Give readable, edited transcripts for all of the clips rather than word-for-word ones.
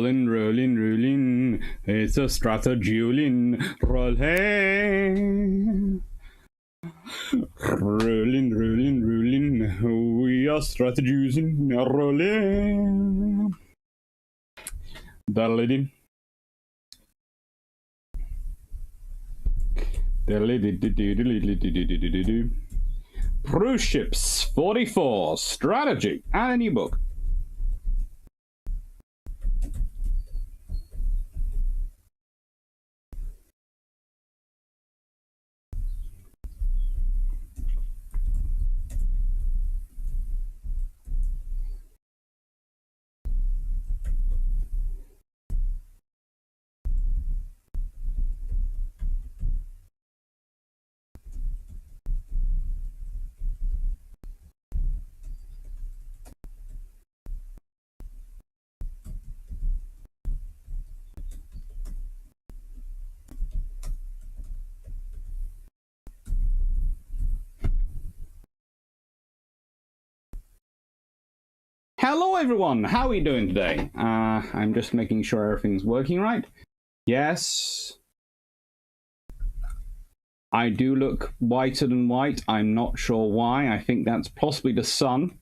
Rolling, rolling, rolling. It's a strategizing. Rolling. Rolling, rolling, rolling. We are strategizing. Rolling. Diddle-dee. Bruships 44 strategy and a new book. Hello everyone, how are you doing today? I'm just making sure everything's working right. Yes. I do look whiter than white. I'm not sure why. I think that's possibly the sun.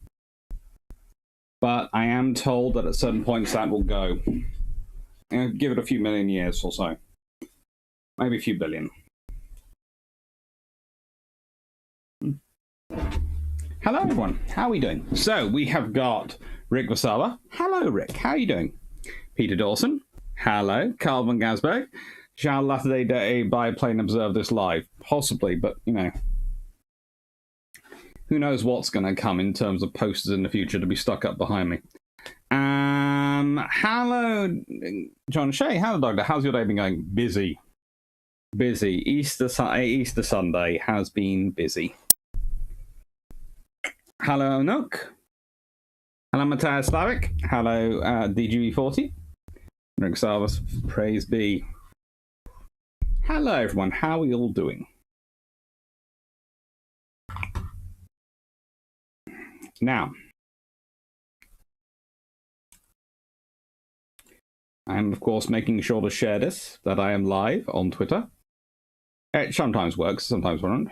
But I am told that at certain points that will go. Give it a few million years or so. Maybe a few billion. Hello everyone, how are we doing? So we have got Rick Vasala. Hello Rick, how are you doing? Peter Dawson. Hello. Carl van Gasberg. Shall latter day biplane observe this live? Possibly, but you know, who knows what's going to come in terms of posters in the future to be stuck up behind me. Hello John Shea. Hello Doctor, how's your day been going? Busy. Busy. Easter Sunday has been busy. Hello, Nook. Hello, Matthias Slavic. Hello, DGB40. Rick Salvas, praise be. Hello, everyone. How are you all doing? Now, I'm, of course, making sure to share this, that I am live on Twitter. It sometimes works, sometimes won't.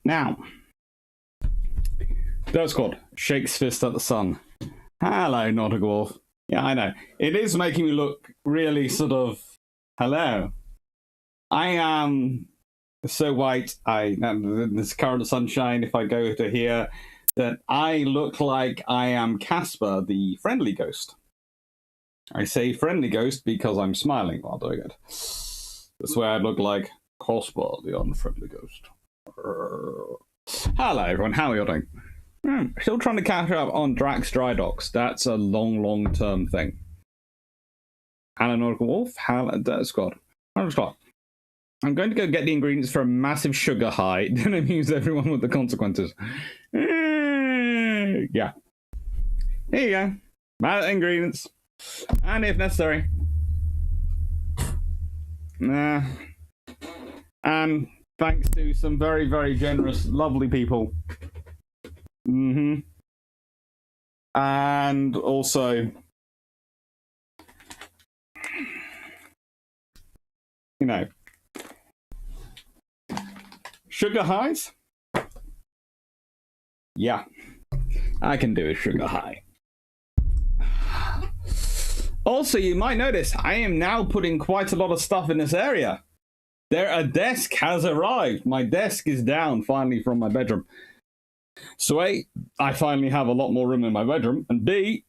Now, that's called Shakes Fist at the Sun. Hello, Nautical Wolf. Yeah, I know. It is making me look really sort of, hello. I am so white, this current sunshine, if I go to here, that I look like I am Casper, the friendly ghost. I say friendly ghost because I'm smiling while doing it. That's where I look like Casper, the unfriendly ghost. Hello everyone, how are you doing? Still trying to catch up on Drax Dry Docks. That's a long term thing. Hello Nautical Wolf, hello Scott. I'm going to go get the ingredients for a massive sugar high, then amuse everyone with the consequences. Yeah. Here you go. Add ingredients. And if necessary. And thanks to some very generous, lovely people. And also, you know, sugar highs? Yeah, I can do a sugar high. Also, you might notice I am now putting quite a lot of stuff in this area. A desk has arrived. My desk is down finally from my bedroom. So A, I finally have a lot more room in my bedroom, and B,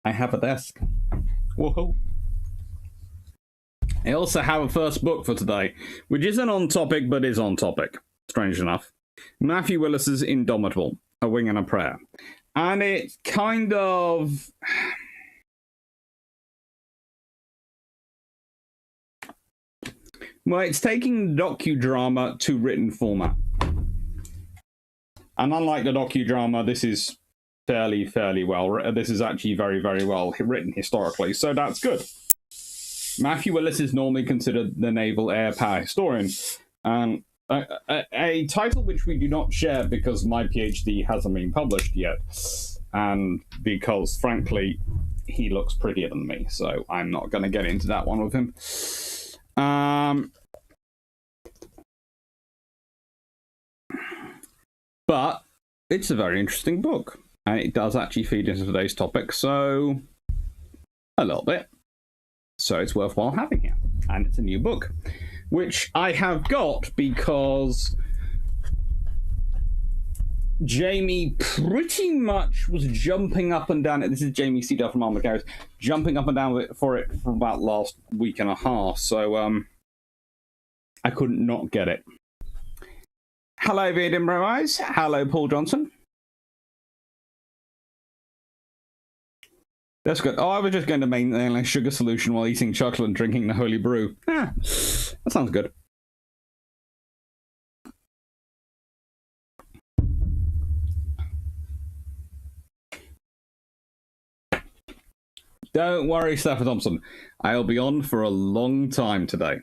I have a desk. Whoa. I also have a first book for today, which isn't on topic, but is on topic, strange enough. Matthew Willis's Indomitable, A Wing and a Prayer. And it's kind of... well, it's taking docudrama to written format. And unlike the docudrama, this is fairly well written. This is actually very, very well written historically, so that's good. Matthew Willis is normally considered the naval air power historian, and a title which we do not share because my PhD hasn't been published yet, and because, frankly, he looks prettier than me, so I'm not going to get into that one with him. But it's a very interesting book, and it does actually feed into today's topic, so a little bit. So it's worthwhile having here. And it's a new book, which I have got because Jamie pretty much was jumping up and down. This is Jamie Cedar from Armored Garrison, jumping up and down for it for about last week and a half. So I couldn't not get it. Hello, the Edinburgh Eyes. Hello, Paul Johnson. That's good. Oh, I was just going to make a sugar solution while eating chocolate and drinking the holy brew. Ah, that sounds good. Don't worry, Stafford Thompson. I'll be on for a long time today.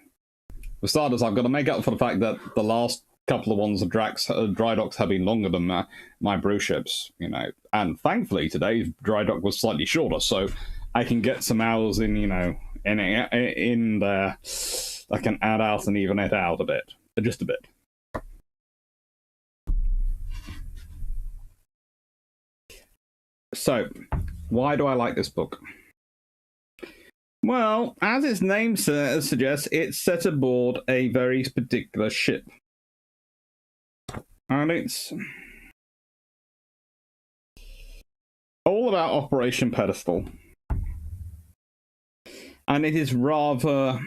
For starters, I've got to make up for the fact that the last couple of ones of dry docks have been longer than my Bruships, you know. And thankfully, today's dry dock was slightly shorter, so I can get some hours in, you know, in there. I can add out and even it out a bit, just a bit. So, why do I like this book? Well, as its name suggests, it's set aboard a very particular ship. And it's all about Operation Pedestal. And it is rather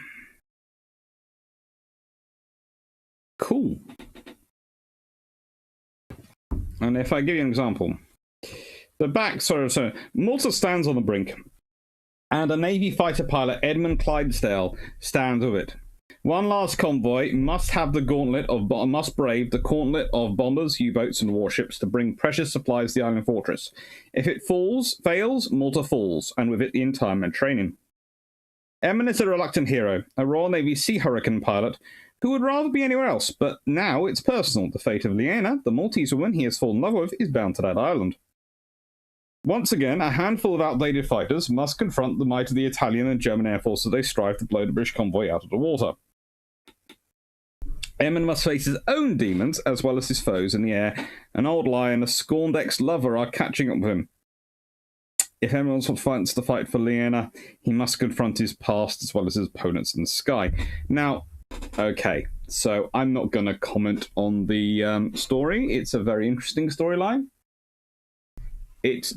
cool. And if I give you an example, Malta stands on the brink, and a Navy fighter pilot, Edmund Clydesdale, stands with it. One last convoy must brave the gauntlet of bombers, U-boats, and warships to bring precious supplies to the island fortress. If it fails, Malta falls, and with it the entire Mediterranean. Herman is a reluctant hero, a Royal Navy Sea Hurricane pilot who would rather be anywhere else, but now it's personal. The fate of Liena, the Maltese woman he has fallen in love with, is bound to that island. Once again, a handful of outdated fighters must confront the might of the Italian and German air forces as they strive to blow the British convoy out of the water. Herman must face his own demons as well as his foes in the air. An old lie and a scorned ex-lover are catching up with him. If Herman wants to fight for Liena, he must confront his past as well as his opponents in the sky. Now, okay, so I'm not going to comment on the story. It's a very interesting storyline. It's a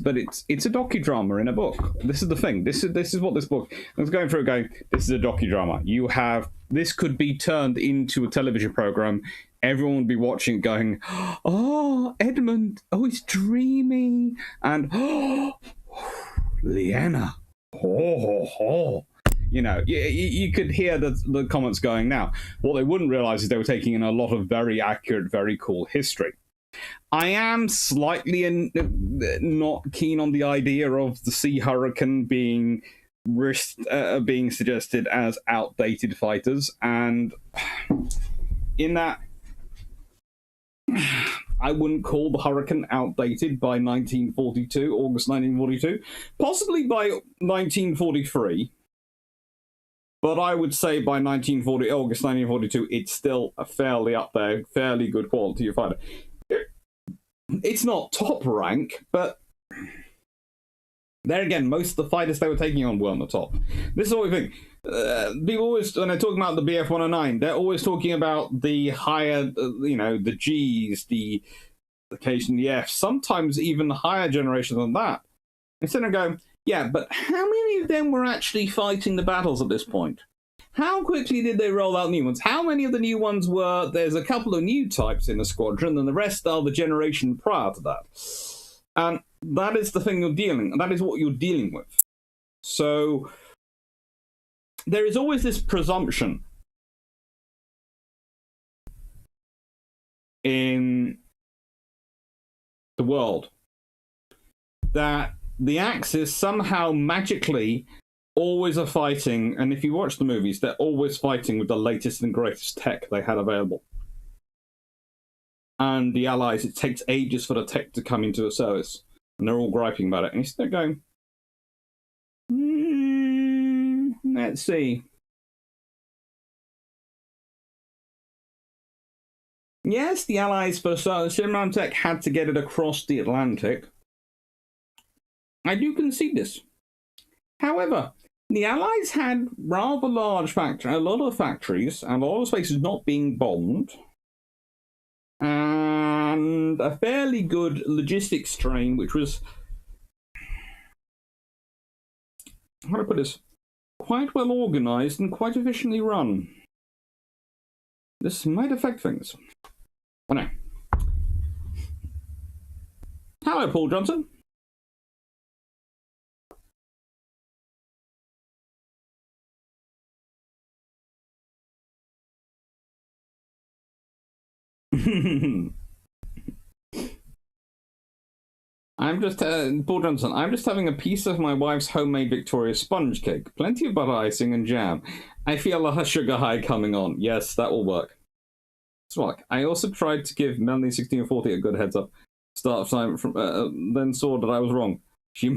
docudrama in a book. This is the thing. This is what this book. I was going through it going, this is a docudrama. This could be turned into a television program. Everyone would be watching it going, oh, Edmund, oh, he's dreamy. And, oh, Liena, oh. You know, you could hear the comments going now. What they wouldn't realize is they were taking in a lot of very accurate, very cool history. I am slightly not keen on the idea of the Sea Hurricane being suggested as outdated fighters, and in that, I wouldn't call the Hurricane outdated by 1942, August 1942, possibly by 1943. But I would say by August 1942, it's still a fairly up there, fairly good quality of fighter. It's not top rank, but there again, most of the fighters they were taking on weren't the top. This is what we think. People always, when they're talking about the BF-109, they're always talking about the higher, the Gs, occasionally the Fs, sometimes even higher generation than that. Instead of going, Yeah, but how many of them were actually fighting the battles at this point? How quickly did they roll out new ones? How many of the new ones were, there's a couple of new types in the squadron, and the rest are the generation prior to that? And that is the thing that is what you're dealing with. So there is always this presumption in the world that the Axis somehow magically always are fighting, and if you watch the movies, they're always fighting with the latest and greatest tech they had available. And the Allies, it takes ages for the tech to come into a service, and they're all griping about it. And they're going, let's see. Yes, the Allies for Simran tech had to get it across the Atlantic. I do concede this. However, the Allies had rather large factories, a lot of factories, and a lot of spaces not being bombed, and a fairly good logistics strain, which was, how do I put this, quite well organised and quite efficiently run. This might affect things. I know. Hello, Paul Johnson. Paul Johnson, I'm just having a piece of my wife's homemade Victoria sponge cake. Plenty of butter icing and jam. I feel a sugar high coming on. Yes, that will work. I also tried to give Melanie 1640 a good heads up. Start of time from then saw that I was wrong. She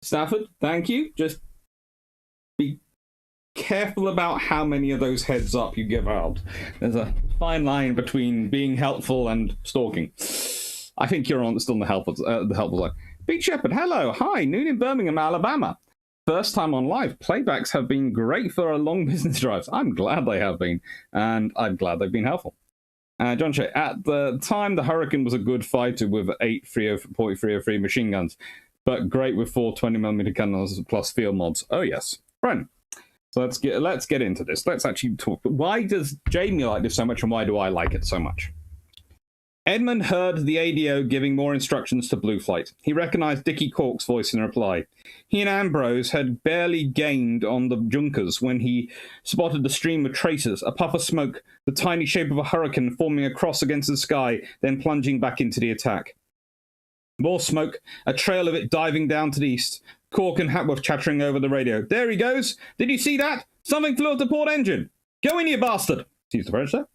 Stafford, thank you. Just be careful about how many of those heads up you give out. There's a fine line between being helpful and stalking. I think you're still on the helpful side. Big Shepherd, hello, hi, noon in Birmingham, Alabama. First time on live. Playbacks have been great for long business drives. I'm glad they have been, and I'm glad they've been helpful. John Shea, at the time, the Hurricane was a good fighter with 8 .303 machine guns, but great with 4 20mm cannons plus field mods. Oh yes, Bryan. So let's get into this. Let's actually talk. Why does Jamie like this so much, and why do I like it so much? Edmund heard the ADO giving more instructions to Blue Flight. He recognized Dickie Cork's voice in reply. He and Ambrose had barely gained on the Junkers when he spotted the stream of tracers, a puff of smoke, the tiny shape of a hurricane forming a cross against the sky, then plunging back into the attack. More smoke, a trail of it diving down to the east. Cork and Hatworth chattering over the radio. There he goes! Did you see that? Something flew at the port engine! Go in, you bastard! Excuse the French there.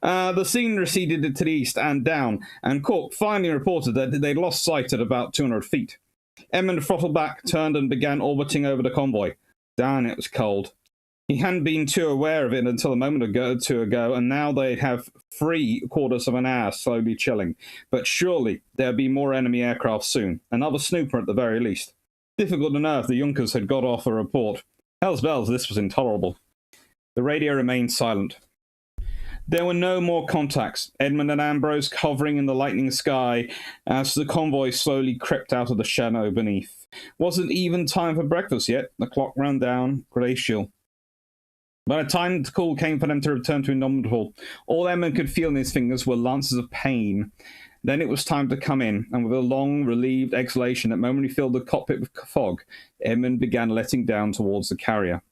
The scene receded to the east and down, and Cork finally reported that they'd lost sight at about 200 feet. Edmund throttled back, turned and began orbiting over the convoy. Darn, it was cold. He hadn't been too aware of it until a moment ago, and now they'd have 3/4 of an hour slowly chilling. But surely there'd be more enemy aircraft soon, another snooper at the very least. Difficult to know if the Junkers had got off a report. Hell's bells, this was intolerable. The radio remained silent. There were no more contacts. Edmund and Ambrose hovering in the lightning sky as the convoy slowly crept out of the shadow beneath. Wasn't even time for breakfast yet. The clock ran down, glacial. By the time the call came for them to return to Indomitable, all Edmund could feel in his fingers were lances of pain. Then it was time to come in, and with a long, relieved exhalation that momentarily filled the cockpit with fog, Edmund began letting down towards the carrier.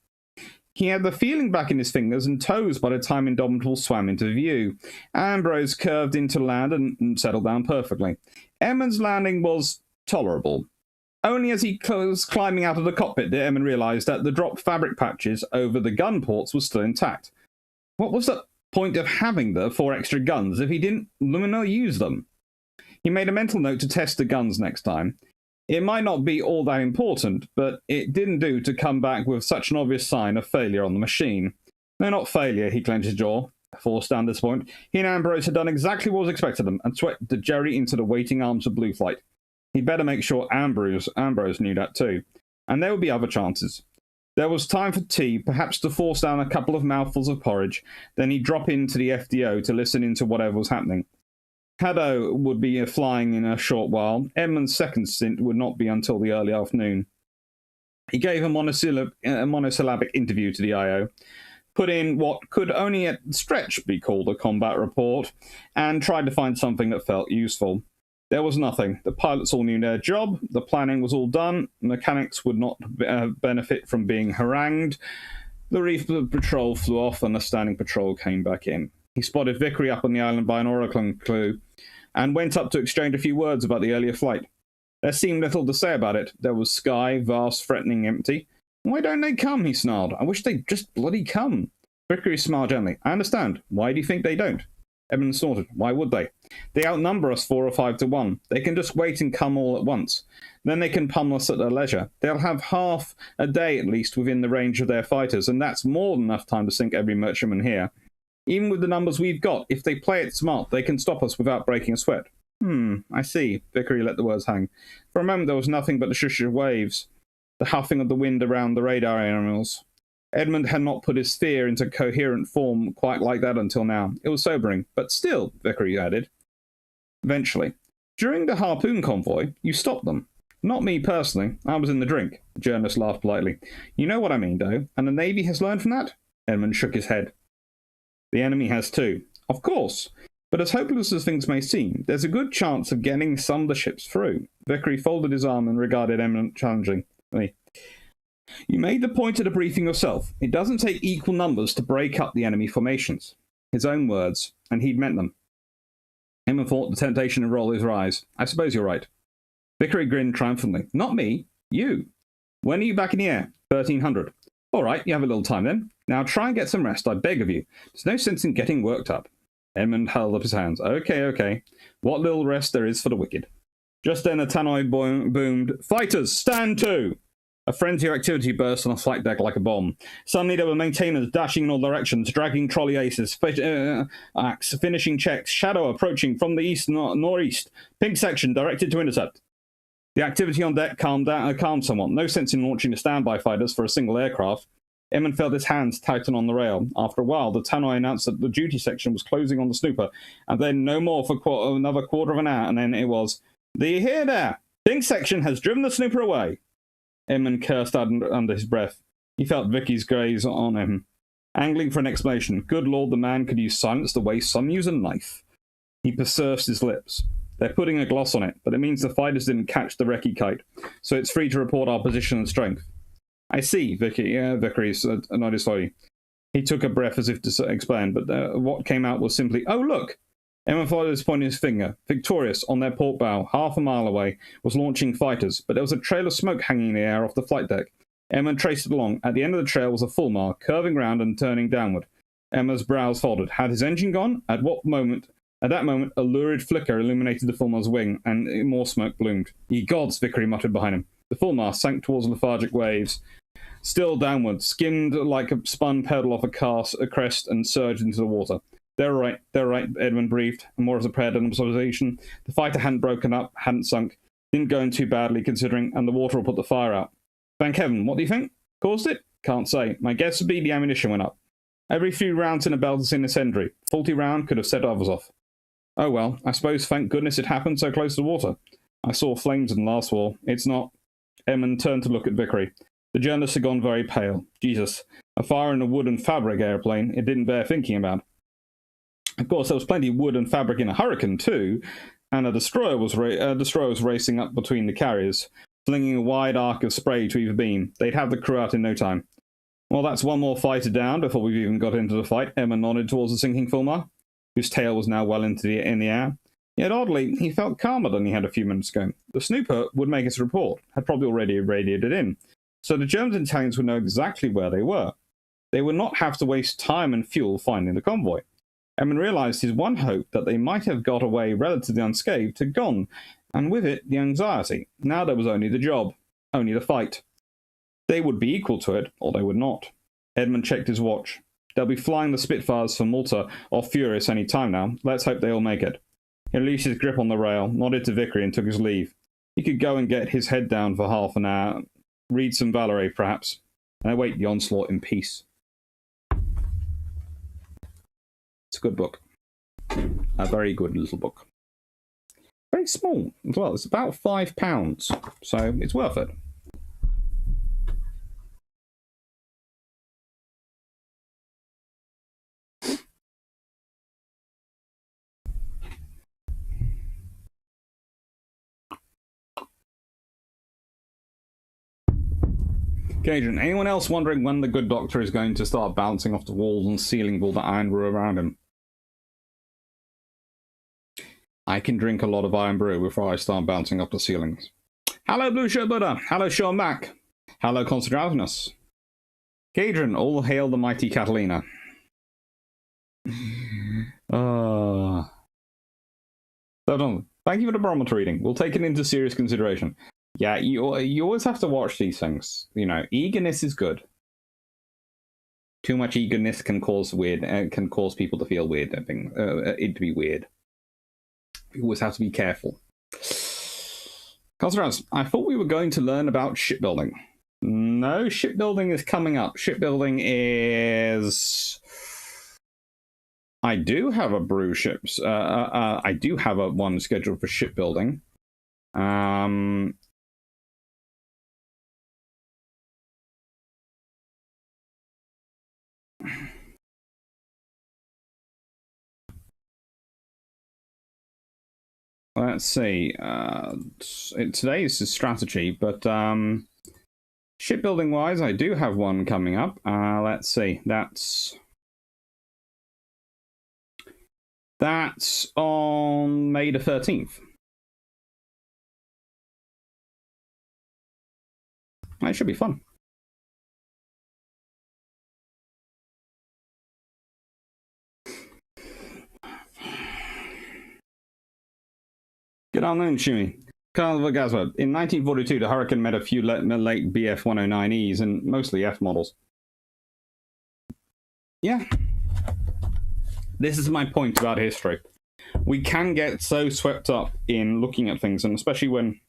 He had the feeling back in his fingers and toes by the time Indomitable swam into view. Ambrose curved into land and settled down perfectly. Edmund's landing was tolerable. Only as he was climbing out of the cockpit did Edmund realise that the dropped fabric patches over the gun ports were still intact. What was the point of having the 4 extra guns if he didn't use them? He made a mental note to test the guns next time. It might not be all that important, but it didn't do to come back with such an obvious sign of failure on the machine. No, not failure, he clenched his jaw. Forced down this point, he and Ambrose had done exactly what was expected of them, and swept the Jerry into the waiting arms of Blue Flight. He'd better make sure Ambrose knew that too. And there would be other chances. There was time for tea, perhaps to force down a couple of mouthfuls of porridge, then he'd drop into the FDO to listen into whatever was happening. Haddo would be flying in a short while. Edmund's second stint would not be until the early afternoon. He gave a monosyllabic interview to the IO, put in what could only at stretch be called a combat report, and tried to find something that felt useful. There was nothing. The pilots all knew their job, the planning was all done, mechanics would not benefit from being harangued. The reef patrol flew off and the standing patrol came back in. He spotted Vickery up on the island by an oracle clue, and went up to exchange a few words about the earlier flight. There seemed little to say about it. There was sky, vast, threatening, empty. Why don't they come? He snarled. I wish they'd just bloody come. Vickery smiled gently. I understand. Why do you think they don't? Edmund snorted. Why would they? They outnumber us 4 or 5 to 1. They can just wait and come all at once. Then they can pummel us at their leisure. They'll have half a day at least within the range of their fighters, and that's more than enough time to sink every merchantman here. Even with the numbers we've got, if they play it smart, they can stop us without breaking a sweat. I see. Vickery let the words hang. For a moment there was nothing but the shush of waves, the huffing of the wind around the radar animals. Edmund had not put his fear into coherent form quite like that until now. It was sobering. But still, Vickery added. Eventually. During the harpoon convoy, you stopped them. Not me personally. I was in the drink. The journalist laughed politely. You know what I mean, though, and the Navy has learned from that? Edmund shook his head. The enemy has too. Of course. But as hopeless as things may seem, there's a good chance of getting some of the ships through. Vickery folded his arm and regarded Edmund challengingly. You made the point at a briefing yourself. It doesn't take equal numbers to break up the enemy formations. His own words, and he'd meant them. Edmund fought the temptation to roll his eyes. I suppose you're right. Vickery grinned triumphantly. Not me. You. When are you back in the air? 1300. All right, you have a little time then. Now try and get some rest, I beg of you. There's no sense in getting worked up. Edmund held up his hands. Okay. What little rest there is for the wicked. Just then a tannoy boomed, Fighters, stand to! A frenzy of activity burst on the flight deck like a bomb. Suddenly there were maintainers dashing in all directions, dragging trolley aces, axe, finishing checks, shadow approaching from the east northeast, pink section directed to intercept. The activity on deck calmed somewhat. No sense in launching the standby fighters for a single aircraft. Edmund felt his hands tighten on the rail. After a while, the tannoy announced that the duty section was closing on the snooper, and then no more for another quarter of an hour, and then it was, Do you hear there? Pink section has driven the snooper away. Edmund cursed under his breath. He felt Vicky's gaze on him, angling for an explanation. Good Lord, the man could use silence the way some use a knife. He pursed his lips. They're putting a gloss on it, but it means the fighters didn't catch the recce kite, so it's free to report our position and strength. I see, Vickery nodded slowly. He took a breath as if to explain, but what came out was simply, oh, look! Edmund followed his pointing his finger. Victorious, on their port bow, half a mile away, was launching fighters, but there was a trail of smoke hanging in the air off the flight deck. Edmund traced it along. At the end of the trail was a fulmar, curving round and turning downward. Emma's brows folded. Had his engine gone? At that moment, a lurid flicker illuminated the fulmar's wing, and more smoke bloomed. Ye gods, Vickery muttered behind him. The fulmar sank towards lethargic waves, still downward, skimmed like a spun pedal off a crest, and surged into the water. They're right, Edmund breathed, and more as a prayer than observation. The fighter hadn't broken up, hadn't sunk, didn't go in too badly considering, and the water will put the fire out. Thank heaven, what do you think? Caused it? Can't say. My guess would be the ammunition went up. Every few rounds in a belt is incendiary. Faulty round could have set others off. Oh well, I suppose thank goodness it happened so close to the water. I saw flames in the last war. It's not... Edmund turned to look at Vickery. The journalist had gone very pale. Jesus, a fire in a wood and fabric airplane, it didn't bear thinking about. Of course, there was plenty of wood and fabric in a hurricane too, and a destroyer was racing up between the carriers, flinging a wide arc of spray to either beam. They'd have the crew out in no time. Well, that's one more fighter down before we've even got into the fight. Emma nodded towards the sinking fulmar, whose tail was now well in the air. Yet oddly, he felt calmer than he had a few minutes ago. The snooper would make its report, had probably already radiated in, so the Germans and Italians would know exactly where they were. They would not have to waste time and fuel finding the convoy. Herman realized his one hope that they might have got away relatively unscathed had gone, and with it the anxiety. Now there was only the job, only the fight. They would be equal to it, or they would not. Edmund checked his watch. They'll be flying the Spitfires from Malta or Furious any time now. Let's hope they all make it. He released his grip on the rail, nodded to Vickery, and took his leave. He could go and get his head down for half an hour, read some Valerie, perhaps, and await the onslaught in peace. It's a good book. A very good little book. very small as well. It's about £5, so it's worth it. Cajun, anyone else wondering when the good doctor is going to start bouncing off the walls and ceiling with all the iron brew around him? I can drink a lot of iron brew before I start bouncing off the ceilings. Hello, Blue Shirt Buddha. Hello, Sean Mac. Hello, Constantinopolis. Cajun, all hail the mighty Catalina. So, thank you for the barometer reading. We'll take it into serious consideration. Yeah, you always have to watch these things. You know, eagerness is good. Too much eagerness can cause people to feel weird. I think it to be weird. You always have to be careful. Cosmos, I thought we were going to learn about shipbuilding. No, shipbuilding is coming up. Shipbuilding is... I do have a Bruships. I do have one scheduled for shipbuilding. Let's see. Today is a strategy, but shipbuilding-wise, I do have one coming up. Let's see. That's on May the 13th. That should be fun. Good afternoon, Shumi. Carl Vagaswa. In 1942, the Hurricane met a few late BF-109Es and mostly F models. Yeah. This is my point about history. We can get so swept up in looking at things, and especially when...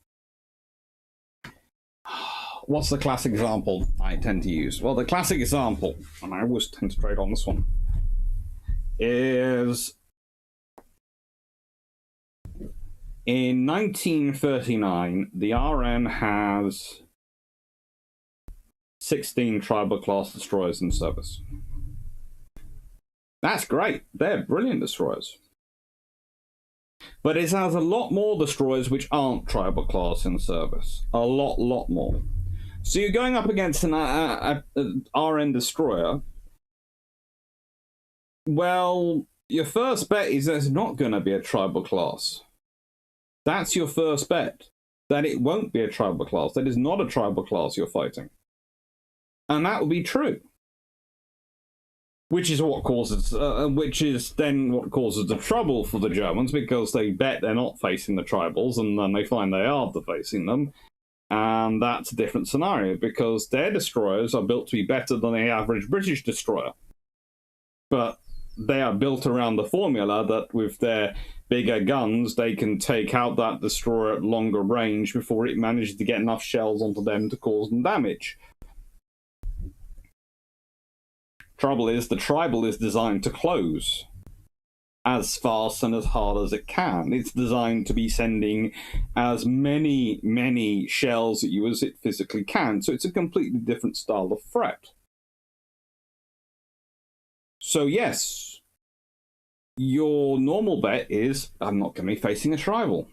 What's the classic example I tend to use? Well, the classic example, and I always tend to trade on this one, is... In 1939, the RN has 16 tribal class destroyers in service. That's great. They're brilliant destroyers. But it has a lot more destroyers which aren't tribal class in service. A lot more. So you're going up against an RN destroyer. Well, your first bet is there's not going to be a tribal class. That's your first bet, that it won't be a tribal class. That is not a tribal class you're fighting. And that will be true. Which is what causes, then what causes the trouble for the Germans, because they bet they're not facing the tribals, and then they find they are facing them. And that's a different scenario, because their destroyers are built to be better than the average British destroyer. But they are built around the formula that with their bigger guns, they can take out that destroyer at longer range before it manages to get enough shells onto them to cause them damage. Trouble is, the tribal is designed to close as fast and as hard as it can. It's designed to be sending as many shells at you as it physically can, so it's a completely different style of threat. So yes, your normal bet is, I'm not going to be facing a tribal.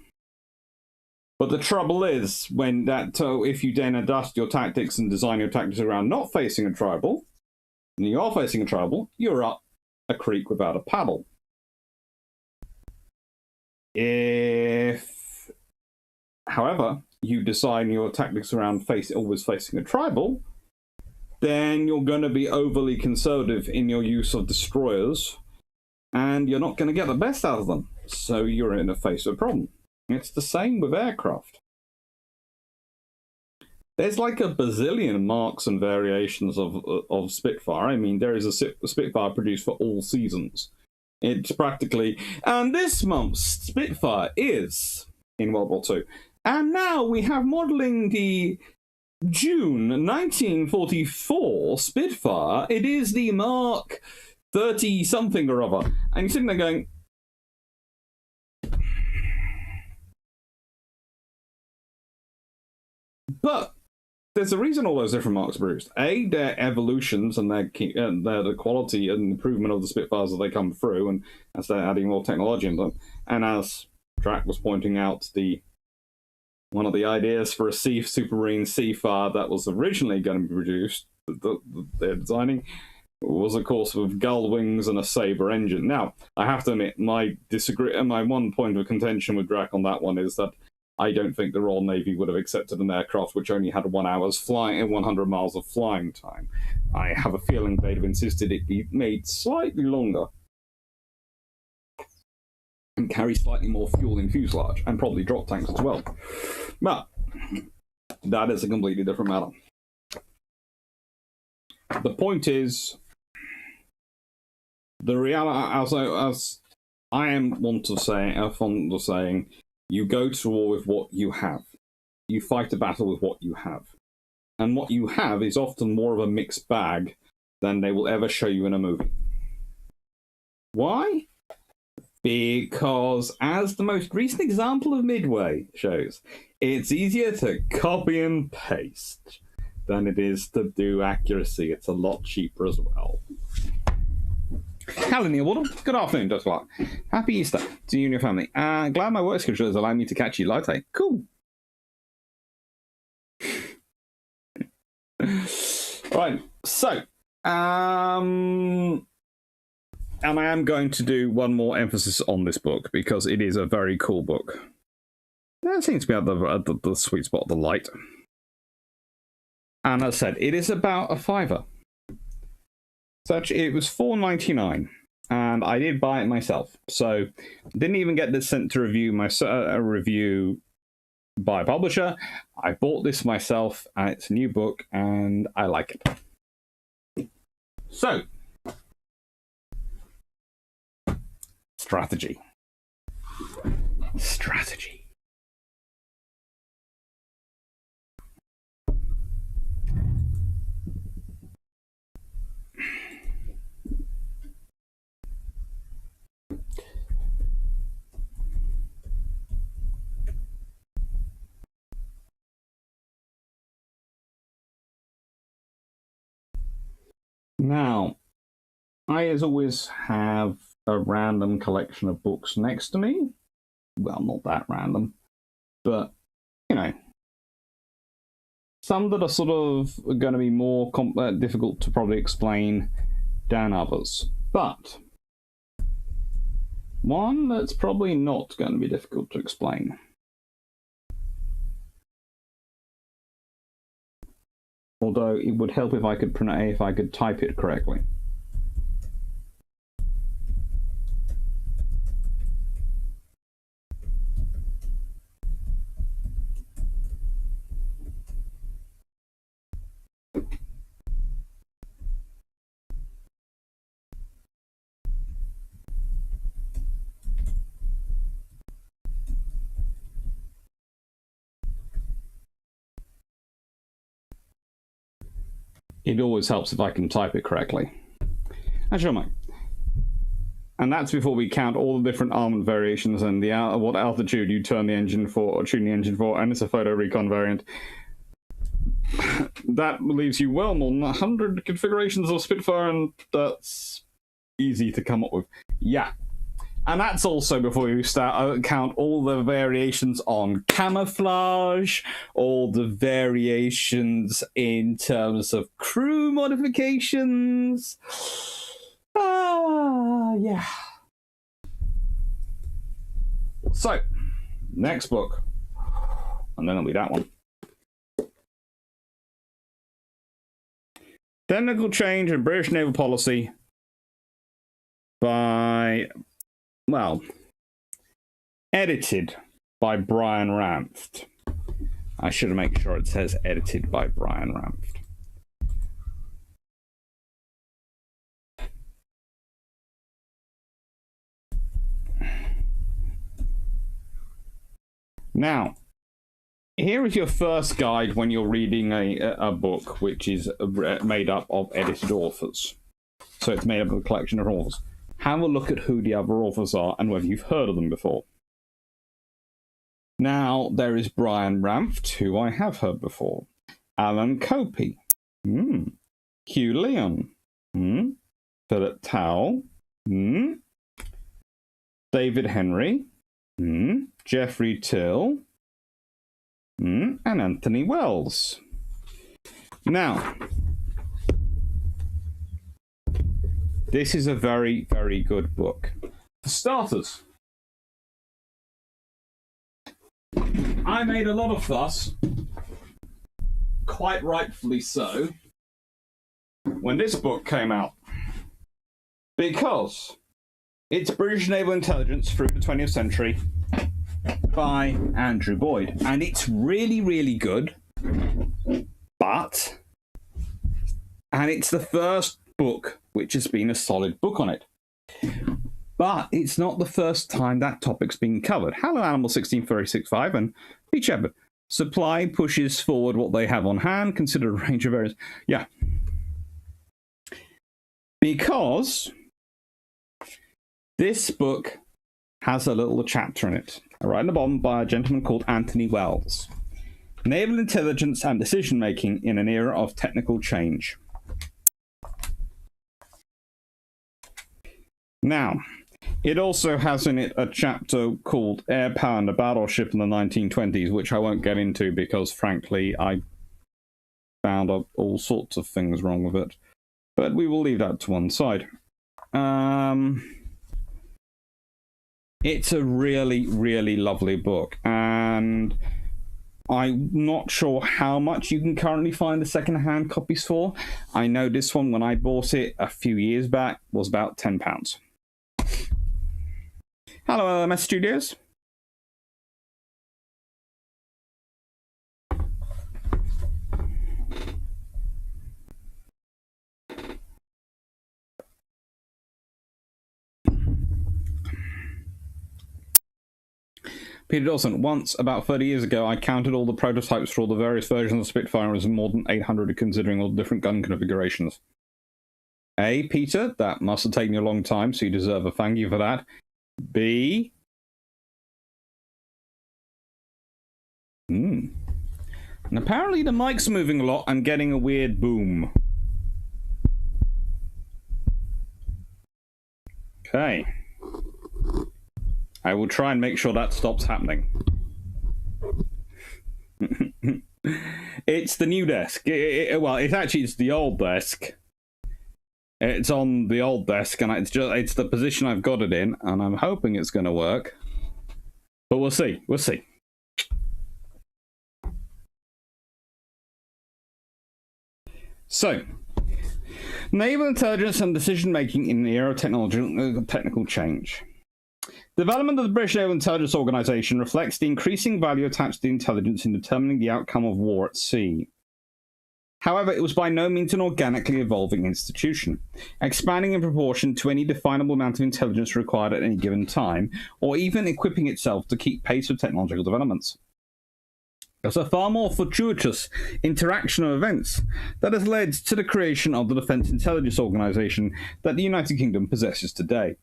But the trouble is, when if you then adjust your tactics and design your tactics around not facing a tribal, and you are facing a tribal, you're up a creek without a paddle. If, however, you design your tactics around always facing a tribal, then you're going to be overly conservative in your use of destroyers, and you're not going to get the best out of them. So you're in a face of a problem. It's the same with aircraft. There's like a bazillion marks and variations of Spitfire. I mean, there is a Spitfire produced for all seasons. It's practically... And this month's Spitfire is in World War II. And now we have modelling the June 1944 Spitfire. It is the Mark 30-something or other. And you're sitting there going... But there's a reason all those different marks are produced. A, their evolutions and the quality and improvement of the Spitfires as they come through, and as they're adding more technology in them. And as Drac was pointing out, one of the ideas for a Supermarine Seafire that was originally going to be produced, they're designing, was, of course, with gull wings and a Sabre engine. Now, I have to admit, my one point of contention with Drac on that one is that I don't think the Royal Navy would have accepted an aircraft which only had 1 hour's flying and 100 miles of flying time. I have a feeling they'd have insisted it be made slightly longer and carry slightly more fuel in fuselage, and probably drop tanks as well. But that is a completely different matter. The point is, the reality, as I am fond of saying, you go to war with what you have. You fight a battle with what you have. And what you have is often more of a mixed bag than they will ever show you in a movie. Why? Because, as the most recent example of Midway shows, it's easier to copy and paste than it is to do accuracy. It's a lot cheaper as well. Hello, Neil Wardle. Good afternoon, Dr. Clark. Happy Easter to you and your family. Glad my work schedule is allowing me to catch you live today. Cool. Right, so, and I am going to do one more emphasis on this book because it is a very cool book. That seems to be at the sweet spot of the light. And as I said, it is about a $5. It was $4.99, and I did buy it myself. So, didn't even get this sent to a review by a publisher. I bought this myself, and it's a new book, and I like it. So, strategy. Now, I, as always, have a random collection of books next to me. Well, not that random, but, you know, some that are sort of going to be more difficult to probably explain than others. But one that's probably not going to be difficult to explain. Although it would help if I could type it correctly. It always helps if I can type it correctly. Actually, and that's before we count all the different armament variations and what altitude you turn the engine for or tune the engine for, and it's a photo recon variant. That leaves you well more than 100 configurations of Spitfire, and that's easy to come up with. Yeah. And that's also before you start count all the variations on camouflage, all the variations in terms of crew modifications. Yeah. So, next book. And then it'll be that one. Technical Change in British Naval Policy by... well, edited by Bryan Ranft. I should make sure it says edited by Bryan Ranft. Now, here is your first guide when you're reading a book which is made up of edited authors. So it's made up of a collection of authors. Have a look at who the other authors are and whether you've heard of them before. Now, there is Bryan Ranft, who I have heard before. Alan Copey. Hugh Leon. Philip Towle. David Henry. Jeffrey Till. And Anthony Wells. Now, this is a very, very good book. For starters, I made a lot of fuss, quite rightfully so, when this book came out. Because it's British Naval Intelligence through the 20th century by Andrew Boyd. And it's really, really good. And it's the first book which has been a solid book on it. But it's not the first time that topic's been covered. Hello, Animal 16365 and Beach Shepherd. Supply pushes forward what they have on hand, consider a range of areas. Yeah. Because this book has a little chapter in it, right in the bottom, by a gentleman called Anthony Wells. Naval Intelligence and Decision-Making in an Era of Technical Change. Now, it also has in it a chapter called Air Power and a Battleship in the 1920s, which I won't get into because, frankly, I found all sorts of things wrong with it. But we will leave that to one side. It's a really, really lovely book, and I'm not sure how much you can currently find the second-hand copies for. I know this one, when I bought it a few years back, was about £10. Hello, LMS Studios. Peter Dawson, once, about 30 years ago, I counted all the prototypes for all the various versions of Spitfire, and it was more than 800 considering all the different gun configurations. A, Peter, that must have taken you a long time, so you deserve a thank you for that. B, and apparently the mic's moving a lot. I'm getting a weird boom. Okay. I will try and make sure that stops happening. It's the new desk. Well, it's the old desk. It's on the old desk, and it's the position I've got it in, and I'm hoping it's going to work. But we'll see. We'll see. So, naval intelligence and decision-making in the era of technical change. Development of the British Naval Intelligence Organisation reflects the increasing value attached to intelligence in determining the outcome of war at sea. However, it was by no means an organically evolving institution, expanding in proportion to any definable amount of intelligence required at any given time, or even equipping itself to keep pace with technological developments. It was a far more fortuitous interaction of events that has led to the creation of the Defence Intelligence Organisation that the United Kingdom possesses today.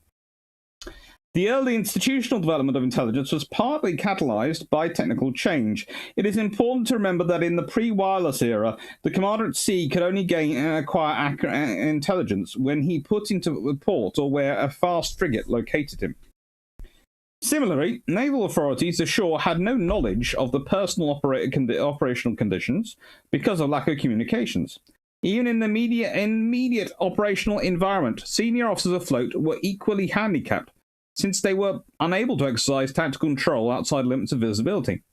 The early institutional development of intelligence was partly catalysed by technical change. It is important to remember that in the pre-wireless era, the commander at sea could only gain and acquire accurate intelligence when he put into port or where a fast frigate located him. Similarly, naval authorities ashore had no knowledge of the personal operational conditions because of lack of communications. Even in the immediate operational environment, senior officers afloat were equally handicapped, since they were unable to exercise tactical control outside limits of visibility.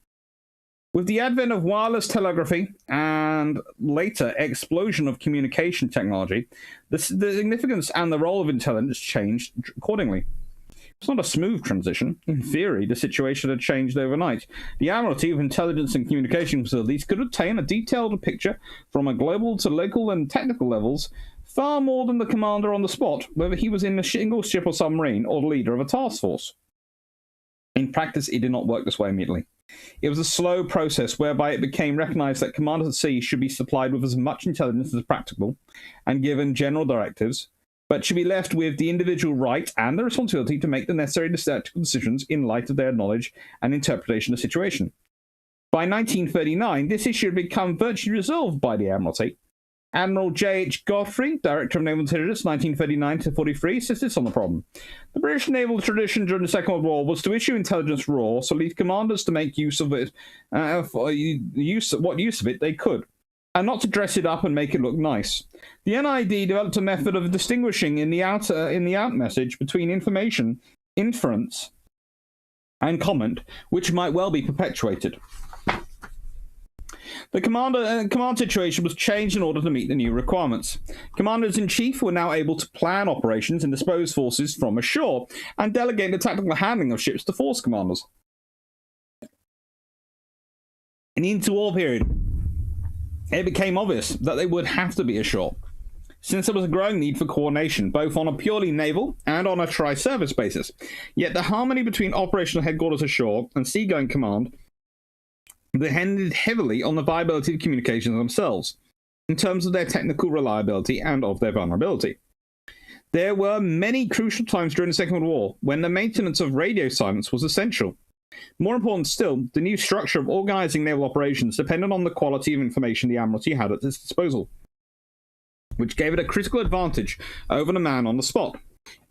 With the advent of wireless telegraphy and later explosion of communication technology, the significance and the role of intelligence changed accordingly. It's not a smooth transition. In theory, the situation had changed overnight. The Admiralty of Intelligence and Communication Facilities could obtain a detailed picture from a global to local and technical levels far more than the commander on the spot, whether he was in a single ship or submarine or the leader of a task force. In practice, it did not work this way immediately. It was a slow process whereby it became recognized that commanders at sea should be supplied with as much intelligence as practical and given general directives, but should be left with the individual right and the responsibility to make the necessary tactical decisions in light of their knowledge and interpretation of the situation. By 1939, this issue had become virtually resolved by the Admiralty. Admiral J.H. Godfrey, Director of Naval Intelligence, 1939-43, insisted on the problem. The British naval tradition during the Second World War was to issue intelligence raw, so leave commanders to make use of it, what use of it they could, and not to dress it up and make it look nice. The NID developed a method of distinguishing in the out message between information, inference, and comment, which might well be perpetuated. The command situation was changed in order to meet the new requirements. Commanders-in-chief were now able to plan operations and dispose forces from ashore, and delegate the tactical handling of ships to force commanders. In the interwar period, it became obvious that they would have to be ashore, since there was a growing need for coordination, both on a purely naval and on a tri-service basis. Yet the harmony between operational headquarters ashore and seagoing command depended heavily on the viability of communications themselves, in terms of their technical reliability and of their vulnerability. There were many crucial times during the Second World War when the maintenance of radio silence was essential. More important still, the new structure of organizing naval operations depended on the quality of information the Admiralty had at its disposal, which gave it a critical advantage over the man on the spot.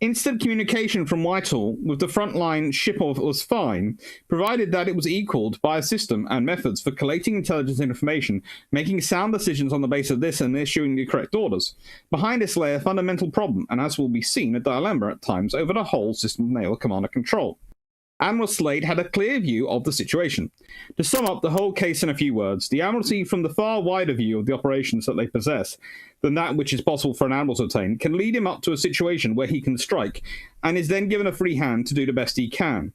Instant communication from Whitehall with the frontline ship was fine, provided that it was equalled by a system and methods for collating intelligence information, making sound decisions on the basis of this and issuing the correct orders. Behind this lay a fundamental problem, and as will be seen, a dilemma at times over the whole system of naval command and control. Admiral Slade had a clear view of the situation. To sum up the whole case in a few words, the Admiralty, from the far wider view of the operations that they possess than that which is possible for an admiral to attain, can lead him up to a situation where he can strike, and is then given a free hand to do the best he can.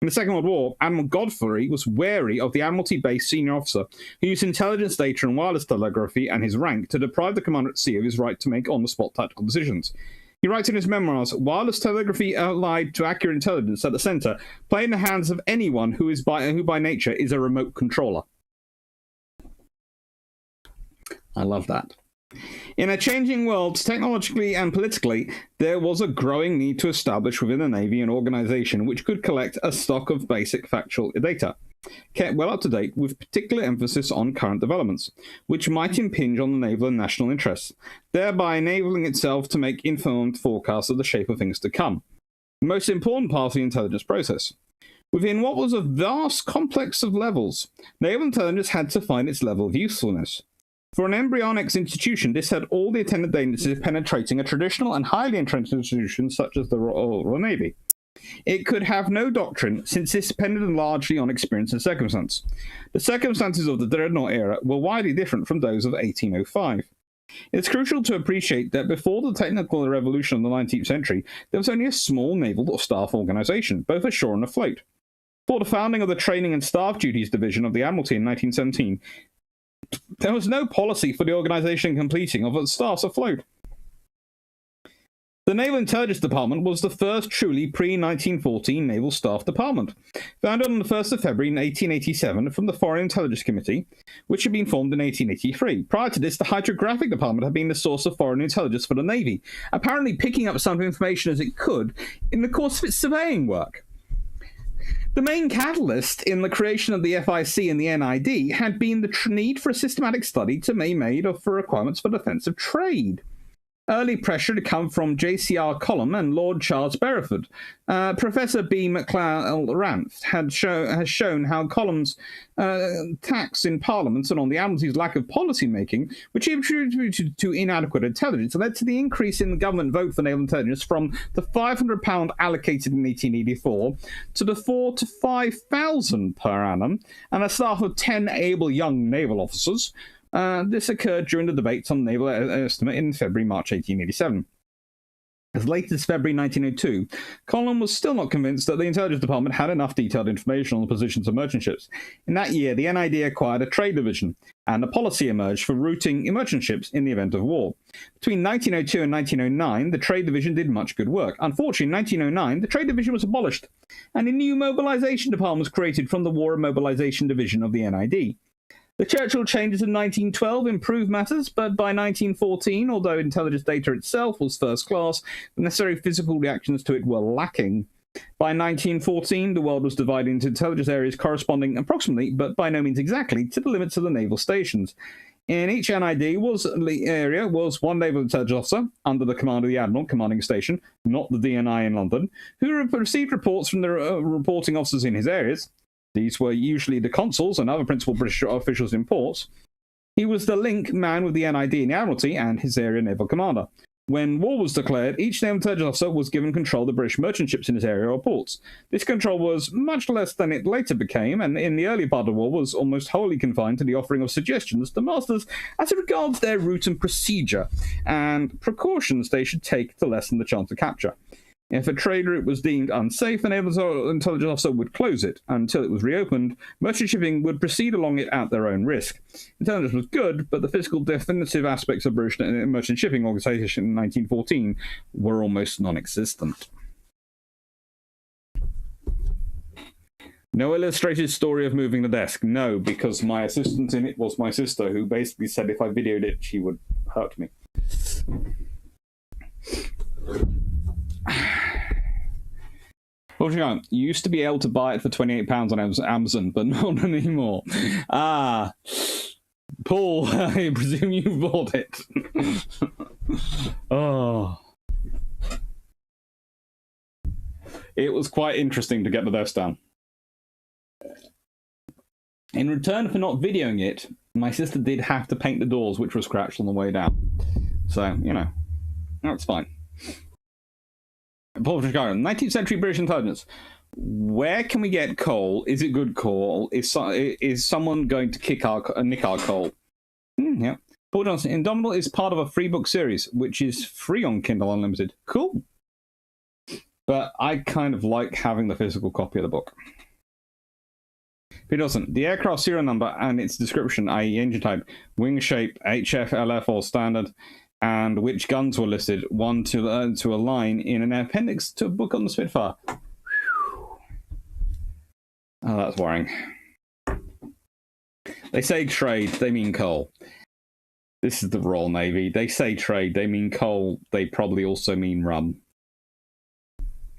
In the Second World War, Admiral Godfrey was wary of the Admiralty-based senior officer who used intelligence data and wireless telegraphy and his rank to deprive the commander at sea of his right to make on-the-spot tactical decisions. He writes in his memoirs, wireless telegraphy allied to accurate intelligence at the centre play in the hands of anyone who by nature is a remote controller. I love that. In a changing world, technologically and politically, there was a growing need to establish within the Navy an organisation which could collect a stock of basic factual data, kept well up to date with particular emphasis on current developments, which might impinge on the naval and national interests, thereby enabling itself to make informed forecasts of the shape of things to come. The most important part of the intelligence process. Within what was a vast complex of levels, naval intelligence had to find its level of usefulness. For an embryonic institution, this had all the attendant dangers of penetrating a traditional and highly entrenched institution such as the Royal Navy. It could have no doctrine, since this depended largely on experience and circumstance. The circumstances of the Dreadnought era were widely different from those of 1805. It's crucial to appreciate that before the technical revolution of the 19th century, there was only a small naval or staff organisation, both ashore and afloat. Before the founding of the Training and Staff Duties Division of the Admiralty in 1917, there was no policy for the organisation and completing of its staffs afloat. The Naval Intelligence Department was the first truly pre-1914 Naval Staff Department, founded on the 1st of February 1887 from the Foreign Intelligence Committee, which had been formed in 1883. Prior to this, the Hydrographic Department had been the source of foreign intelligence for the Navy, apparently picking up some information as it could in the course of its surveying work. The main catalyst in the creation of the FIC and the NID had been the need for a systematic study to be made for requirements for defensive trade. Early pressure to come from J.C.R. Column and Lord Charles Berreford. Professor B. McLeod Ranft has shown how Column's attacks in Parliament and on the Admiralty's lack of policy making, which he attributed to inadequate intelligence, led to the increase in the government vote for naval intelligence from the £500 allocated in 1884 to the £4,000 to £5,000 per annum, and a staff of 10 able young naval officers. This occurred during the debates on naval estimate in February-March 1887. As late as February 1902, Colin was still not convinced that the Intelligence Department had enough detailed information on the positions of merchant ships. In that year, the NID acquired a trade division, and a policy emerged for routing merchant ships in the event of war. Between 1902 and 1909, the trade division did much good work. Unfortunately, in 1909, the trade division was abolished, and a new mobilization department was created from the War and Mobilization Division of the NID. The Churchill changes in 1912 improved matters, but by 1914, although intelligence data itself was first class, the necessary physical reactions to it were lacking. By 1914, the world was divided into intelligence areas corresponding approximately, but by no means exactly, to the limits of the naval stations. In each NID area was one naval intelligence officer under the command of the admiral commanding a station, not the DNI in London, who received reports from the reporting officers in his areas. These were usually the consuls and other principal British officials in ports. He was the link man with the NID in the Admiralty and his area naval commander. When war was declared, each naval intelligence officer was given control of the British merchant ships in his area or ports. This control was much less than it later became, and in the early part of the war was almost wholly confined to the offering of suggestions to masters as regards their route and procedure, and precautions they should take to lessen the chance of capture. If a trade route was deemed unsafe, the naval intelligence officer would close it. Until it was reopened, merchant shipping would proceed along it at their own risk. Intelligence was good, but the physical definitive aspects of British merchant shipping organisation in 1914 were almost non-existent. No illustrated story of moving the desk. No, because my assistant in it was my sister, who basically said if I videoed it, she would hurt me. You used to be able to buy it for £28 on Amazon, but not anymore. Ah, Paul, I presume you bought it. Oh. It was quite interesting to get the desk down. In return for not videoing it, my sister did have to paint the doors, which were scratched on the way down. So, you know, that's fine. 19th century British intelligence. Where can we get coal? Is it good coal? Is someone going to nick our coal? Yeah. Paul Johnson. Indomitable is part of a free book series, which is free on Kindle Unlimited. Cool. But I kind of like having the physical copy of the book. Peter Dawson. The aircraft serial number and its description, i.e. engine type, wing shape, HF, LF, or standard, and which guns were listed, one to a line in an appendix to a book on the Spitfire. Whew. Oh, that's worrying. They say trade, they mean coal. This is the Royal Navy. They say trade, they mean coal. They probably also mean rum.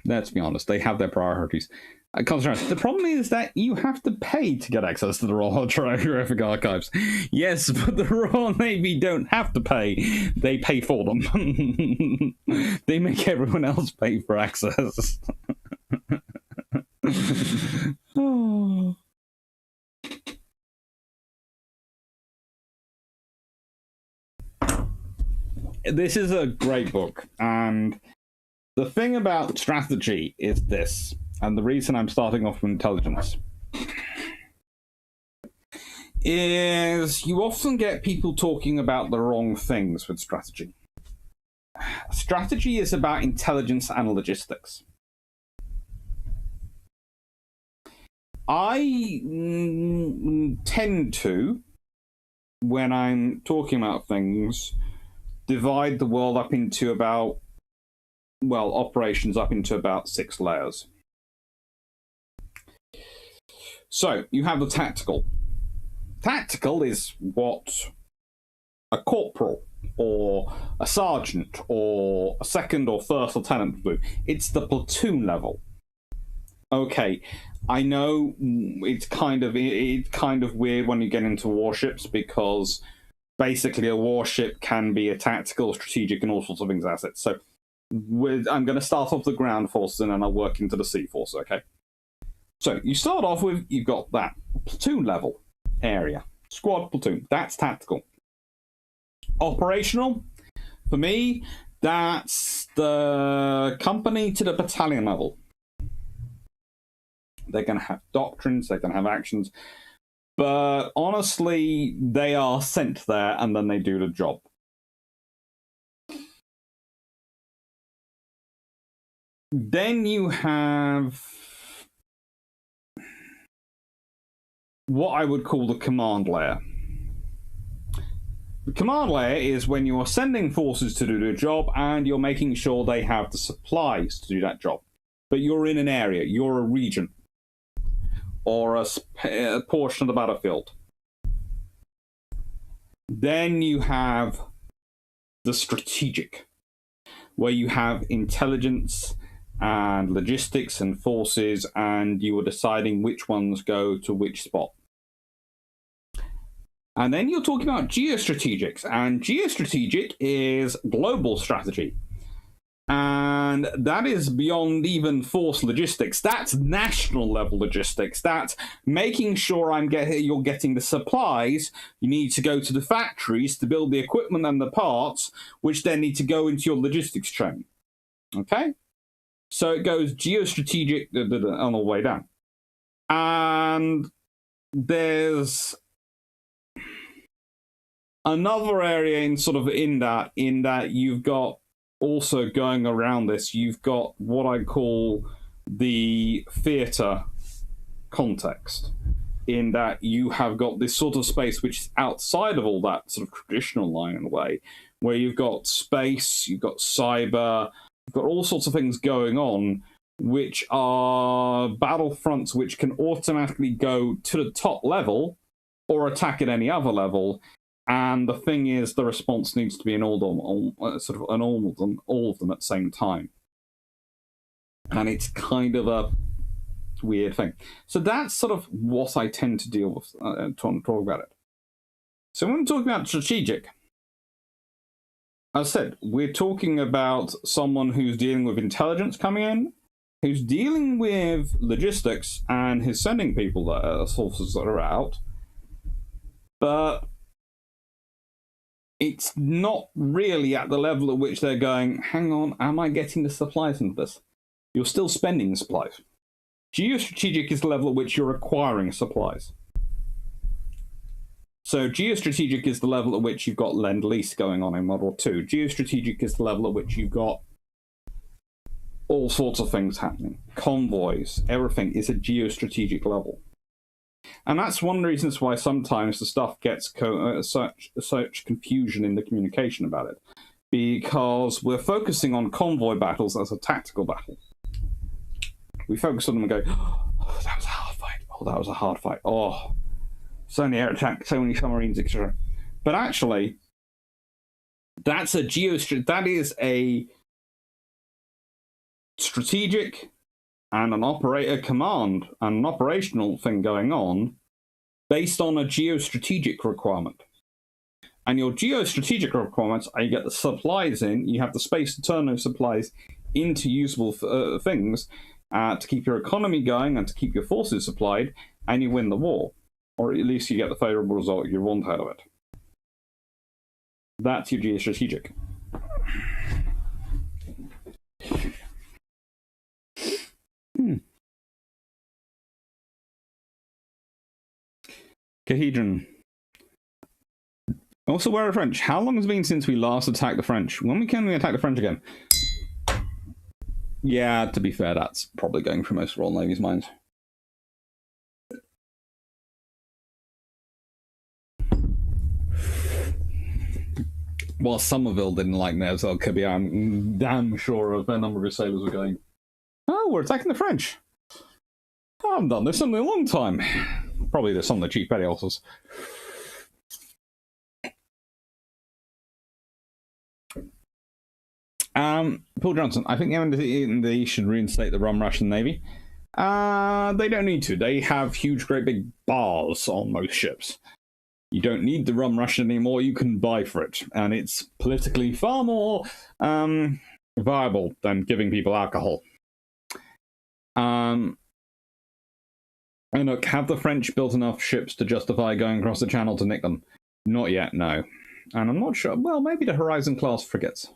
Let's be honest, they have their priorities. The problem is that you have to pay to get access to the Royal Hydrographic Archives. Yes, but the Royal Navy don't have to pay. They pay for them. They make everyone else pay for access. Oh. This is a great book, and the thing about strategy is this. And the reason I'm starting off with intelligence is you often get people talking about the wrong things with strategy. Strategy is about intelligence and logistics. I tend to, when I'm talking about things, divide the world up into about, well, operations up into about 6 layers. So, you have the tactical. Tactical is what a corporal, or a sergeant, or a second or first lieutenant would do. It's the platoon level. Okay, I know it's kind of weird when you get into warships, because basically a warship can be a tactical, strategic, and all sorts of things assets. So, I'm going to start off the ground forces and then I'll work into the sea force, okay? So, you start off with, you've got that platoon level area. Squad, platoon. That's tactical. Operational, for me, that's the company to the battalion level. They're going to have doctrines, they're going to have actions, but honestly, they are sent there and then they do the job. Then you have what I would call the command layer. The command layer is when you are sending forces to do the job and you're making sure they have the supplies to do that job. But you're in an area, you're a region, or a portion of the battlefield. Then you have the strategic, where you have intelligence and logistics and forces, and you are deciding which ones go to which spot. And then you're talking about geostrategics, and geostrategic is global strategy. And that is beyond even force logistics. That's national level logistics. That's making sure you're getting the supplies. You need to go to the factories to build the equipment and the parts, which then need to go into your logistics chain. Okay? So it goes geostrategic on the way down. And there's another area in that you've got also going around this, you've got what I call the theatre context, in that you have got this sort of space which is outside of all that sort of traditional line in a way, where you've got space, you've got cyber, you've got all sorts of things going on, which are battlefronts which can automatically go to the top level or attack at any other level. And the thing is, the response needs to be in all of them at the same time. And it's kind of a weird thing. So that's sort of what I tend to deal with, to talk about it. So when we're talking about strategic, as I said, we're talking about someone who's dealing with intelligence coming in, who's dealing with logistics, and who's sending people sources that are out. But it's not really at the level at which they're going, hang on, am I getting the supplies into this? You're still spending supplies. Geostrategic is the level at which you're acquiring supplies. So geostrategic is the level at which you've got Lend-Lease going on in World War II. Geostrategic is the level at which you've got all sorts of things happening. Convoys, everything is a geostrategic level. And that's one of the reasons why sometimes the stuff gets such confusion in the communication about it. Because we're focusing on convoy battles as a tactical battle. We focus on them and go, oh, that was a hard fight. Oh, that was a hard fight. Oh, so many air attacks, so many submarines, etc. But actually, that is a strategic and an operator command and an operational thing going on based on a geostrategic requirement. And your geostrategic requirements are you get the supplies in, you have the space to turn those supplies into usable things to keep your economy going and to keep your forces supplied, and you win the war. Or at least you get the favourable result you want out of it. That's your geostrategic. Cahedron. Also, where are French? How long has it been since we last attacked the French? When can we attack the French again? Yeah, to be fair, that's probably going through most Royal Navy's minds. While Somerville didn't like Naval Kirby, I'm damn sure a fair number of his sailors were going, oh, we're attacking the French. I haven't done this in a long time. Probably there's some of the chief petty officers. Paul Johnson, I think they should reinstate the rum Russian Navy. They don't need to. They have huge, great big bars on most ships. You don't need the rum Russian anymore. You can buy for it. And it's politically far more viable than giving people alcohol. And look, have the French built enough ships to justify going across the channel to nick them? Not yet, no. And I'm not sure. Well, maybe the Horizon-class frigates.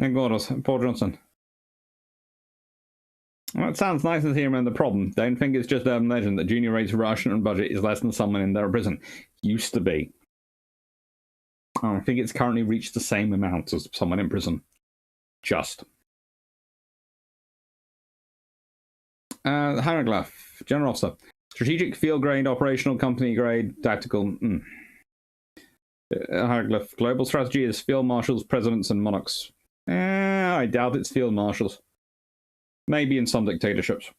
Negoros, Paul Johnson. Well, it sounds nice to hear him, and the problem. Don't think it's just urban legend that junior rates Russian budget is less than someone in their prison. Used to be. I think it's currently reached the same amount as someone in prison. Just. Hieroglyph, General Officer. Strategic, field grade, operational, company grade, tactical. Hieroglyph, global strategy is field marshals, presidents, and monarchs. I doubt it's field marshals. Maybe in some dictatorships.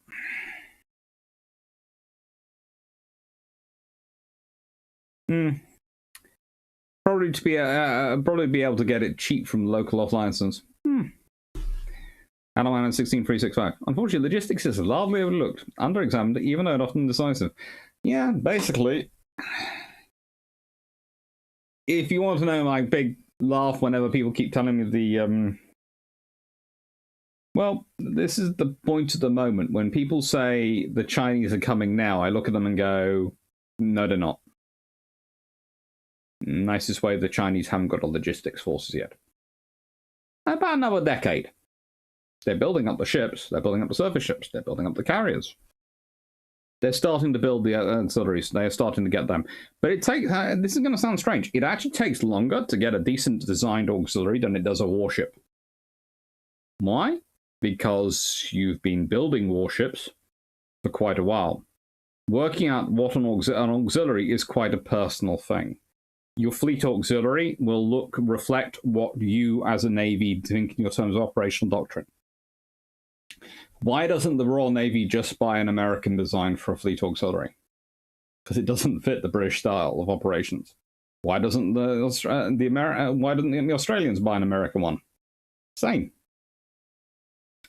Probably be able to get it cheap from local off-license. A.T.Mahan 16365. Unfortunately, logistics is largely overlooked, under-examined, even though often decisive. Yeah, basically, if you want to know my big laugh whenever people keep telling me the well, this is the point at the moment when people say the Chinese are coming now. I look at them and go, no, they're not. Nicest way, the Chinese haven't got a logistics forces yet. About another decade. They're building up the ships, they're building up the surface ships, they're building up the carriers. They're starting to build the auxiliaries, they are starting to get them. But it takes, this is going to sound strange, it actually takes longer to get a decent designed auxiliary than it does a warship. Why? Because you've been building warships for quite a while. Working out what an auxiliary is quite a personal thing. Your fleet auxiliary will reflect what you as a Navy think in terms of operational doctrine. Why doesn't the Royal Navy just buy an American design for a fleet auxiliary? Because it doesn't fit the British style of operations. Why doesn't the Australians buy an American one? Same.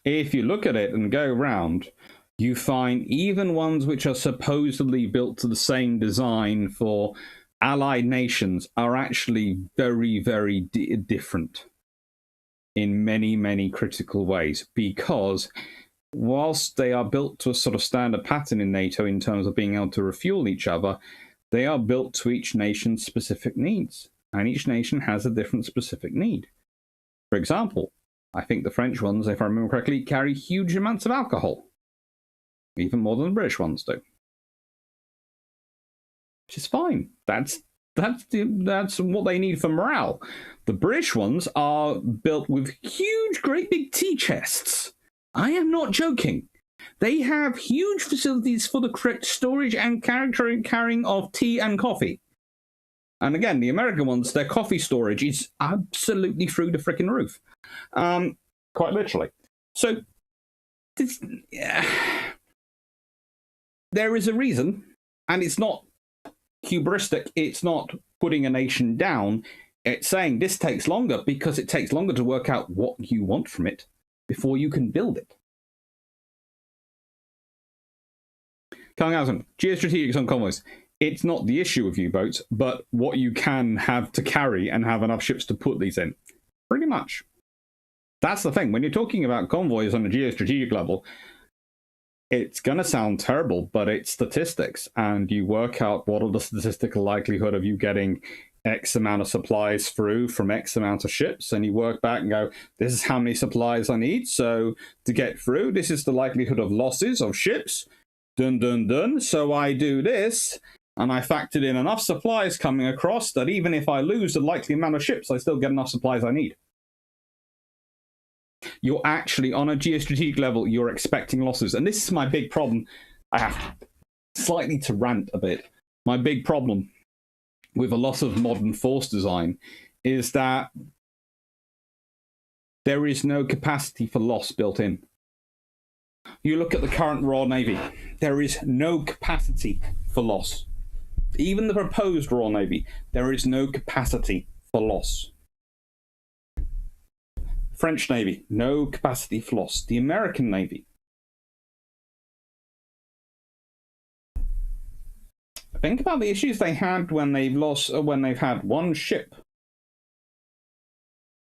If you look at it and go around, you find even ones which are supposedly built to the same design for allied nations are actually very, very different in many, many critical ways, because whilst they are built to a sort of standard pattern in NATO in terms of being able to refuel each other, they are built to each nation's specific needs, and each nation has a different specific need. For example, I think the French ones, if I remember correctly, carry huge amounts of alcohol, even more than the British ones do. Which is fine. That's what they need for morale. The British ones are built with huge, great big tea chests. I am not joking. They have huge facilities for the correct storage and carrying of tea and coffee. And again, the American ones, their coffee storage is absolutely through the frickin' roof. Quite literally. So, there is a reason, and it's not hubristic, it's not putting a nation down, it's saying this takes longer because it takes longer to work out what you want from it before you can build it. Kallinghausen, geostrategics on convoys. It's not the issue of U-boats, but what you can have to carry and have enough ships to put these in. Pretty much. That's the thing. When you're talking about convoys on a geostrategic level, it's going to sound terrible, but it's statistics. And you work out what are the statistical likelihood of you getting X amount of supplies through from X amount of ships. And you work back and go, this is how many supplies I need. So to get through, this is the likelihood of losses of ships. Dun, dun, dun. So I do this. And I factored in enough supplies coming across that even if I lose the likely amount of ships, I still get enough supplies I need. You're actually, on a geostrategic level, you're expecting losses. And this is my big problem. I have slightly to rant a bit. My big problem with a lot of modern force design is that there is no capacity for loss built in. You look at the current Royal Navy, there is no capacity for loss. Even the proposed Royal Navy, there is no capacity for loss. French Navy, no capacity for loss. The American Navy. Think about the issues they had when they've had one ship,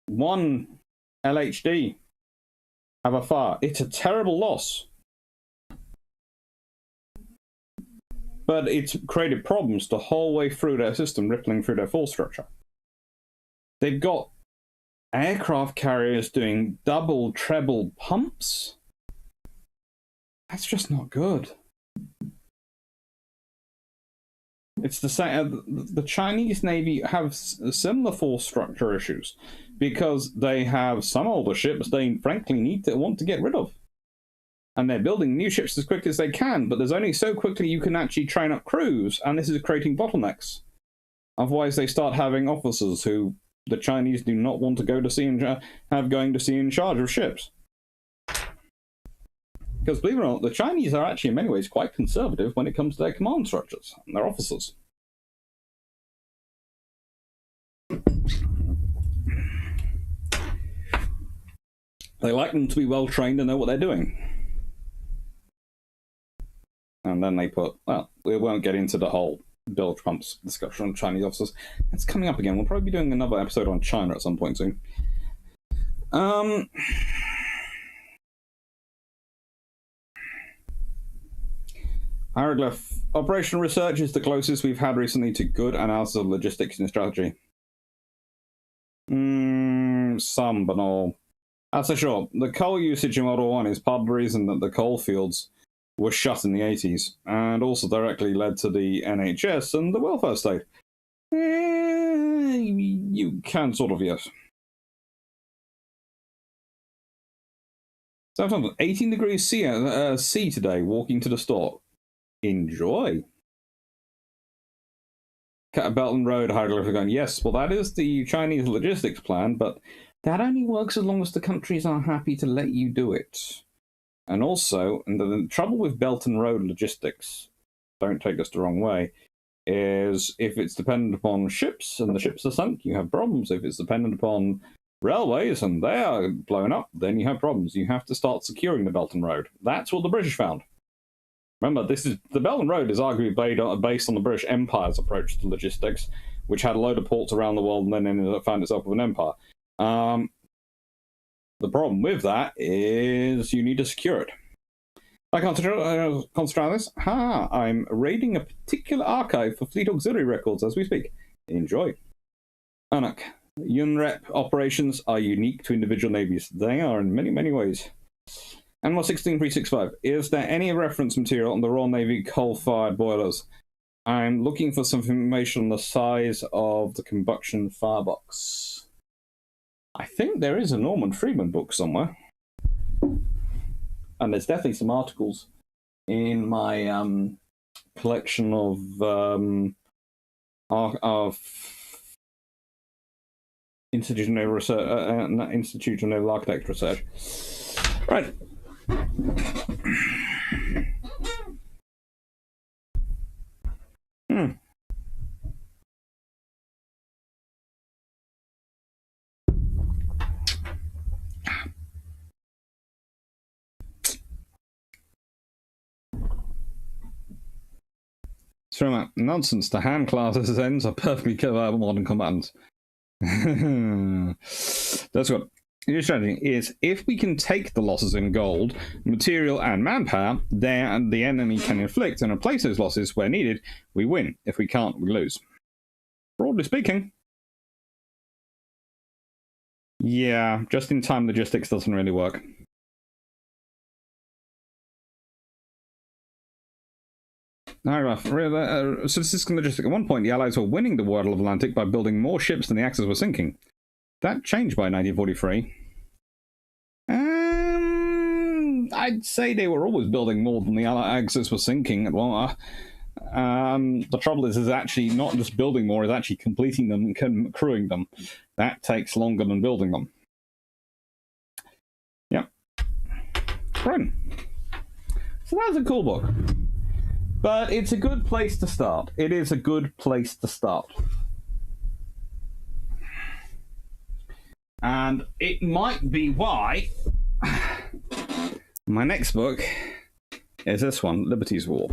one LHD have a fire. It's a terrible loss. But it's created problems the whole way through their system, rippling through their force structure. They've got aircraft carriers doing double, treble pumps. That's just not good. It's the same. The Chinese Navy have similar force structure issues because they have some older ships they frankly want to get rid of. And they're building new ships as quickly as they can, but there's only so quickly you can actually train up crews, and this is creating bottlenecks. Otherwise, they start having officers who the Chinese do not want to go to sea and have going to sea in charge of ships. Because believe it or not, the Chinese are actually in many ways quite conservative when it comes to their command structures and their officers. They like them to be well trained and know what they're doing. And then they put, well, we won't get into the whole Bill Trump's discussion on Chinese officers. It's coming up again. We'll probably be doing another episode on China at some point soon. Hieroglyph. Operational research is the closest we've had recently to good analysis of logistics and strategy. Some, but not all. That's for sure. The coal usage in World War One is part of the reason that the coal fields were shut in the 80s, and also directly led to the NHS and the welfare state. You can sort of, yes. So 18 degrees C today, walking to the store. Enjoy. Belton Road hieroglyphic going, yes, well, that is the Chinese logistics plan, but that only works as long as the countries are happy to let you do it. And also, the trouble with Belton Road logistics, don't take us the wrong way, is if it's dependent upon ships and the ships are sunk, you have problems. If it's dependent upon railways and they are blown up, then you have problems. You have to start securing the Belton Road. That's what the British found. Remember, the Belton Road is arguably based on the British Empire's approach to logistics, which had a load of ports around the world and then ended up found itself with an empire. The problem with that is you need to secure it. I concentrate on this. I'm raiding a particular archive for Fleet Auxiliary records as we speak. Enjoy. Anak, UNREP operations are unique to individual navies. They are in many, many ways. Animal 16365. Is there any reference material on the Royal Navy coal-fired boilers? I'm looking for some information on the size of the combustion firebox. I think there is a Norman Freeman book somewhere. And there's definitely some articles in my collection of Institute of Naval Research, Institute of Naval Architecture Research. Right. So nonsense. The hand classes ends are perfectly capable modern combatants. That's what. Your strategy is, if we can take the losses in gold, material, and manpower, then the enemy can inflict and replace those losses where needed. We win. If we can't, we lose. Broadly speaking. Yeah, just-in-time logistics doesn't really work. Statistical logistics. At one point, the Allies were winning the War of the Atlantic by building more ships than the Axis were sinking. That changed by 1943. I'd say they were always building more than the Axis was sinking. Well, the trouble is actually not just building more, is actually completing them and crewing them. That takes longer than building them. Yep. Right. So that's a cool book. But it's a good place to start. It is a good place to start. And it might be why my next book is this one, Liberty's War.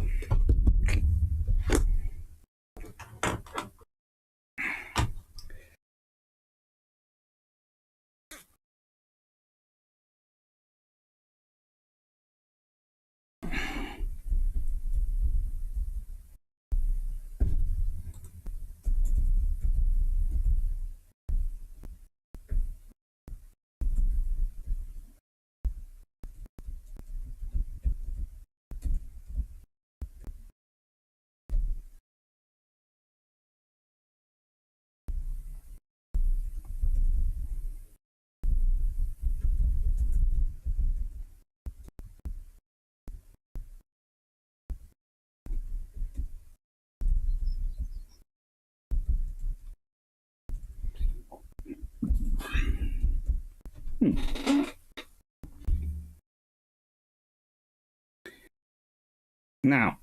Now,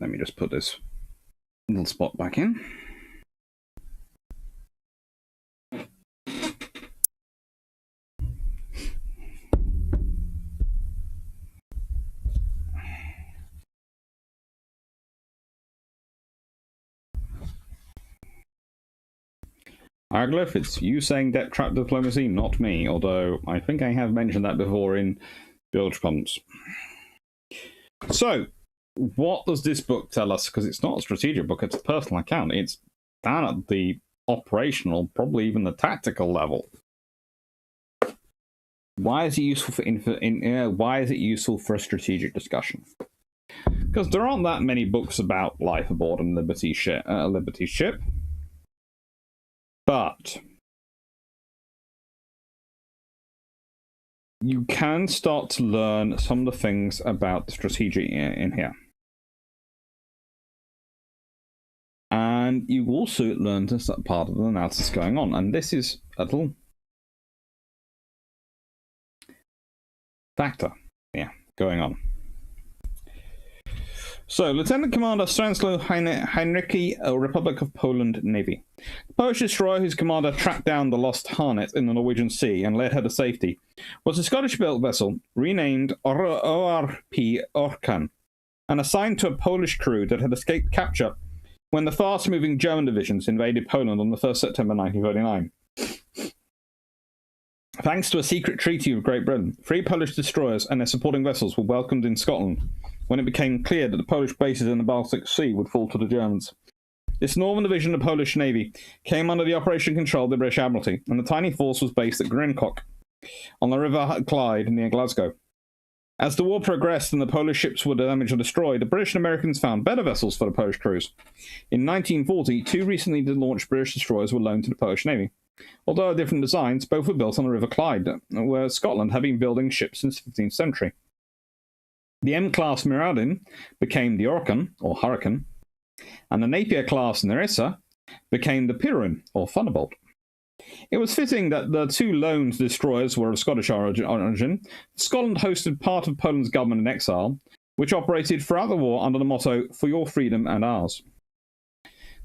let me just put this little spot back in. Arglyph, it's you saying debt trap diplomacy, not me, although I think I have mentioned that before in bilge pumps. So, what does this book tell us? Because it's not a strategic book, it's a personal account. It's down at the operational, probably even the tactical level. Why is it useful why is it useful for a strategic discussion? Because there aren't that many books about life aboard a Liberty ship. But you can start to learn some of the things about the strategic in here. And you also learn this part of the analysis going on. And this is a little factor, going on. So, Lieutenant Commander Stanislaw Heinricki, Republic of Poland Navy. The Polish destroyer whose commander tracked down the lost Harnet in the Norwegian Sea and led her to safety was a Scottish-built vessel renamed ORP Orkan and assigned to a Polish crew that had escaped capture when the fast-moving German divisions invaded Poland on the 1st September 1939. Thanks to a secret treaty with Great Britain, 3 Polish destroyers and their supporting vessels were welcomed in Scotland when it became clear that the Polish bases in the Baltic Sea would fall to the Germans. This northern division of the Polish Navy came under the operation control of the British Admiralty, and the tiny force was based at Grencock on the River Clyde near Glasgow. As the war progressed and the Polish ships were damaged or destroyed, the British and Americans found better vessels for the Polish crews. In 1940, 2 recently launched British destroyers were loaned to the Polish Navy. Although of different designs, both were built on the River Clyde, where Scotland had been building ships since the 15th century. The M-class Miradin became the Orkan, or Hurricane, and the Napier-class Nerissa became the Pirin, or Thunderbolt. It was fitting that the 2 loaned destroyers were of Scottish origin. Scotland hosted part of Poland's government in exile, which operated throughout the war under the motto, "For your freedom and ours."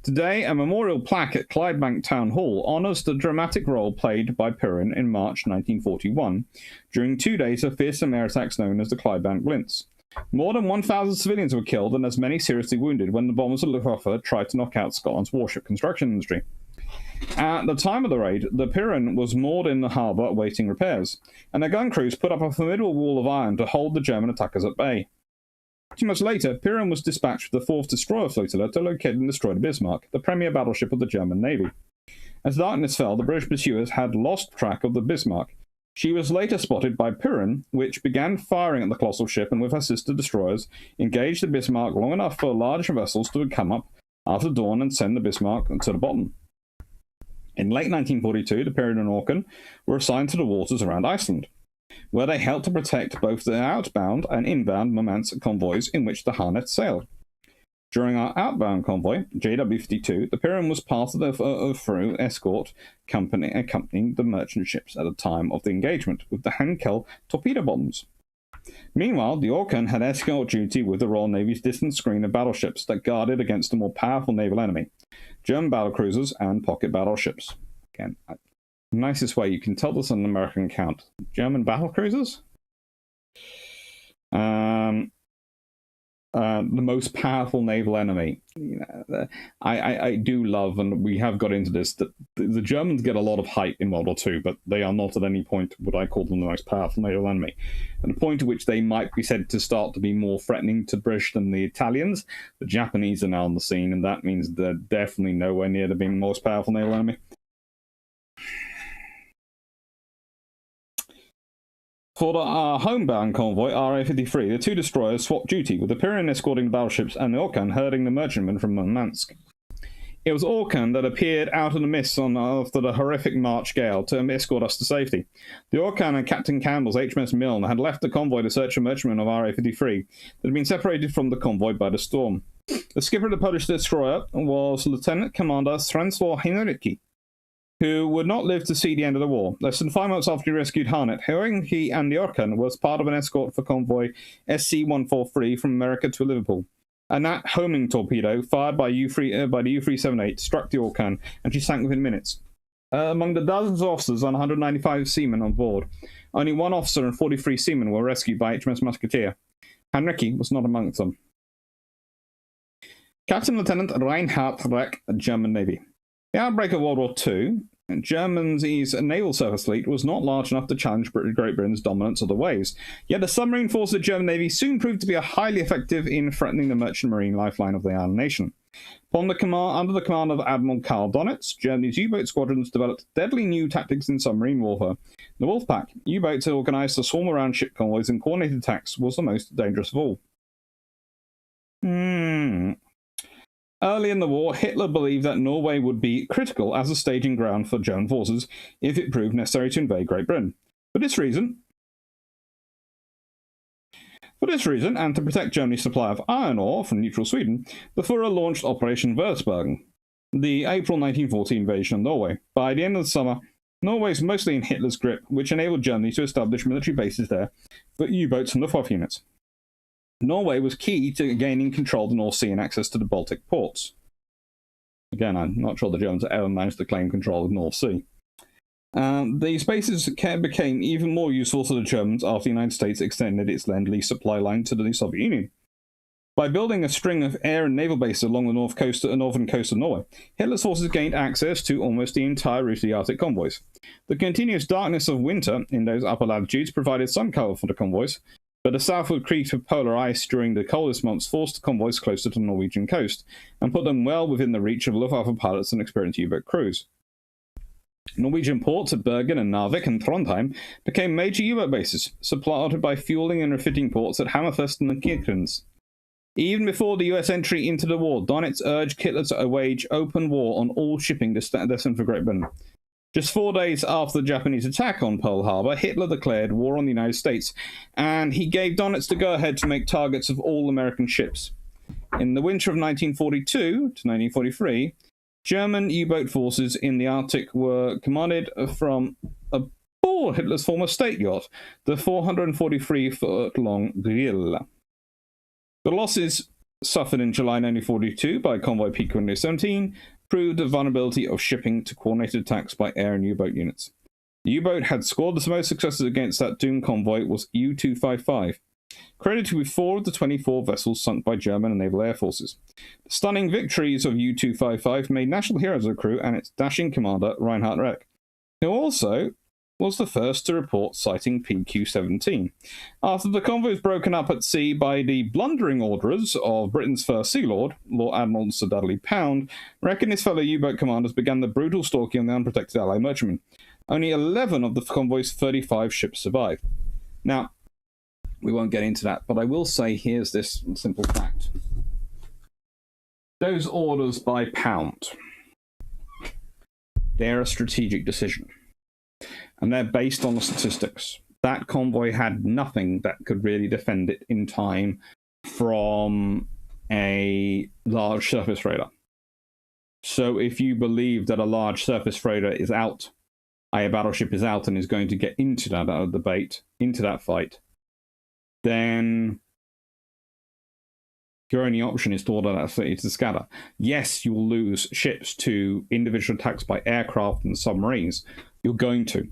Today, a memorial plaque at Clydebank Town Hall honours the dramatic role played by Pirin in March 1941 during 2 days of fearsome air attacks known as the Clydebank Blitz. More than 1,000 civilians were killed and as many seriously wounded when the bombers of Luftwaffe tried to knock out Scotland's warship construction industry. At the time of the raid, the Pirin was moored in the harbour awaiting repairs, and their gun crews put up a formidable wall of iron to hold the German attackers at bay. 2 months later, Pirin was dispatched with the 4th Destroyer Flotilla to locate and destroy the Bismarck, the premier battleship of the German Navy. As darkness fell, the British pursuers had lost track of the Bismarck. She was later spotted by Pirin, which began firing at the colossal ship and with her sister destroyers engaged the Bismarck long enough for larger vessels to come up after dawn and send the Bismarck to the bottom. In late 1942, the Pirin and Orkan were assigned to the waters around Iceland, where they helped to protect both the outbound and inbound Murmansk convoys in which the Harnet sailed. During our outbound convoy, JW-52, the Pirin was part of the through escort company accompanying the merchant ships at the time of the engagement with the Henkel torpedo bombs. Meanwhile, the Orkan had escort duty with the Royal Navy's distant screen of battleships that guarded against a more powerful naval enemy, German battlecruisers and pocket battleships. Again, nicest way you can tell this on an American account. German battlecruisers? The most powerful naval enemy. I do love, and we have got into this, that the Germans get a lot of hype in World War II, but they are not at any point would I call them the most powerful naval enemy. And the point at which they might be said to start to be more threatening to British than the Italians, the Japanese are now on the scene, and that means they're definitely nowhere near to being the most powerful naval enemy. For the homebound convoy, RA-53, the 2 destroyers swapped duty, with the Pirin escorting the battleships and the Orkan herding the merchantmen from Murmansk. It was Orkan that appeared out of the mists after the horrific March gale to escort us to safety. The Orkan and Captain Campbell's HMS Milne had left the convoy to search for merchantmen of RA-53 that had been separated from the convoy by the storm. The skipper of the Polish destroyer was Lieutenant Commander Stanislaw Heinricki. who would not live to see the end of the war. Less than 5 months after he rescued Harnett, he and the Orkan was part of an escort for convoy SC-143 from America to Liverpool. A Nat homing torpedo fired by the U-378 struck the Orkan, and she sank within minutes. Among the dozens of officers and 195 seamen on board, only one officer and 43 seamen were rescued by HMS Musketeer. Henrici was not amongst them. Captain Lieutenant Reinhard Reck, German Navy. The outbreak of World War II, Germany's naval surface fleet was not large enough to challenge Great Britain's dominance of the waves. Yet the submarine force of the German Navy soon proved to be highly effective in threatening the merchant marine lifeline of the island nation. Under the command of Admiral Karl Donitz, Germany's U-boat squadrons developed deadly new tactics in submarine warfare. The Wolfpack, U-boats organised to swarm around ship convoys and coordinated attacks, was the most dangerous of all. Early in the war, Hitler believed that Norway would be critical as a staging ground for German forces if it proved necessary to invade Great Britain. For this reason, and to protect Germany's supply of iron ore from neutral Sweden, the Führer launched Operation Würzburg, the April 1940 invasion of Norway. By the end of the summer, Norway was mostly in Hitler's grip, which enabled Germany to establish military bases there for U-boats and Luftwaffe units. Norway was key to gaining control of the North Sea and access to the Baltic ports. Again, I'm not sure the Germans ever managed to claim control of the North Sea. These bases became even more useful to the Germans after the United States extended its Lend-Lease supply line to the Soviet Union. By building a string of air and naval bases along the northern coast of Norway, Hitler's forces gained access to almost the entire route of the Arctic convoys. The continuous darkness of winter in those upper latitudes provided some cover for the convoys, but the southward creep of polar ice during the coldest months forced the convoys closer to the Norwegian coast, and put them well within the reach of Luftwaffe pilots and experienced U-boat crews. Norwegian ports at Bergen and Narvik and Trondheim became major U-boat bases, supplanted by fueling and refitting ports at Hammerfest and Kirkenes. Even before the US entry into the war, Donitz urged Hitler to wage open war on all shipping destined for Great Britain. Just 4 days after the Japanese attack on Pearl Harbor, Hitler declared war on the United States, and he gave Donitz the go-ahead to make targets of all American ships. In the winter of 1942 to 1943, German U-boat forces in the Arctic were commanded from aboard Hitler's former state yacht, the 443-foot-long Grill. The losses suffered in July 1942 by convoy Pico 17 proved the vulnerability of shipping to coordinated attacks by air and U-boat units. The U-boat had scored the most successes against that doomed convoy was U-255, credited with 4 of the 24 vessels sunk by German and naval air forces. The stunning victories of U-255 made national heroes of the crew and its dashing commander, Reinhard Reck, who also was the first to report sighting PQ-17. After the convoy was broken up at sea by the blundering orders of Britain's first Sea Lord, Lord Admiral Sir Dudley Pound, Reck and his fellow U-boat commanders began the brutal stalking of the unprotected Allied merchantmen. Only 11 of the convoy's 35 ships survived. Now, we won't get into that, but I will say here's this simple fact. Those orders by Pound, they're a strategic decision. And they're based on the statistics. That convoy had nothing that could really defend it in time from a large surface freighter. So if you believe that a large surface freighter is out, a battleship is out and is going to get into that debate, into that fight, then your only option is to order that fleet to scatter. Yes, you'll lose ships to individual attacks by aircraft and submarines. You're going to.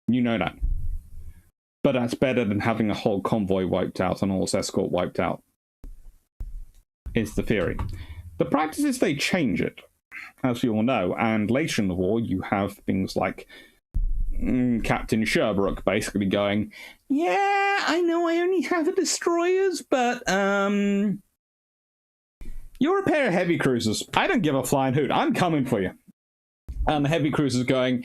You know that. But that's better than having a whole convoy wiped out and all its escort wiped out. Is the theory. The practice is they change it, as we all know. And later in the war, you have things like Captain Sherbrooke basically going, yeah, I know I only have a destroyers, but you're a pair of heavy cruisers. I don't give a flying hoot. I'm coming for you. And the heavy cruisers going,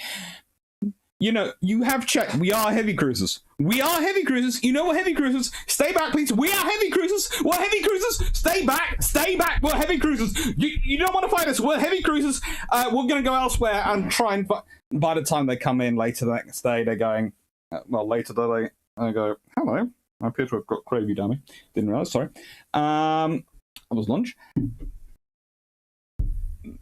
you know, you have checked. We are heavy cruisers. We are heavy cruisers. You know we're heavy cruisers. Stay back, please. We are heavy cruisers. We're heavy cruisers. Stay back. Stay back. We're heavy cruisers. You don't want to fight us. We're heavy cruisers. We're going to go elsewhere and try and... By the time they come in later the next day, they're going... later they go, hello. I appear to have got gravy down me. Didn't realise, sorry. That was lunch.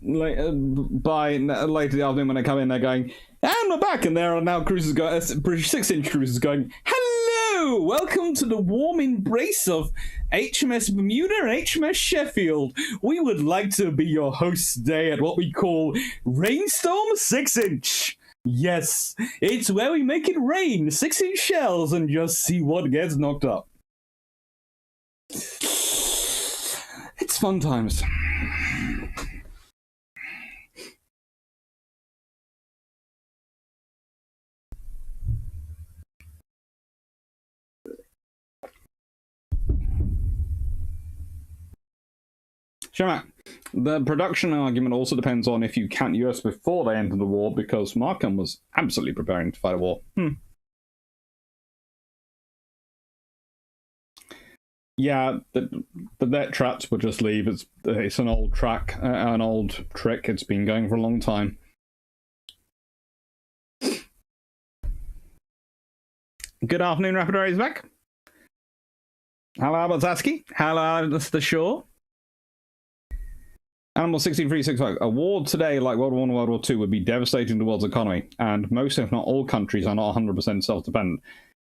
by later the afternoon when they come in, they're going, and we're back, and there are now cruisers going, British 6-inch cruisers going, hello, welcome to the warm embrace of HMS Bermuda and HMS Sheffield. We would like to be your hosts today at what we call Rainstorm 6-inch. Yes, it's where we make it rain 6-inch shells and just see what gets knocked up. It's fun times. Shamak, the production argument also depends on if you count US before they entered the war, because Markham was absolutely preparing to fight a war. Yeah, the net traps would just leave. It's an old an old trick. It's been going for a long time. Good afternoon, Rapid Rays back. Hello, Abazaski. Hello, Mr. Shaw. Animal 16365. A war today, like World War I and World War II, would be devastating to the world's economy, and most, if not all, countries are not 100% self-dependent,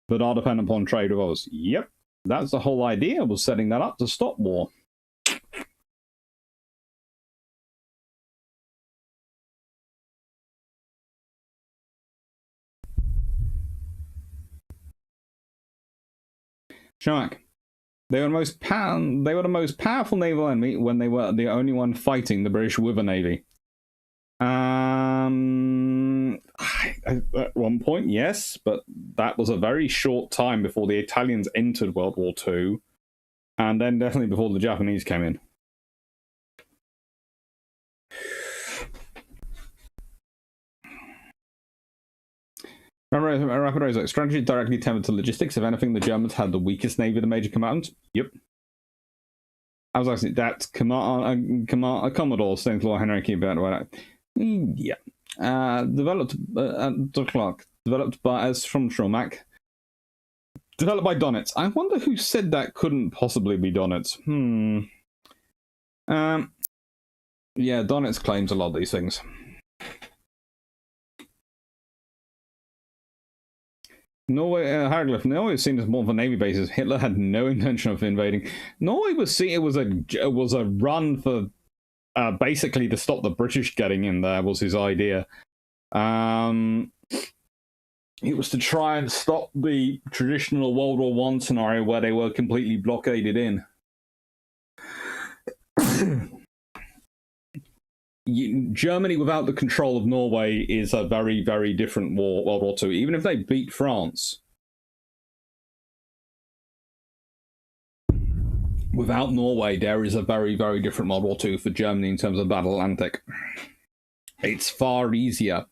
but are dependent upon trade with others. Yep, that's the whole idea, was setting that up to stop war. Shamak. They were the most powerful naval enemy when they were the only one fighting the British with a navy. At one point, yes, but that was a very short time before the Italians entered World War II, and then definitely before the Japanese came in. Rapid Razor, strategy directly tethered to logistics. If anything, the Germans had the weakest navy of the major combatants. Yep. I was asking, that's Commodore, St. Clair Henry Keyboard. Yeah. Developed by, as from Schromack. Developed by Donitz. I wonder who said that couldn't possibly be Donitz. Yeah, Donitz claims a lot of these things. Norway, Hieroglyph. Norway was seen as more of a navy basis. Hitler had no intention of invading. Norway was seen, it was a run for basically to stop the British getting in there, was his idea. It was to try and stop the traditional World War I scenario where they were completely blockaded in. Germany without the control of Norway is a very, very different war, World War II. Even if they beat France, without Norway, there is a very, very different World War II for Germany in terms of Battle Atlantic. It's far easier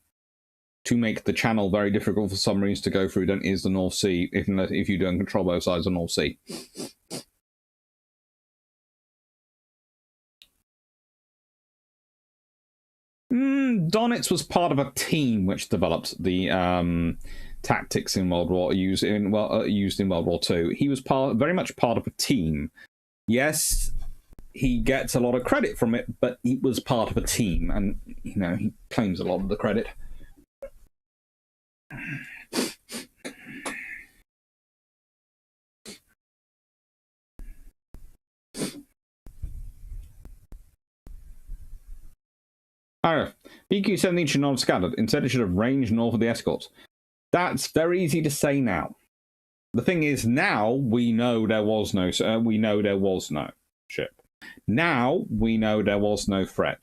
to make the Channel very difficult for submarines to go through than is the North Sea, if you don't control both sides of the North Sea. Donitz was part of a team which developed the tactics in World War used in World War II. He was very much part of a team. Yes, he gets a lot of credit from it, but he was part of a team, and he claims a lot of the credit. BQ-17 should not have scattered. Instead, it should have ranged north of the escorts. That's very easy to say now. The thing is, now we know there was no ship. Now we know there was no threat.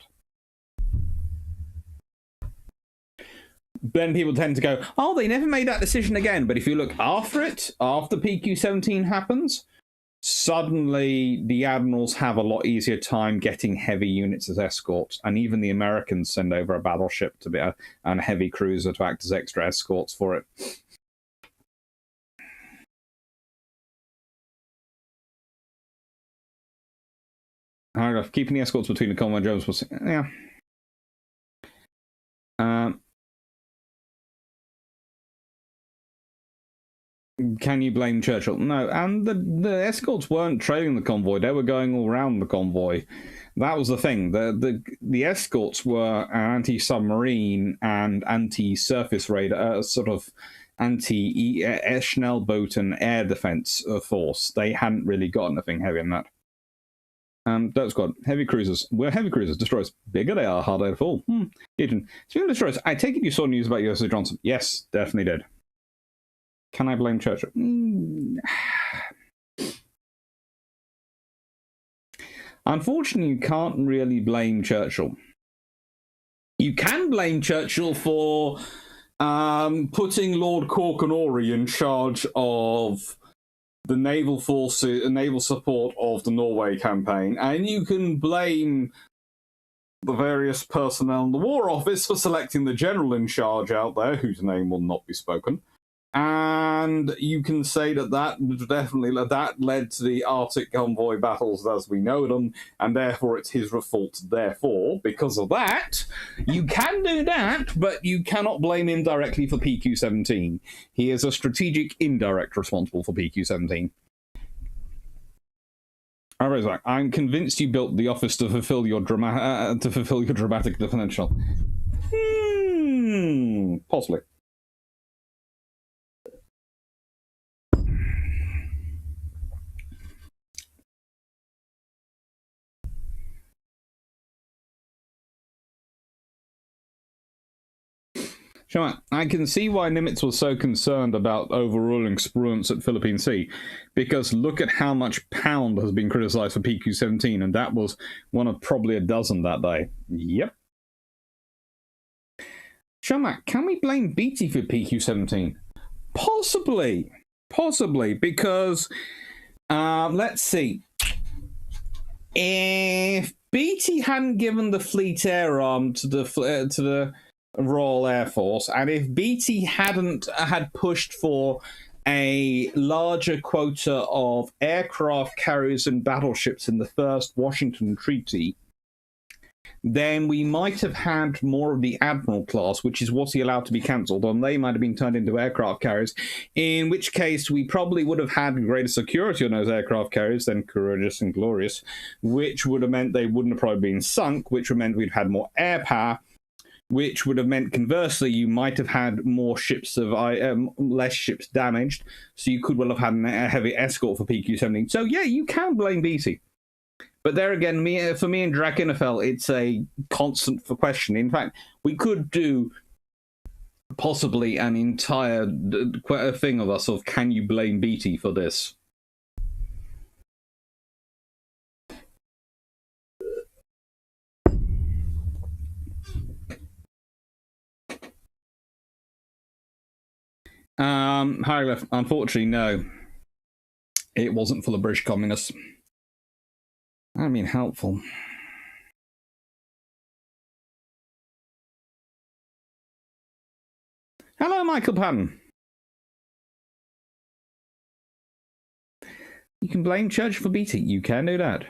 Then people tend to go, oh, they never made that decision again. But if you look after PQ-17 happens, suddenly the admirals have a lot easier time getting heavy units as escorts, and even the Americans send over a battleship to be and a heavy cruiser to act as extra escorts for it. Keeping the escorts between the convoy and Jones was, yeah. Can you blame Churchill? No, and the escorts weren't trailing the convoy. They were going all around the convoy. That was the thing. The escorts were an anti-submarine and anti-surface radar, sort of anti-Schnellboat and air defense force. They hadn't really got anything heavy in that. Dirt Squad, heavy cruisers. We're heavy cruisers. Destroyers. Bigger they are, harder to fall. Speaking of destroyers, I take it you saw news about USS Johnson. Yes, definitely did. Can I blame Churchill? Unfortunately, you can't really blame Churchill. You can blame Churchill for putting Lord Corkenori in charge of the naval forces, naval support of the Norway campaign, and you can blame the various personnel in the War Office for selecting the general in charge out there, whose name will not be spoken. And you can say that that led to the Arctic convoy battles as we know them, and therefore it's his fault. Therefore, because of that, you can do that, but you cannot blame him directly for PQ-17. He is a strategic indirect responsible for PQ-17. I'm convinced you built the office to fulfill your dramatic potential. Possibly. Sure, I can see why Nimitz was so concerned about overruling Spruance at Philippine Sea, because look at how much Pound has been criticised for PQ-17, and that was one of probably a dozen that day. Yep. Shamak, can we blame Beatty for PQ-17? Possibly. Possibly, because, let's see. If Beatty hadn't given the Fleet Air Arm to the Royal Air Force, and if Beatty had pushed for a larger quota of aircraft carriers and battleships in the first Washington Treaty, then we might have had more of the Admiral class, which is what he allowed to be cancelled, and they might have been turned into aircraft carriers, in which case we probably would have had greater security on those aircraft carriers than Courageous and Glorious, which would have meant they wouldn't have probably been sunk, which would have meant we'd had more air power, which would have meant, conversely, you might have had more ships less ships damaged, so you could well have had a heavy escort for PQ-17. So yeah, you can blame Beatty. But there again, for me and Drakenfell, it's a constant for question. In fact, we could do possibly an entire thing of us of can you blame Beatty for this? Hieroglyph, unfortunately, no. It wasn't full of British communists. I mean, helpful. Hello, Michael Patton. You can blame Church for Beatty. You can do that.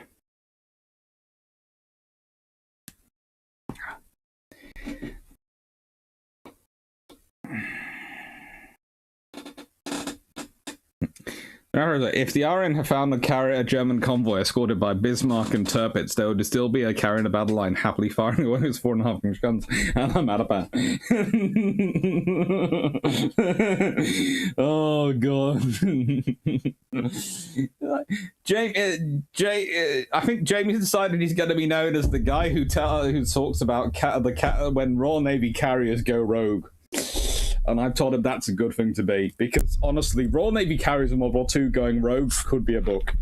If the RN had found a German convoy escorted by Bismarck and Tirpitz, there would still be a carrier in the battle line happily firing away his 4.5-inch guns. And I'm out of that. Oh, God. I think Jamie's decided he's going to be known as the guy who talks about when Royal Navy carriers go rogue. And I've told him that's a good thing to be, because honestly, Royal Navy carriers in World War II going rogue could be a book.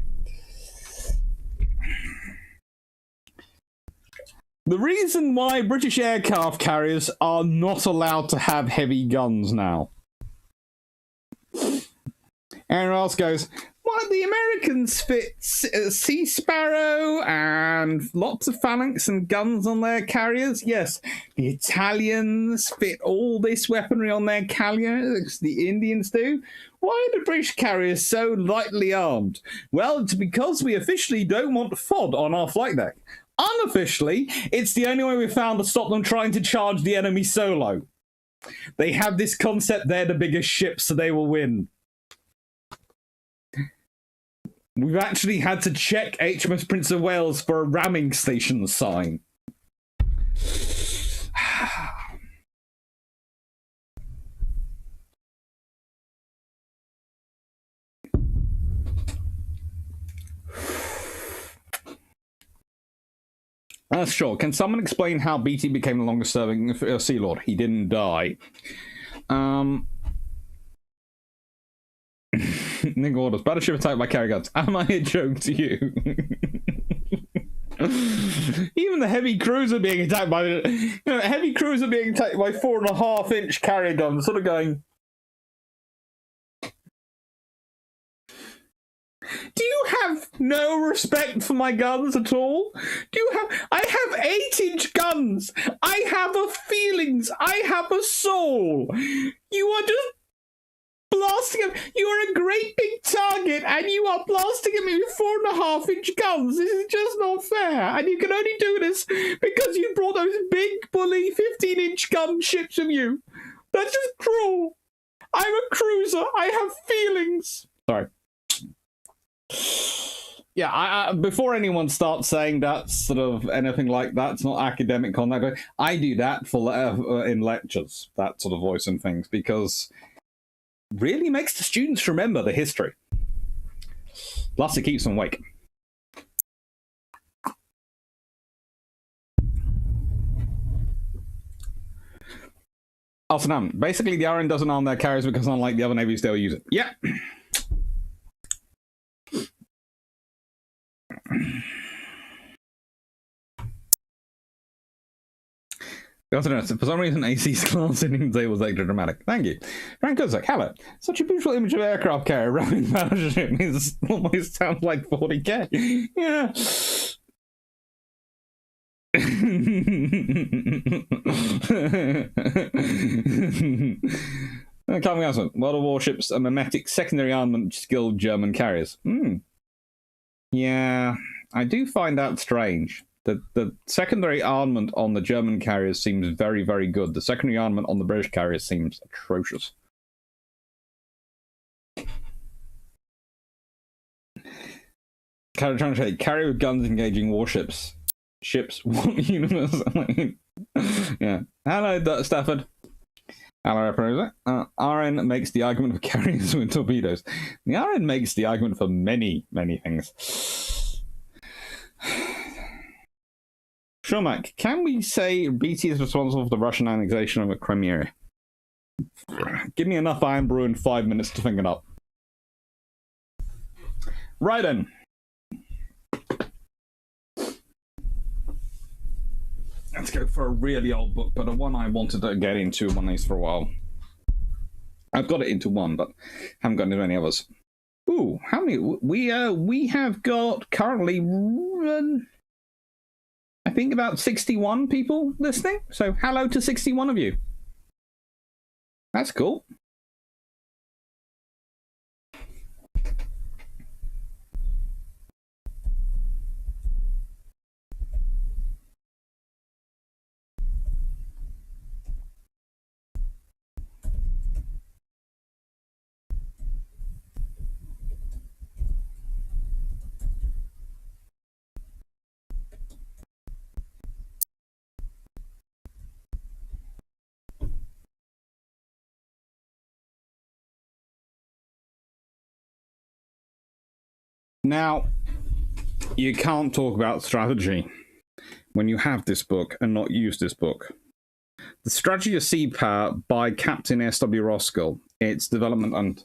The reason why British aircraft carriers are not allowed to have heavy guns now. Aaron else goes, what, the Americans fit Sea Sparrow and lots of phalanx and guns on their carriers? Yes. The Italians fit all this weaponry on their carriers. The Indians do. Why are the British carriers so lightly armed? Well, it's because we officially don't want FOD on our flight deck. Unofficially, it's the only way we've found to stop them trying to charge the enemy solo. They have this concept they're the biggest ship, so they will win. We've actually had to check HMS Prince of Wales for a ramming station sign. Sure. Can someone explain how BT became the longest serving Sea Lord? He didn't die. Nick orders. Battleship attacked by carrier guns. Am I a joke to you? Even the heavy cruiser being attacked by heavy cruiser being attacked by 4.5-inch carrier guns, sort of going. Do you have no respect for my guns at all? Do you have? I have 8-inch guns. I have a feelings. I have a soul. You are just blasting at me. You are a great big target, and you are blasting at me with 4.5-inch guns. This is just not fair. And you can only do this because you brought those big bully 15-inch gun ships with you. That's just cruel. I'm a cruiser. I have feelings. Sorry. Yeah, I before anyone starts saying that's sort of anything like that, it's not academic content. I do that for in lectures, that sort of voice and things, because it really makes the students remember the history. Plus, it keeps them awake. Also, basically, the RN doesn't arm their carriers because, unlike the other navies, they'll use it. Yeah. For some reason, AC's class ending today was extra dramatic. Thank you. Frank Kozak, hello. Such a beautiful image of aircraft carrier running battleship means almost sounds like 40k. Yeah. Coming out, World of Warships, a mimetic secondary armament skilled German carriers. Yeah, I do find that strange. The secondary armament on the German carriers seems very, very good. The secondary armament on the British carriers seems atrocious. Carrier with guns engaging warships. Ships, what universe? Yeah. Hello, Stafford. Hello, Representative. RN makes the argument for carriers with torpedoes. The RN makes the argument for many, many things. Shomak, can we say BT is responsible for the Russian annexation of Crimea? Give me enough iron brew in 5 minutes to think it up. Right then. Let's go for a really old book, but a one I wanted to get into one of these for a while. I've got it into one, but haven't got into any others. Ooh, how many? We have got currently, I think about 61 people listening. So hello to 61 of you. That's cool. Now, you can't talk about strategy when you have this book and not use this book. The Strategy of Sea Power by Captain S.W. Roskill. Its development and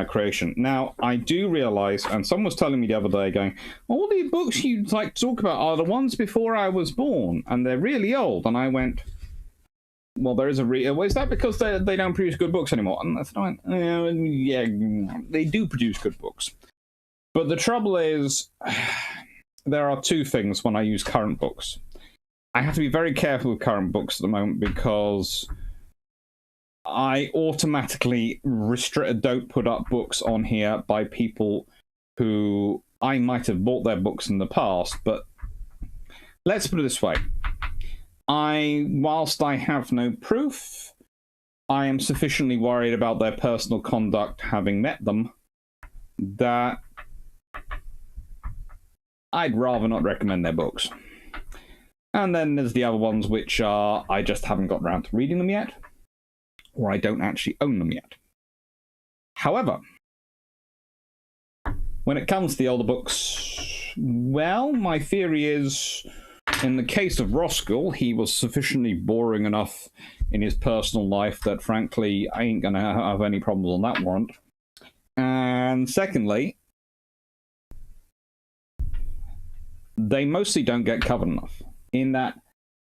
creation. Now, I do realise, and someone was telling me the other day, going, all the books you'd like to talk about are the ones before I was born, and they're really old. And I went, well, there is a is that because they don't produce good books anymore? And I said, yeah, they do produce good books. But the trouble is, there are two things when I use current books. I have to be very careful with current books at the moment because I automatically don't put up books on here by people who I might have bought their books in the past, but let's put it this way. Whilst I have no proof, I am sufficiently worried about their personal conduct having met them that I'd rather not recommend their books. And then there's the other ones which are, I just haven't got around to reading them yet, or I don't actually own them yet. However, when it comes to the older books, well, my theory is, in the case of Roskill, he was sufficiently boring enough in his personal life that, frankly, I ain't going to have any problems on that warrant. And secondly, they mostly don't get covered enough, in that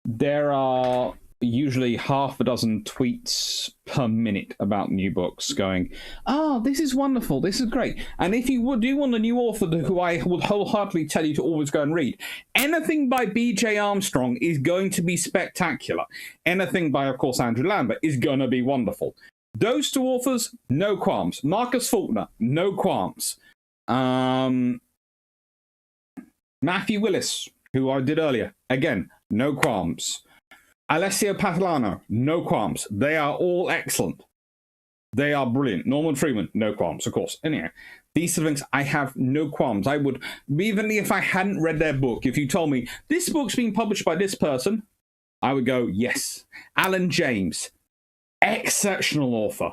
there are usually half a dozen tweets per minute about new books going, oh, this is wonderful, this is great. And if you do want a new author who I would wholeheartedly tell you to always go and read, anything by B.J. Armstrong is going to be spectacular. Anything by, of course, Andrew Lambert is going to be wonderful. Those two authors, no qualms. Marcus Faulkner, no qualms. Matthew Willis, who I did earlier, again, no qualms. Alessio Patalano, no qualms. They are all excellent. They are brilliant. Norman Freeman, no qualms, of course. Anyway, these sort of things, I have no qualms. I would, even if I hadn't read their book, if you told me, this book's being published by this person, I would go, yes. Alan James, exceptional author.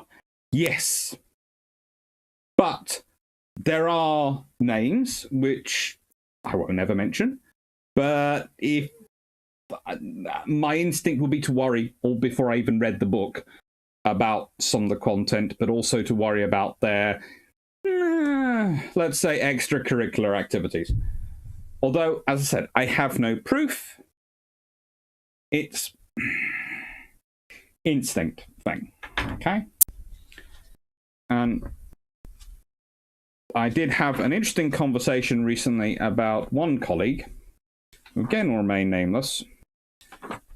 Yes. But there are names which I won't never mention, but if my instinct would be to worry, all before I even read the book, about some of the content, but also to worry about their, let's say, extracurricular activities. Although, as I said, I have no proof. It's instinct thing, okay? And I did have an interesting conversation recently about one colleague, who again will remain nameless,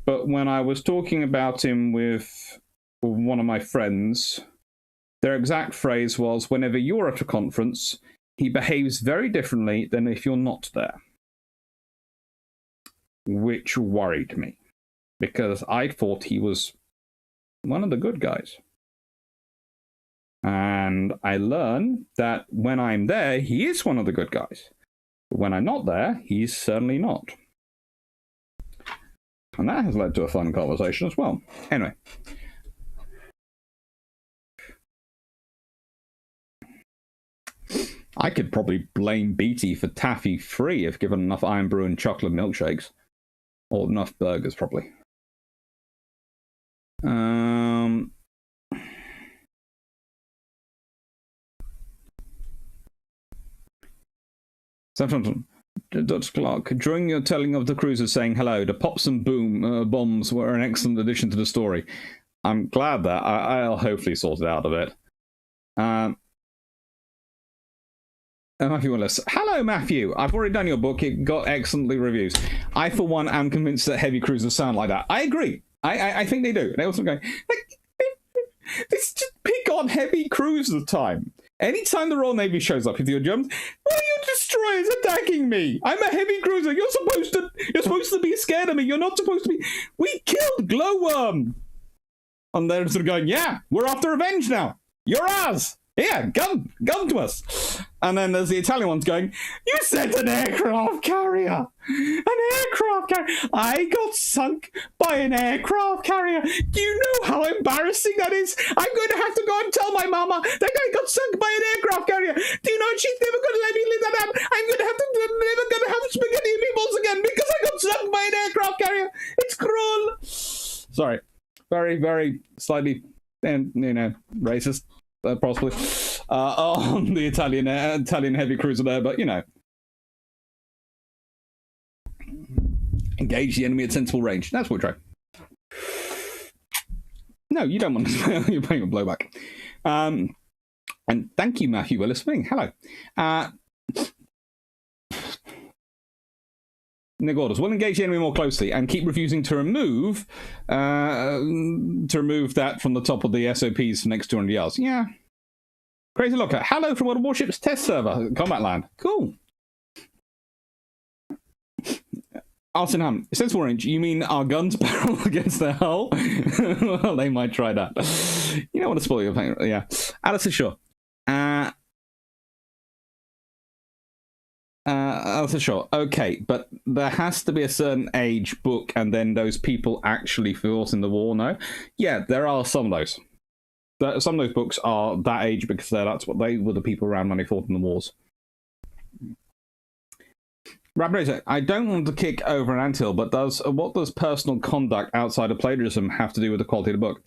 but when I was talking about him with one of my friends, their exact phrase was, whenever you're at a conference, he behaves very differently than if you're not there. Which worried me, because I thought he was one of the good guys. And I learned that when I'm there, he is one of the good guys. But when I'm not there, he's certainly not. And that has led to a fun conversation as well. Anyway. I could probably blame Beatty for taffy free if given enough Iron Brew and chocolate milkshakes. Or enough burgers, probably. Dr. Clark, during your telling of the cruisers saying hello, the pops and bombs were an excellent addition to the story. I'm glad that I'll hopefully sort it out a bit. Matthew Willis. Hello, Matthew. I've already done your book. It got excellently reviews. I, for one, am convinced that heavy cruisers sound like that. I agree. I think they do. They also go, let's just pick on heavy cruiser time. Anytime the Royal Navy shows up, if you're German, why are you destroyers attacking me? I'm a heavy cruiser. You're supposed to be scared of me. You're not supposed to be. We killed Glowworm. And they're sort of going, yeah, we're after revenge now. You're ours. Yeah, gun to us. And then there's the Italian ones going, you sent an aircraft carrier. An aircraft carrier. I got sunk by an aircraft carrier. Do you know how embarrassing that is? I'm going to have to go and tell my mama that I got sunk by an aircraft carrier. Do you know she's never going to let me live that out? I'm going to have to never going to have spaghetti meatballs again because I got sunk by an aircraft carrier. It's cruel. Sorry. Very, very slightly, racist. Possibly on the Italian heavy cruiser there, but engage the enemy at sensible range. That's what we try. No, you don't want to. You're paying a blowback. And thank you, Matthew Willis. Hello. Negorders will engage the enemy more closely and keep refusing to remove that from the top of the SOPs for next 200 yards. Yeah. Crazy Locker. Hello from World Warships test server, Combat Land. Cool. Arson Ham. Sensible range. You mean our guns barrel against their hull? Well, they might try that. You don't want to spoil your thing. Yeah. Alice is sure. That's sure. Okay, but there has to be a certain age book, and then those people actually fought in the war. No, yeah, there are some of those. Some of those books are that age because that's what they were the people around when they fought in the wars. Rabbit, I don't want to kick over an anthill, but what does personal conduct outside of plagiarism have to do with the quality of the book?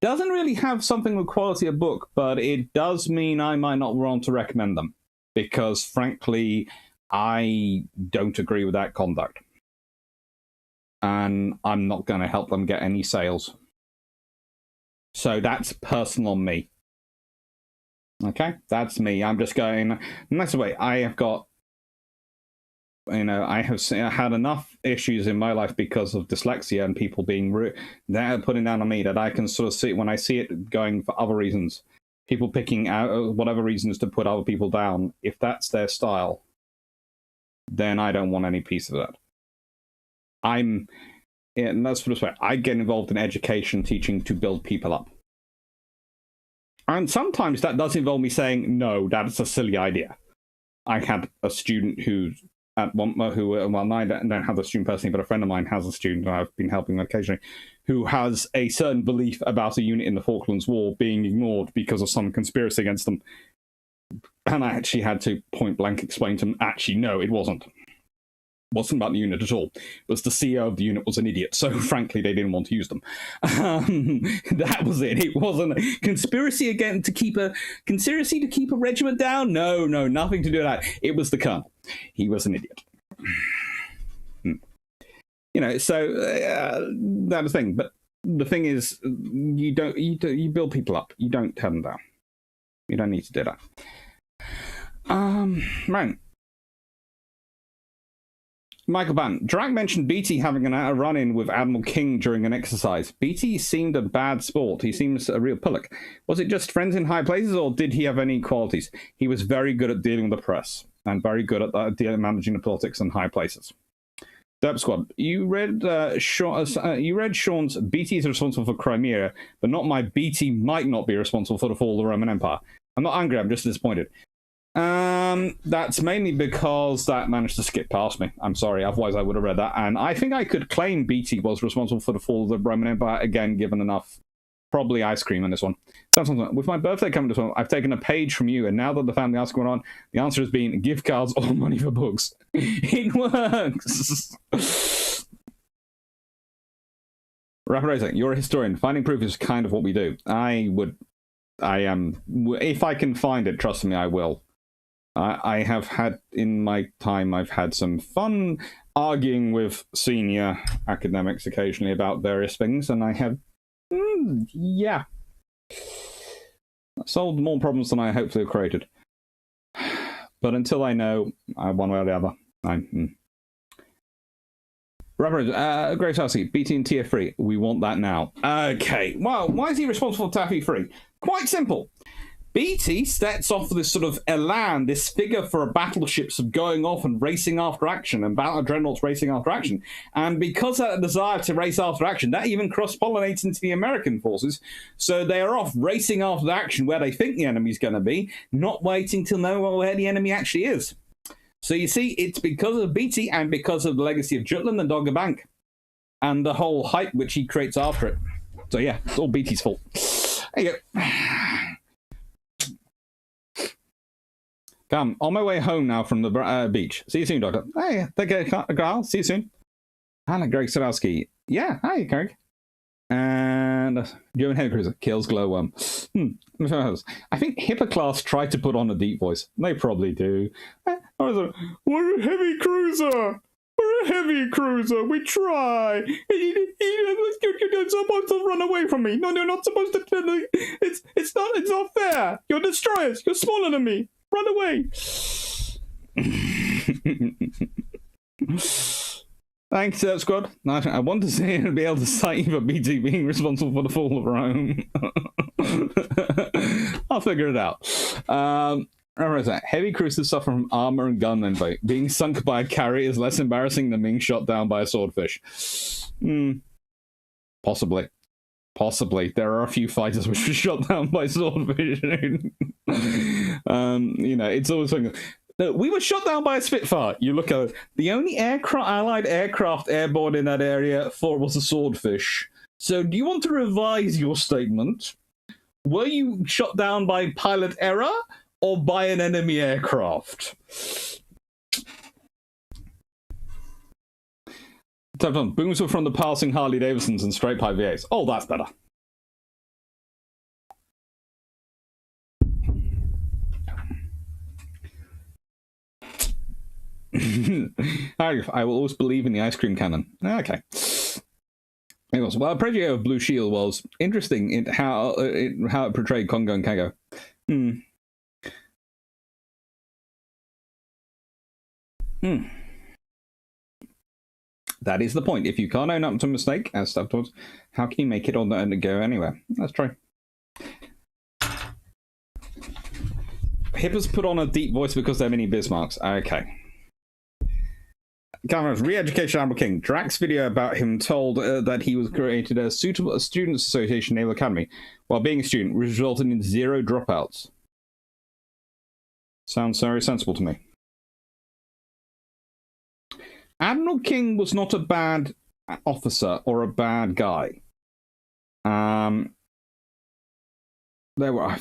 Doesn't really have something with quality of book, but it does mean I might not want to recommend them because, frankly, I don't agree with that conduct, and I'm not going to help them get any sales. So that's personal on me. Okay, that's me. I'm just going. And that's the way I have got. I have had enough issues in my life because of dyslexia and people being rude. They're putting down on me that I can sort of see when I see it going for other reasons. People picking out whatever reasons to put other people down. If that's their style, then I don't want any piece of that. And that's for the way I get involved in education, teaching to build people up. And sometimes that does involve me saying, no, that's a silly idea. I had a student who I don't have the student personally, but a friend of mine has a student, and I've been helping occasionally, who has a certain belief about a unit in the Falklands War being ignored because of some conspiracy against them. And I actually had to point blank explain to him, actually, no, it wasn't. It wasn't about the unit at all. It was the CEO of the unit was an idiot, so frankly, they didn't want to use them. That was it. It wasn't a conspiracy again to keep a regiment down. No, nothing to do with that. It was the colonel. He was an idiot. So that's the thing. But the thing is, you build people up. You don't tear them down. You don't need to do that. Right. Michael Bann. Drac mentioned BT having a run-in with Admiral King during an exercise. BT seemed a bad sport. He seems a real pillock. Was it just friends in high places, or did he have any qualities? He was very good at dealing with the press, and very good at managing the politics in high places. Derp Squad. You read Sean's BT is responsible for Crimea, but not my BT might not be responsible for the fall of the Roman Empire. I'm not angry, I'm just disappointed. That's mainly because that managed to skip past me. I'm sorry, otherwise I would have read that. And I think I could claim BT was responsible for the fall of the Roman Empire, again, given enough. Probably ice cream on this one. With my birthday coming this one, I've taken a page from you, and now that the family ask going on, the answer has been gift cards or money for books. It works! Rapper you're a historian. Finding proof is kind of what we do. If I can find it, trust me, I will. I have had, in my time, I've had some fun arguing with senior academics occasionally about various things, and I have, yeah, solved more problems than I hopefully have created. But until I know, one way or the other, Robert, Grace Hussey, BT and Tier 3. We want that now. Okay, well, why is he responsible for Taffy 3? Quite simple. BT sets off this sort of elan, this figure for battleships of going off and racing after action, and battle dreadnoughts racing after action. And because of that desire to race after action, that even cross-pollinates into the American forces. So they are off racing after the action where they think the enemy's going to be, not waiting till know where the enemy actually is. So you see, it's because of BT and because of the legacy of Jutland and Dogger Bank and the whole hype which he creates after it. So yeah, it's all BT's fault. There you go. Come, on my way home now from the beach. See you soon, Doctor. Hey, take care, Carl. See you soon. Hello, Greg Sadowski. Yeah, hi, Greg. And German heavy cruiser kills glowworm. I think Hippoclass tried to put on a deep voice. They probably do. We're a heavy cruiser. We're a heavy cruiser. We try. You're supposed to run away from me. No, you're not supposed to. It's not fair. You're destroyers. You're smaller than me. Run away. Thanks, Squad. I want to see and be able to cite you for BT being responsible for the fall of Rome. I'll figure it out. Heavy cruisers suffer from armor and gunmen. Being sunk by a carrier is less embarrassing than being shot down by a swordfish. Possibly. There are a few fighters which were shot down by swordfish. It's always something. No, we were shot down by a Spitfire. You look at it. The only Allied aircraft airborne in that area was a Swordfish. So do you want to revise your statement? Were you shot down by pilot error or by an enemy aircraft? Booms were from the passing Harley Davidsons and straight pipe V8s. Oh, that's better. I will always believe in the ice cream cannon. Okay. Well, a Prejio of Blue Shield was interesting in how it portrayed Congo and Kago. That is the point. If you can't own up to a mistake, as stuff towards, how can you make it on the end and go anywhere? Let's try. Hippers put on a deep voice because they're mini Bismarcks. Okay. Cameron's re-education Admiral King. Drax's video about him told that he was created a suitable Students Association Naval Academy while being a student, which resulted in 0 dropouts. Sounds very sensible to me. Admiral King was not a bad officer or a bad guy. There were, I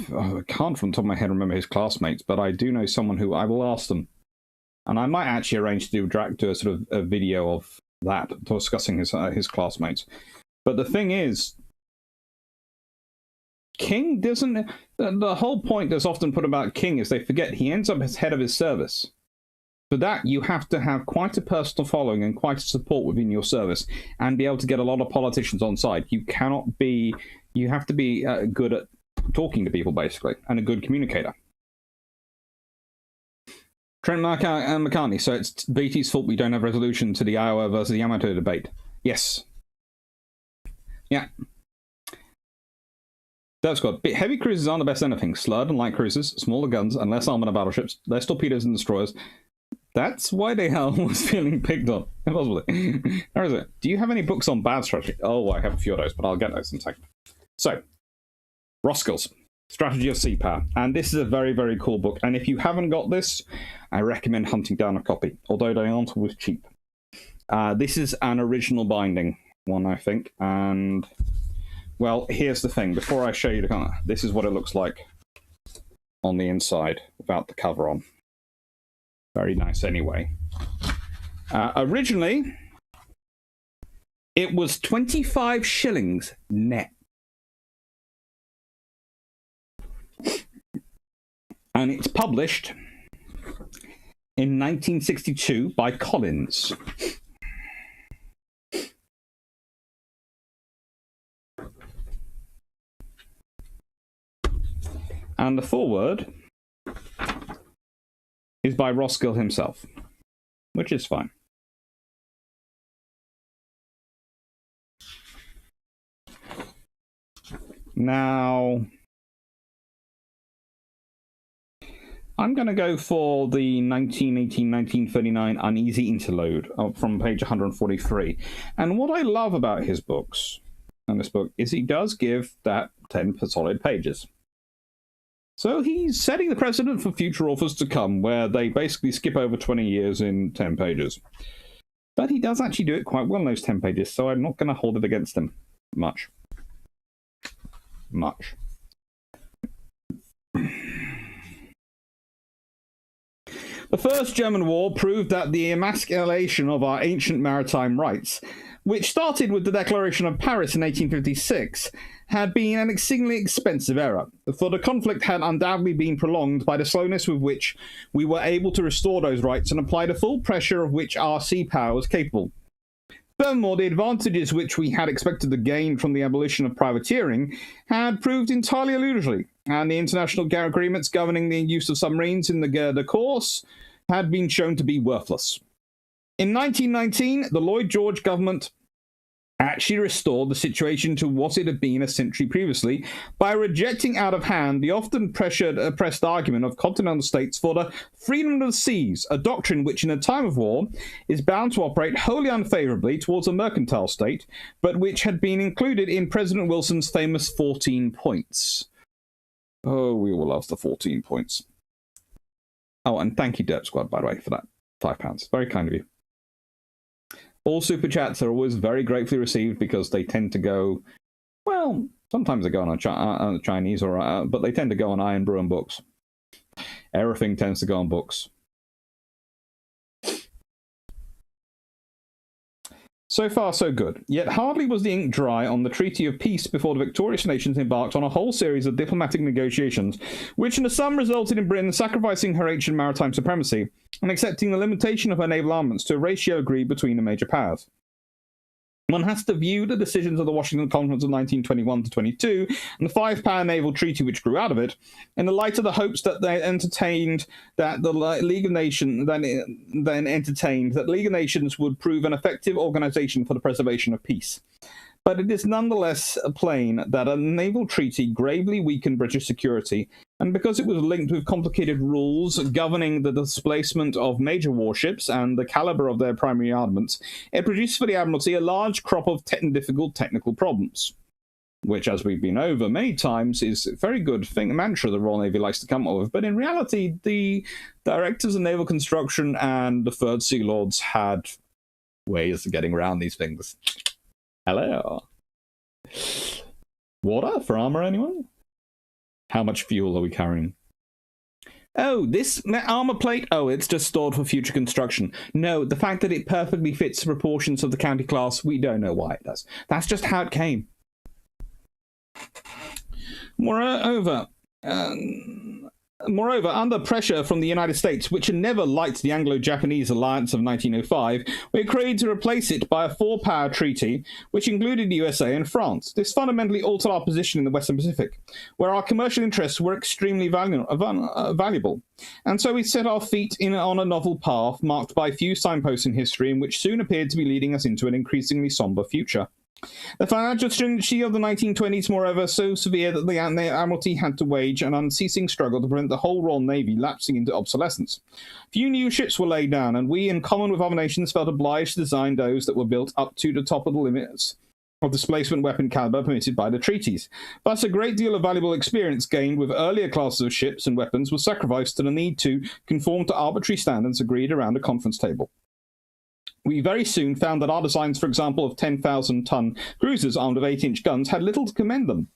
can't from the top of my head remember his classmates, but I do know someone who I will ask them. And I might actually arrange to do a sort of a video of that, discussing his classmates. But the thing is, King doesn't... The whole point that's often put about King is they forget he ends up as head of his service. For that, you have to have quite a personal following and quite a support within your service and be able to get a lot of politicians on side. You cannot be... You have to be good at talking to people, basically, and a good communicator. Trent McCartney, so it's BT's fault we don't have resolution to the Iowa versus Yamato debate. Yes. Yeah. That's good. Heavy cruisers aren't the best anything. Slurred and light cruisers, smaller guns, and less armor than battleships, less torpedoes and destroyers. That's why they are always feeling picked on. Possibly. Where is it? Do you have any books on bad strategy? Oh, I have a few of those, but I'll get those in a second. So, Roskill's Strategy of Sea Power. And this is a very, very cool book. And if you haven't got this, I recommend hunting down a copy, although they aren't always cheap. This is an original binding one, I think. And, well, here's the thing. Before I show you the cover, this is what it looks like on the inside without the cover on. Very nice anyway. Originally, it was 25 shillings net. And it's published in 1962 by Collins. And the foreword is by Roskill himself, which is fine. Now, I'm going to go for the 1918-1939 Uneasy Interlude from page 143. And what I love about his books, and this book, is he does give that 10 solid pages. So he's setting the precedent for future authors to come, where they basically skip over 20 years in 10 pages. But he does actually do it quite well in those 10 pages, so I'm not going to hold it against him much. The First German War proved that the emasculation of our ancient maritime rights, which started with the Declaration of Paris in 1856, had been an exceedingly expensive error, for the conflict had undoubtedly been prolonged by the slowness with which we were able to restore those rights and apply the full pressure of which our sea power was capable. Furthermore, the advantages which we had expected to gain from the abolition of privateering had proved entirely illusory, and the international agreements governing the use of submarines in the course had been shown to be worthless. In 1919, the Lloyd George government actually restored the situation to what it had been a century previously by rejecting out of hand the often pressed argument of continental states for the freedom of the seas, a doctrine which in a time of war is bound to operate wholly unfavorably towards a mercantile state, but which had been included in President Wilson's famous 14 points. Oh, we all love the 14 points. Oh, and thank you, Derp Squad, by the way, for that £5. Very kind of you. All super chats are always very gratefully received because they tend to go, well, sometimes they go on Chinese, but they tend to go on Iron Brew and books. Everything tends to go on books. So far, so good. Yet hardly was the ink dry on the Treaty of Peace before the victorious nations embarked on a whole series of diplomatic negotiations, which in the sum resulted in Britain sacrificing her ancient maritime supremacy and accepting the limitation of her naval armaments to a ratio agreed between the major powers. One has to view the decisions of the Washington Conference of 1921-22 and the five-power naval treaty which grew out of it in the light of the hopes that they entertained that the League of Nations then entertained that the League of Nations would prove an effective organization for the preservation of peace. But it is nonetheless plain that a naval treaty gravely weakened British security, and because it was linked with complicated rules governing the displacement of major warships and the caliber of their primary armaments, it produced for the Admiralty a large crop of difficult technical problems, which, as we've been over many times, is a very good mantra the Royal Navy likes to come up with. But in reality, the directors of naval construction and the Third Sea Lords had ways of getting around these things. Hello. Water for armor, anyone? How much fuel are we carrying? Oh, this armor plate? Oh, it's just stored for future construction. No, the fact that it perfectly fits the proportions of the county class, we don't know why it does. That's just how it came. Moreover, under pressure from the United States, which had never liked the Anglo-Japanese alliance of 1905, we agreed to replace it by a four-power treaty, which included the USA and France. This fundamentally altered our position in the Western Pacific, where our commercial interests were extremely valuable. And so we set our feet on a novel path marked by few signposts in history, and which soon appeared to be leading us into an increasingly somber future. The financial stringency of the 1920s, moreover, so severe that the Admiralty had to wage an unceasing struggle to prevent the whole Royal Navy lapsing into obsolescence. Few new ships were laid down, and we, in common with other nations, felt obliged to design those that were built up to the top of the limits of displacement weapon caliber permitted by the treaties. Thus, a great deal of valuable experience gained with earlier classes of ships and weapons was sacrificed to the need to conform to arbitrary standards agreed around a conference table. We very soon found that our designs, for example, of 10,000-ton cruisers armed with 8-inch guns had little to commend them.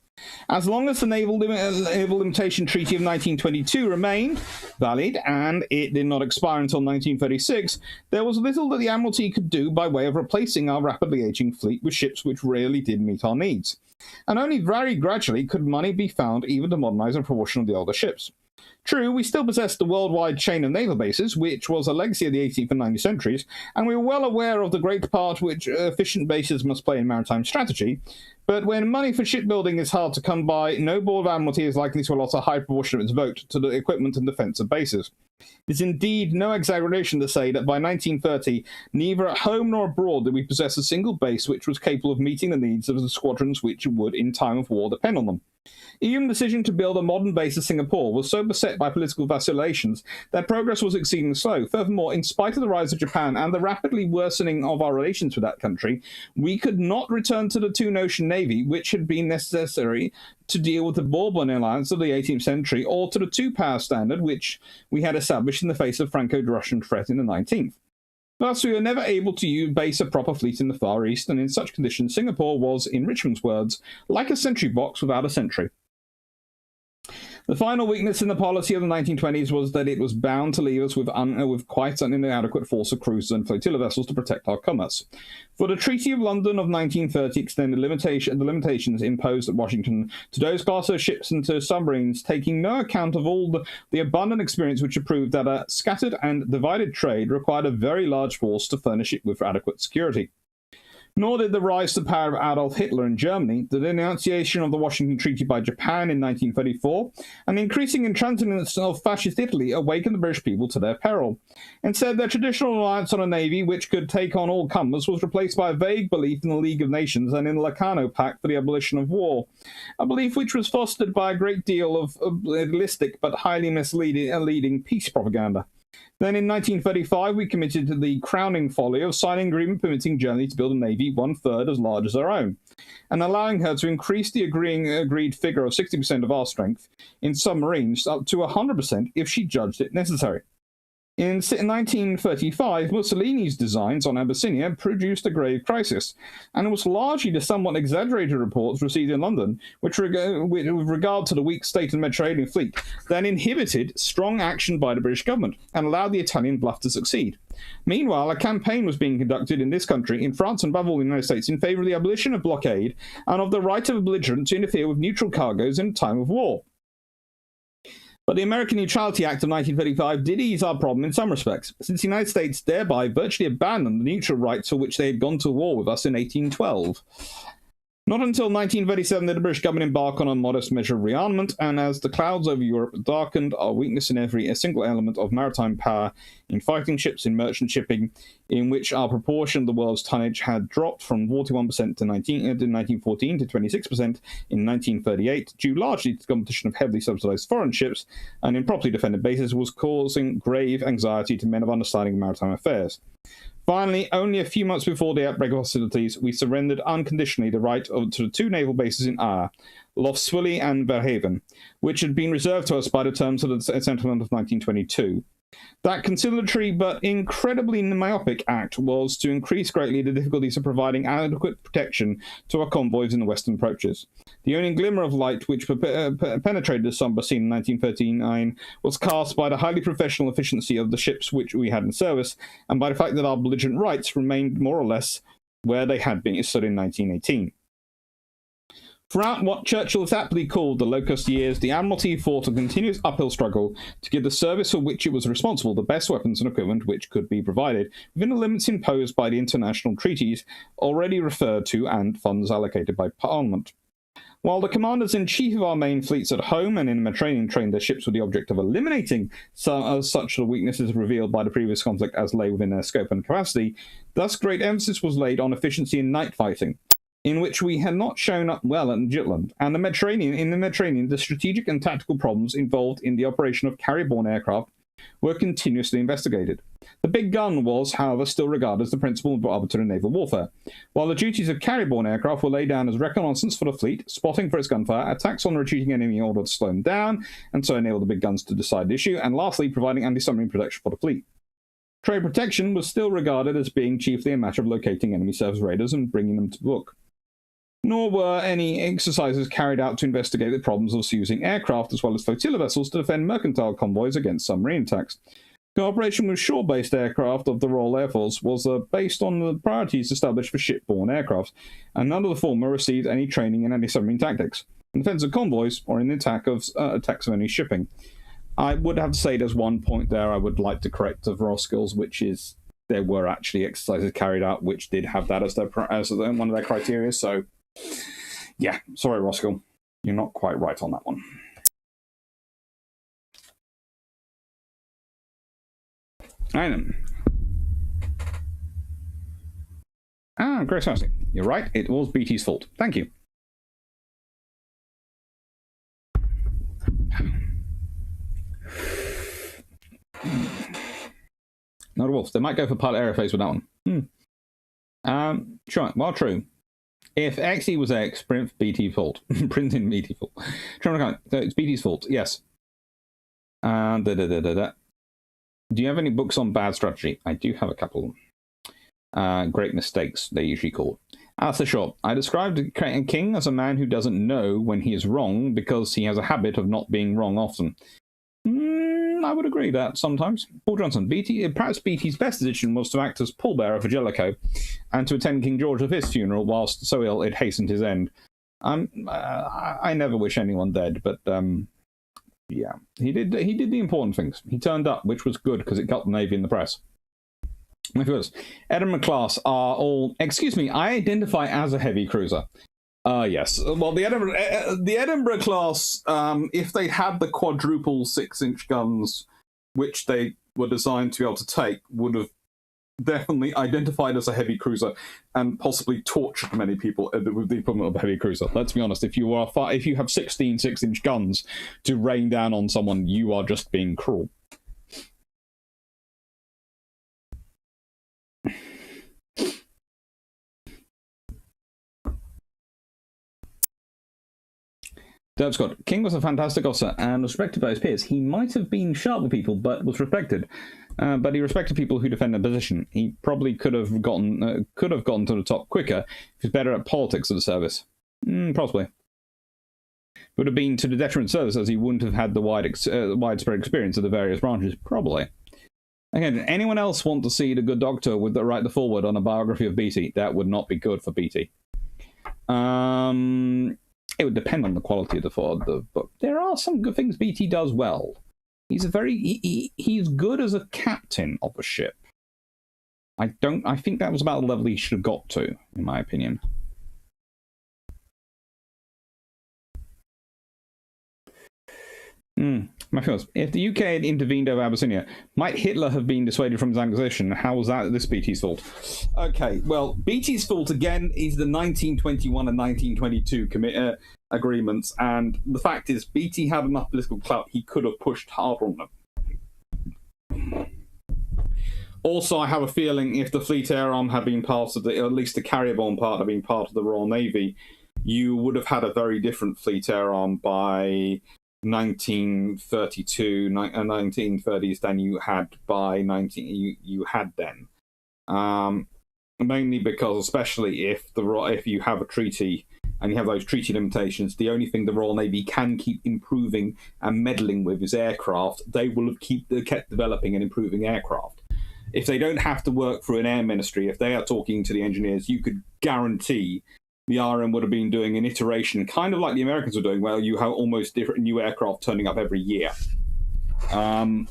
As long as the Naval Limitation Treaty of 1922 remained valid, and it did not expire until 1936, there was little that the Admiralty could do by way of replacing our rapidly aging fleet with ships which rarely did meet our needs. And only very gradually could money be found even to modernize a proportion of the older ships. True, we still possessed the worldwide chain of naval bases, which was a legacy of the 18th and 19th centuries, and we were well aware of the great part which efficient bases must play in maritime strategy. But when money for shipbuilding is hard to come by, no Board of Admiralty is likely to allot a high proportion of its vote to the equipment and defence of bases. It is indeed no exaggeration to say that by 1930, neither at home nor abroad did we possess a single base which was capable of meeting the needs of the squadrons which would, in time of war, depend on them. Even the decision to build a modern base at Singapore was so beset by political vacillations that progress was exceedingly slow. Furthermore, in spite of the rise of Japan and the rapidly worsening of our relations with that country, we could not return to the two-nation navy, which had been necessary to deal with the Bourbon alliance of the 18th century, or to the two-power standard, which we had established in the face of Franco-Russian threat in the 19th. Thus, we were never able to base a proper fleet in the Far East, and in such conditions, Singapore was, in Richmond's words, like a sentry box without a sentry. The final weakness in the policy of the 1920s was that it was bound to leave us with quite an inadequate force of cruisers and flotilla vessels to protect our commerce. For the Treaty of London of 1930 extended the limitations imposed at Washington to those classes of ships and to submarines, taking no account of all the abundant experience which had proved that a scattered and divided trade required a very large force to furnish it with adequate security. Nor did the rise to power of Adolf Hitler in Germany, the denunciation of the Washington Treaty by Japan in 1934, and the increasing intransigence of fascist Italy awakened the British people to their peril. Instead, their traditional reliance on a navy which could take on all comers was replaced by a vague belief in the League of Nations and in the Locarno Pact for the abolition of war, a belief which was fostered by a great deal of idealistic but highly misleading peace propaganda. Then in 1935, we committed to the crowning folly of signing an agreement permitting Germany to build a navy one-third as large as our own, and allowing her to increase the agreed figure of 60% of our strength in submarines up to 100% if she judged it necessary. In 1935, Mussolini's designs on Abyssinia produced a grave crisis, and it was largely the somewhat exaggerated reports received in London, with regard to the weak state of the Mediterranean fleet, that inhibited strong action by the British government and allowed the Italian bluff to succeed. Meanwhile, a campaign was being conducted in this country, in France and above all the United States, in favour of the abolition of blockade and of the right of a belligerent to interfere with neutral cargoes in a time of war. But the American Neutrality Act of 1935 did ease our problem in some respects, since the United States thereby virtually abandoned the neutral rights for which they had gone to war with us in 1812. Not until 1937 did the British government embark on a modest measure of rearmament, and as the clouds over Europe darkened, our weakness in every single element of maritime power, in fighting ships, in merchant shipping, in which our proportion of the world's tonnage had dropped from 41% in 1914 to 26% in 1938, due largely to the competition of heavily subsidized foreign ships, and in properly defended bases, was causing grave anxiety to men of understanding maritime affairs. Finally, only a few months before the outbreak of hostilities, we surrendered unconditionally the right to the two naval bases in Aar, Lough Swilly and Verhaven, which had been reserved to us by the terms of the settlement of 1922. That conciliatory but incredibly myopic act was to increase greatly the difficulties of providing adequate protection to our convoys in the western approaches. The only glimmer of light which penetrated the sombre scene in 1939 was cast by the highly professional efficiency of the ships which we had in service, and by the fact that our belligerent rights remained more or less where they had been stood in 1918. Throughout what Churchill has aptly called the Locust Years, the Admiralty fought a continuous uphill struggle to give the service for which it was responsible the best weapons and equipment which could be provided, within the limits imposed by the international treaties already referred to and funds allocated by Parliament. While the commanders-in-chief of our main fleets at home and in the Mediterranean trained their ships with the object of eliminating such the weaknesses revealed by the previous conflict as lay within their scope and capacity, thus great emphasis was laid on efficiency in night fighting, in which we had not shown up well at Jutland, and in the Mediterranean, the strategic and tactical problems involved in the operation of carrier-borne aircraft were continuously investigated. The big gun was, however, still regarded as the principal arbiter in naval warfare, while the duties of carrier-borne aircraft were laid down as reconnaissance for the fleet, spotting for its gunfire, attacks on the retreating enemy in order to slow them down, and so enable the big guns to decide the issue, and lastly, providing anti-submarine protection for the fleet. Trade protection was still regarded as being chiefly a matter of locating enemy surface raiders and bringing them to book. Nor were any exercises carried out to investigate the problems of using aircraft as well as flotilla vessels to defend mercantile convoys against submarine attacks. Cooperation with shore-based aircraft of the Royal Air Force was based on the priorities established for ship-borne aircraft, and none of the former received any training in anti-submarine tactics, in defense of convoys, or in the attacks of any shipping. I would have to say there's one point there I would like to correct of Roskill's, which is there were actually exercises carried out which did have that as one of their criteria, so yeah, sorry, Roskill. You're not quite right on that one. I know. Grace Hastings. You're right, it was BT's fault. Thank you. Not a wolf. They might go for pilot aerophase with that one. Sure. Well, true. If XE was X, print BT fault. Printing BT fault. So it's BT's fault, yes. Do you have any books on bad strategy? I do have a couple. Great mistakes, they usually call. Alistair Shaw. I described a king as a man who doesn't know when he is wrong because he has a habit of not being wrong often. I would agree that sometimes. Paul Johnson. Perhaps BT's best decision was to act as pallbearer for Jellicoe and to attend King George V's funeral whilst so ill it hastened his end. I never wish anyone dead, but yeah, he did the important things. He turned up, which was good because it got the Navy in the press. Edinburgh class are all... Excuse me, I identify as a heavy cruiser. Yes. Well, the Edinburgh class, if they had the quadruple 6-inch guns, which they were designed to be able to take, would have definitely identified as a heavy cruiser and possibly tortured many people with the equivalent of a heavy cruiser. Let's be honest. If you have 16 6-inch guns to rain down on someone, you are just being cruel. Derp Scott. King was a fantastic officer and was respected by his peers. He might have been sharp with people, but was respected. But he respected people who defend their position. He probably could have gotten to the top quicker if he was better at politics of the service. Possibly. Would have been to the detriment of service, as he wouldn't have had the widespread experience of the various branches. Probably. Again, anyone else want to see the good doctor with the write the foreword on a biography of BT? That would not be good for BT. It would depend on the quality of the book. There are some good things BT does well. He's he's good as a captain of a ship. I think that was about the level he should have got to, in my opinion. My feelings. If the UK had intervened over Abyssinia, might Hitler have been dissuaded from his acquisition? How was that this BT's fault? Okay, well, BT's fault again is the 1921 and 1922 agreements, and the fact is, BT had enough political clout; he could have pushed harder on them. Also, I have a feeling if the Fleet Air Arm had been part of or at least the carrier-borne part had been part of the Royal Navy, you would have had a very different Fleet Air Arm by 1932, 1930s than you had by you had then. Mainly because, especially if you have a treaty and you have those treaty limitations, the only thing the Royal Navy can keep improving and meddling with is aircraft. They will have kept developing and improving aircraft. If they don't have to work through an air ministry, if they are talking to the engineers, you could guarantee the RM would have been doing an iteration, kind of like the Americans were doing, where you have almost different new aircraft turning up every year. You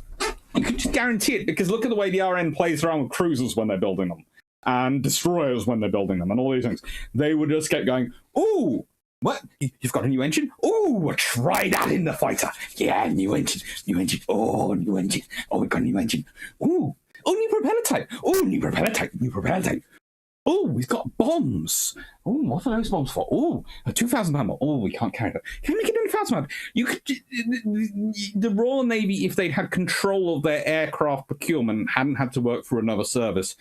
can just guarantee it, because look at the way the RN plays around with cruisers when they're building them, and destroyers when they're building them, and all these things. They would just keep going, ooh, what? You've got a new engine? Ooh, try that in the fighter. Yeah, new engine. Oh, new engine. Oh, we've got a new engine. Ooh, new propeller type. Oh, new propeller type. Oh, we've got bombs. Oh, what are those bombs for? Oh, a 2,000 pound bomb. Oh, we can't carry that. Can we make it in 1,000 pound? You could. The Royal Navy, if they'd had control of their aircraft procurement, hadn't had to work for another service.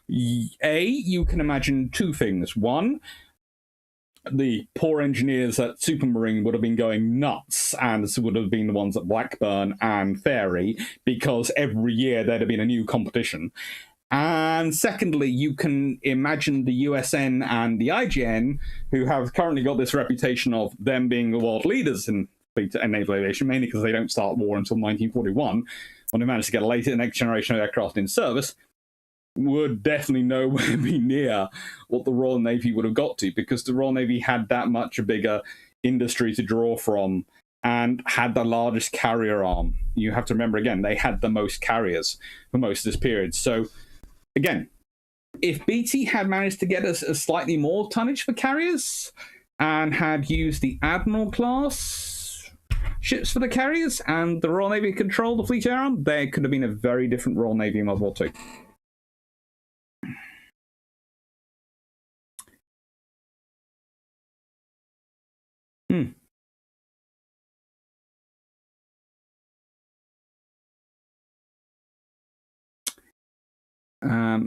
You can imagine two things. One, the poor engineers at Supermarine would have been going nuts, and this would have been the ones at Blackburn and Ferry, because every year there'd have been a new competition. And secondly, you can imagine the USN and the IGN, who have currently got this reputation of them being the world leaders in naval aviation, mainly because they don't start war until 1941, when they managed to get a next generation of aircraft in service, would definitely nowhere be near what the Royal Navy would have got to, because the Royal Navy had that much a bigger industry to draw from and had the largest carrier arm. You have to remember, again, they had the most carriers for most of this period. So, again, if BT had managed to get us a slightly more tonnage for carriers and had used the Admiral class ships for the carriers and the Royal Navy controlled the Fleet Air Arm, there could have been a very different Royal Navy in World War II.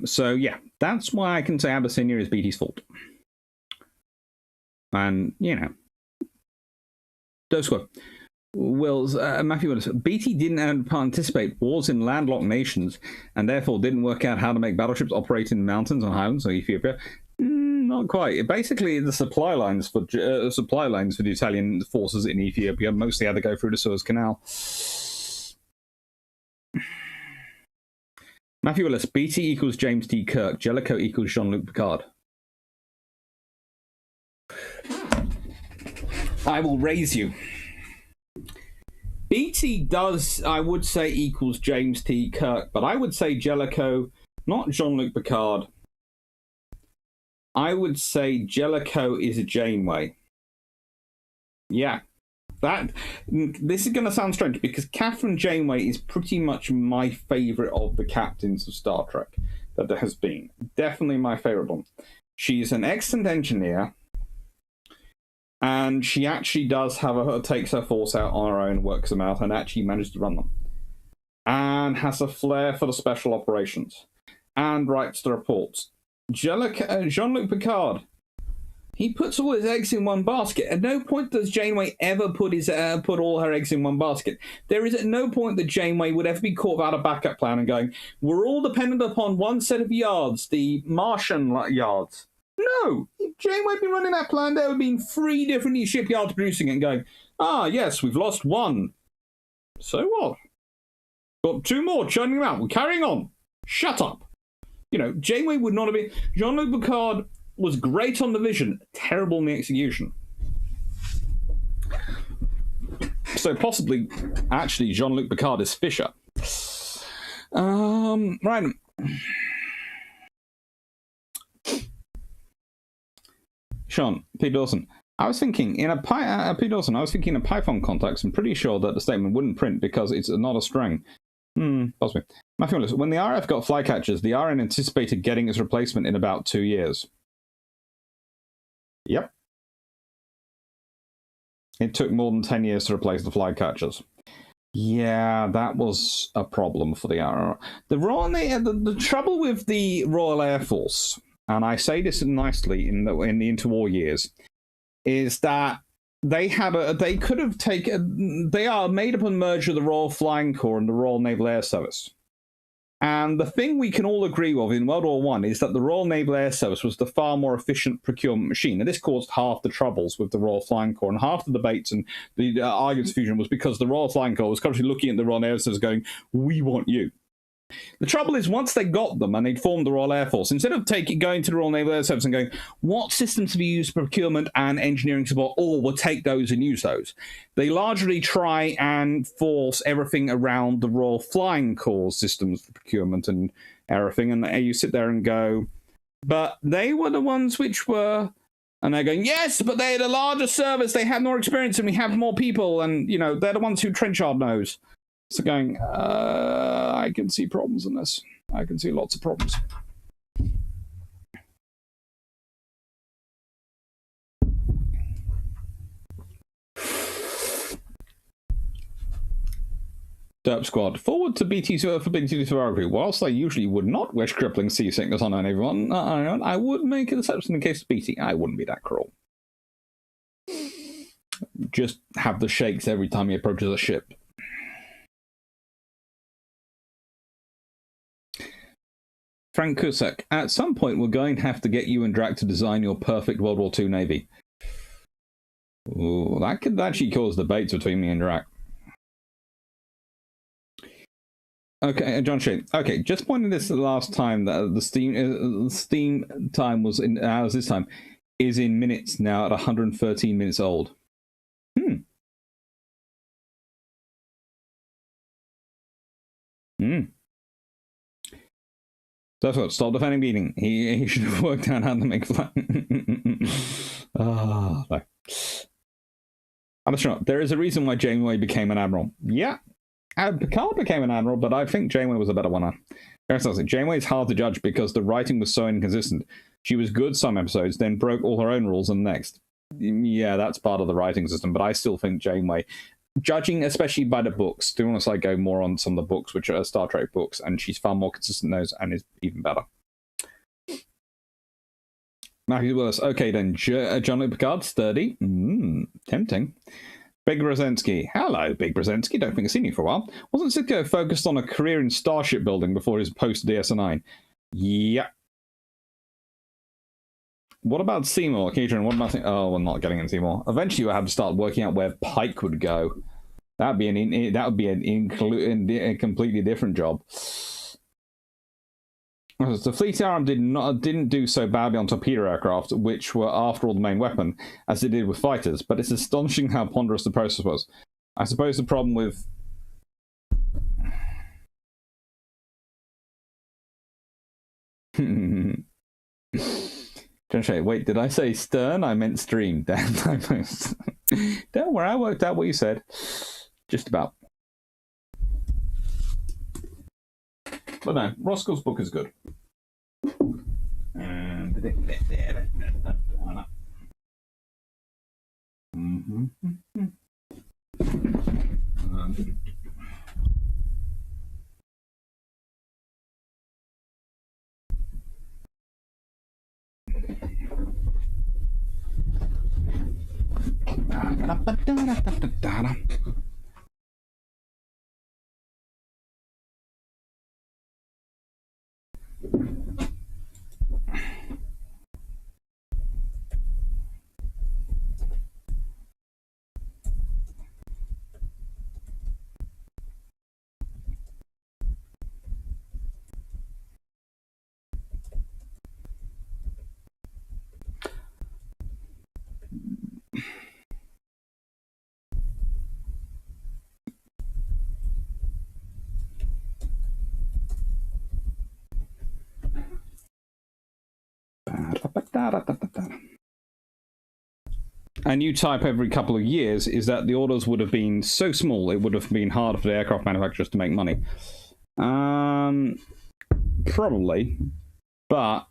So, yeah, that's why I can say Abyssinia is BT's fault. And, you know, those squad. Matthew Willis, BT didn't anticipate wars in landlocked nations and therefore didn't work out how to make battleships operate in mountains and highlands of Ethiopia. Not quite. Basically, the supply lines for the Italian forces in Ethiopia mostly had to go through the Suez Canal. Matthew Willis, BT equals James T. Kirk, Jellicoe equals Jean-Luc Picard. I will raise you. BT does, I would say, equals James T. Kirk, but I would say Jellicoe, not Jean-Luc Picard. I would say Jellicoe is a Janeway. Yeah. This is going to sound strange, because Catherine Janeway is pretty much my favourite of the captains of Star Trek that there has been. Definitely my favourite one. She's an excellent engineer, and she actually does takes her force out on her own, works them out, and actually manages to run them. And has a flair for the special operations, and writes the reports. Jean-Luc Picard He puts all his eggs in one basket. At no point does Janeway ever put all her eggs in one basket. There is at no point that Janeway would ever be caught without a backup plan and going, we're all dependent upon one set of yards, the Martian yards. No, if Janeway had been running that plan, there would have been 3 different shipyards producing it and going, yes, we've lost 1. So what? Got 2 more churning them out. We're carrying on. Shut up. You know, Janeway would not have been... Jean-Luc Picard was great on the vision, terrible in the execution. So possibly, actually, Jean-Luc Picard is Fisher. Right. Sean, P. Dawson. I was thinking in a Python context. I'm pretty sure that the statement wouldn't print because it's not a string. Possibly. Matthew Willis. When the RF got flycatchers, the RN anticipated getting its replacement in about 2 years. Yep. It took more than 10 years to replace the flycatchers. Yeah, that was a problem for the RR. The trouble with the Royal Air Force, and I say this nicely in the interwar years, is that they are made up and merged with the Royal Flying Corps and the Royal Naval Air Service. And the thing we can all agree with in World War I is that the Royal Naval Air Service was the far more efficient procurement machine. And this caused half the troubles with the Royal Flying Corps. And half the debates and the arguments fusion was because the Royal Flying Corps was constantly looking at the Royal Air Service going, we want you. The trouble is, once they got them and they'd formed the Royal Air Force, instead of going to the Royal Naval Air Service and going, what systems have you used for procurement and engineering support? Or we'll take those and use those. They largely try and force everything around the Royal Flying Corps systems for procurement and everything. And you sit there and go, but they were the ones which were... And they're going, yes, but they had a larger service. They had more experience and we have more people. And, you know, they're the ones who Trenchard knows. So going, I can see problems in this. I can see lots of problems. Derp Squad. Forward to BT2 for BT2 whilst I usually would not wish crippling seasickness on anyone, I would make an exception in case of BT. I wouldn't be that cruel. Just have the shakes every time he approaches a ship. Frank Cusack, at some point we're going to have to get you and Drac to design your perfect World War II Navy. Ooh, that could actually cause debates between me and Drac. Okay, John Shane. Okay, just pointing this the last time that the Steam time was in hours this time is in minutes now at 113 minutes old. That's what. Stop defending beating. He should have worked out how to make fun. No. I'm sure there is a reason why Janeway became an admiral. Yeah, Picard became an admiral, but I think Janeway was a better one. Janeway is hard to judge because the writing was so inconsistent. She was good some episodes, then broke all her own rules in the next. Yeah, that's part of the writing system, but I still think Janeway, judging especially by the books, do want to go more on some of the books, which are Star Trek books, and she's far more consistent in those and is even better. Matthew Willis. Okay, then. Jean-Luc Picard, sturdy. Tempting. Big Brzezinski. Hello, Big Brzezinski. Don't think I've seen you for a while. Wasn't Sitko focused on a career in starship building before his post DS9? Yeah. What about Seymour? Keitron, what about... Oh, we're not getting into Seymour. Eventually we'll have to start working out where Pike would go. That would be a completely different job. The fleet arm didn't do so badly on torpedo aircraft, which were after all the main weapon, as it did with fighters, but it's astonishing how ponderous the process was. I suppose the problem with... Wait, did I say stern? I meant stream. Don't worry, I worked out what you said. Just about. But no, Roskill's book is good. A new type every couple of years is that the orders would have been so small it would have been hard for the aircraft manufacturers to make money. Probably, but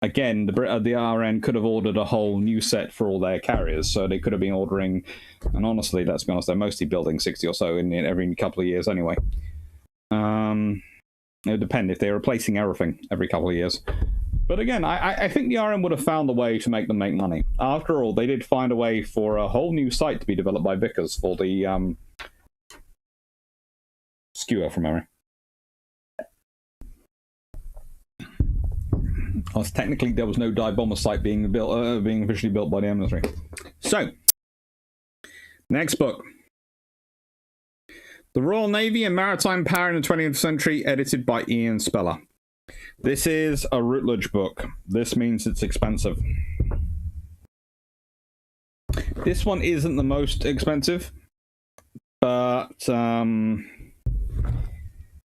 again, the RN could have ordered a whole new set for all their carriers, so they could have been ordering. And honestly, let's be honest, they're mostly building 60 or so in every couple of years anyway. It would depend if they're replacing everything every couple of years. But again, I think the RM would have found a way to make them make money. After all, they did find a way for a whole new site to be developed by Vickers for the skewer from memory. Because technically there was no dive bomber site being officially built by the military. So, next book. The Royal Navy and Maritime Power in the 20th Century, edited by Ian Speller. This is a Routledge book. This means it's expensive. This one isn't the most expensive, but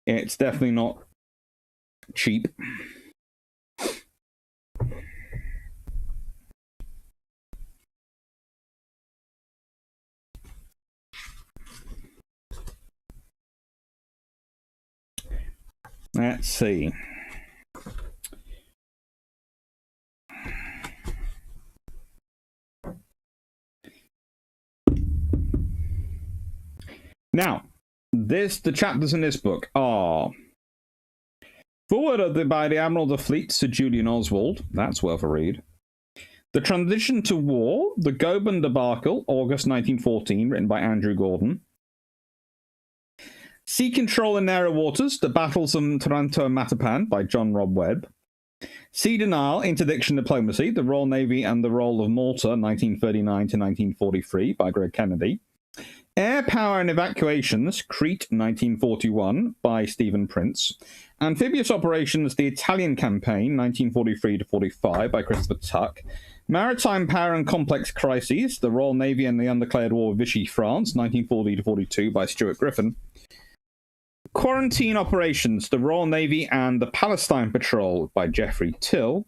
it's definitely not cheap. Let's see. Now, the chapters in this book are Forward by the Admiral of the Fleet, Sir Julian Oswald. That's worth a read. The Transition to War, The Goeben Debacle, August 1914, written by Andrew Gordon. Sea Control in Narrow Waters, The Battles of Taranto and Matapan, by John Rob Webb. Sea Denial, Interdiction Diplomacy, The Royal Navy and the Role of Malta, 1939 to 1943, by Greg Kennedy. Air Power and Evacuations, Crete, 1941, by Stephen Prince. Amphibious Operations, The Italian Campaign, 1943 to 45, by Christopher Tuck. Maritime Power and Complex Crises, The Royal Navy and the Undeclared War of Vichy, France, 1940 to 42, by Stuart Griffin. Quarantine Operations, The Royal Navy and the Palestine Patrol, by Geoffrey Till.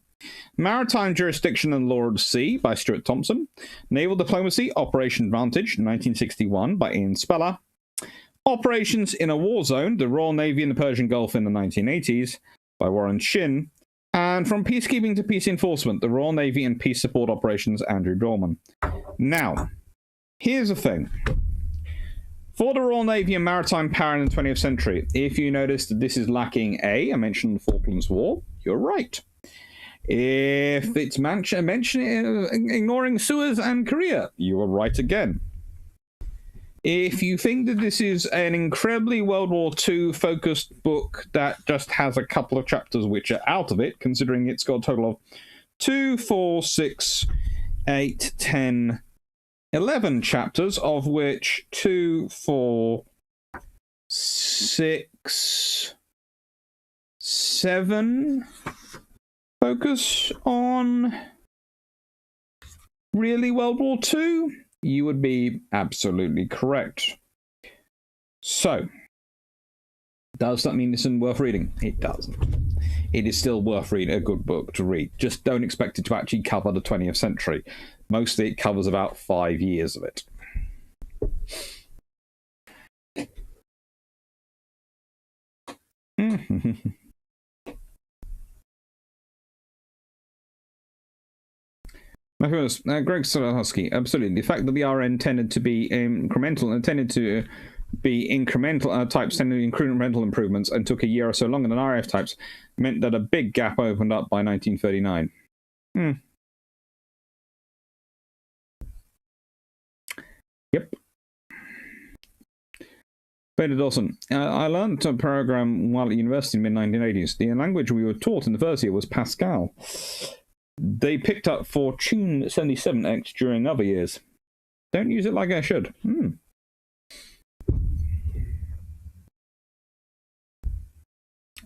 Maritime Jurisdiction and Law of the Sea, by Stuart Thompson. Naval Diplomacy, Operation Vantage, 1961, by Ian Speller. Operations in a War Zone, The Royal Navy in the Persian Gulf in the 1980s, by Warren Shin. And From Peacekeeping to Peace Enforcement, The Royal Navy and Peace Support Operations, Andrew Dorman. Now, here's the thing. For the Royal Navy and Maritime Power in the 20th century, if you notice that this is lacking I mentioned the Falklands War, you're right. If it's ignoring Suez and Korea, you are right again. If you think that this is an incredibly World War II focused book that just has a couple of chapters which are out of it, considering it's got a total of 2, 4, 6, 8, 10, 11 chapters, of which 2, 4, 6, 7 focus on really World War II, you would be absolutely correct. So, does that mean this isn't worth reading? It doesn't. It is still worth reading, a good book to read. Just don't expect it to actually cover the 20th century. Mostly it covers about 5 years of it. Greg Solowski, absolutely. The fact that the RN tended to be incremental and tended to be incremental types tended to be incremental improvements and took a year or so longer than RF types meant that a big gap opened up by 1939. Yep. Peter Dawson. I learned a program while at university in the mid-1980s. The language we were taught in the first year was Pascal. They picked up Fortune 77X during other years. Don't use it like I should.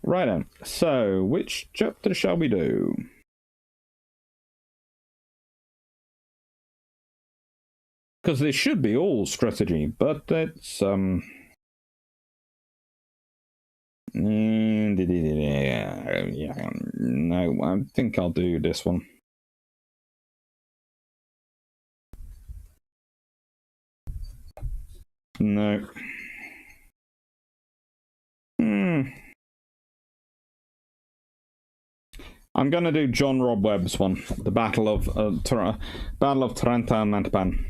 Right then. So, which chapter shall we do? Because this should be all strategy, but it's no, I think I'll do this one. No. I'm going to do John Rob Webb's one, the Battle of Taranto and Mantapan.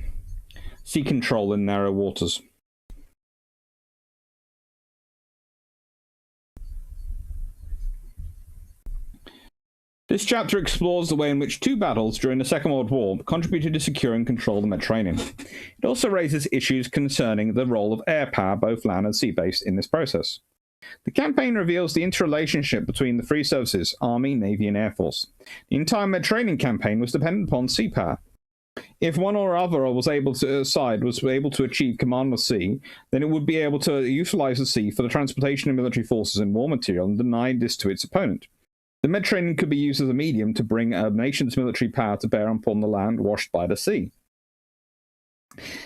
Sea control in narrow waters. This chapter explores the way in which two battles during the Second World War contributed to secure and control the Mediterranean. It also raises issues concerning the role of air power, both land and sea-based, in this process. The campaign reveals the interrelationship between the three services, Army, Navy, and Air Force. The entire Mediterranean campaign was dependent upon sea power. If one or other was able to achieve command of the sea, then it would be able to utilize the sea for the transportation of military forces and war material and deny this to its opponent. The Mediterranean could be used as a medium to bring a nation's military power to bear upon the land washed by the sea.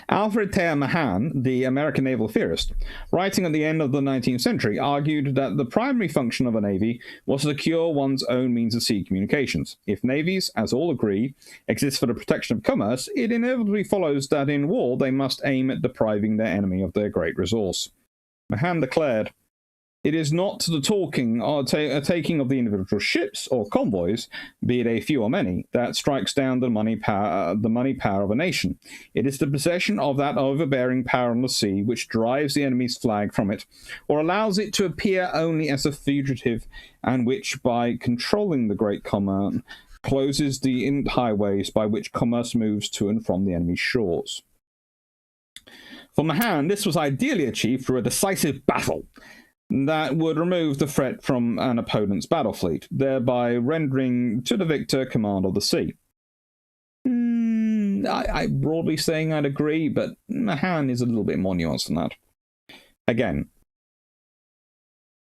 A.T.Mahan, the American naval theorist, writing at the end of the 19th century, argued that the primary function of a navy was to secure one's own means of sea communications. If navies, as all agree, exist for the protection of commerce, it inevitably follows that in war they must aim at depriving their enemy of their great resource. Mahan declared, "It is not the talking or taking of the individual ships or convoys, be it a few or many, that strikes down the money power of a nation. It is the possession of that overbearing power on the sea which drives the enemy's flag from it, or allows it to appear only as a fugitive, and which, by controlling the great command, closes the highways by which commerce moves to and from the enemy's shores." For Mahan, this was ideally achieved through a decisive battle that would remove the threat from an opponent's battle fleet, thereby rendering to the victor command of the sea. I'm broadly saying I'd agree, but Mahan is a little bit more nuanced than that. Again,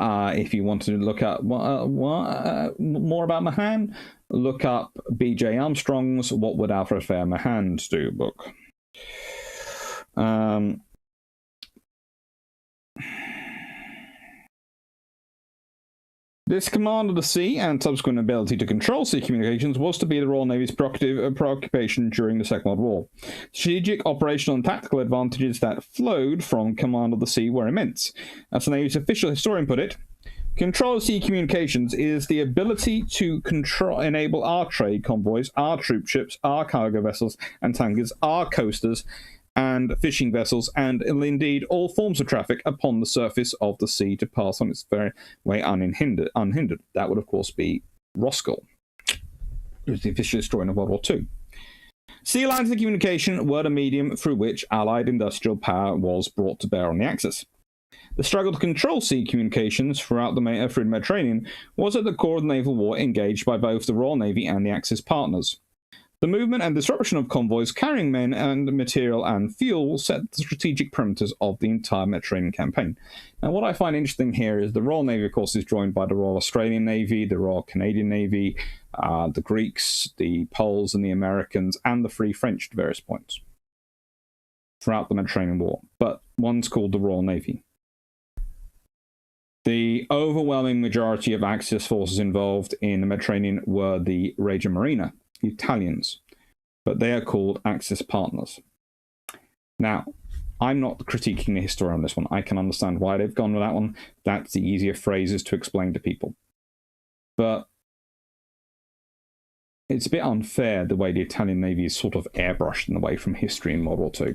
if you want to look at more about Mahan, look up B.J. Armstrong's "What Would Alfred Fair Mahan Do" book. This command of the sea and subsequent ability to control sea communications was to be the Royal Navy's preoccupation during the Second World War. Strategic, operational, and tactical advantages that flowed from command of the sea were immense. As the Navy's official historian put it, "Control of sea communications is the ability to enable our trade convoys, our troop ships, our cargo vessels and tankers, our coasters, and fishing vessels, and indeed all forms of traffic upon the surface of the sea to pass on its very way unhindered. That would, of course, be Roskill, who was the official historian of World War II. Sea lines of communication were the medium through which Allied industrial power was brought to bear on the Axis. The struggle to control sea communications through the Mediterranean was at the core of the naval war engaged by both the Royal Navy and the Axis partners. The movement and disruption of convoys carrying men and material and fuel set the strategic parameters of the entire Mediterranean campaign. Now, what I find interesting here is the Royal Navy, of course, is joined by the Royal Australian Navy, the Royal Canadian Navy, the Greeks, the Poles, and the Americans, and the Free French at various points throughout the Mediterranean War. But one's called the Royal Navy. The overwhelming majority of Axis forces involved in the Mediterranean were the Regia Marina, Italians, but they are called Axis partners. Now, I'm not critiquing the historian on this one. I can understand why they've gone with that one. That's the easier phrases to explain to people. But it's a bit unfair the way the Italian Navy is sort of airbrushed in the way from history in World War II.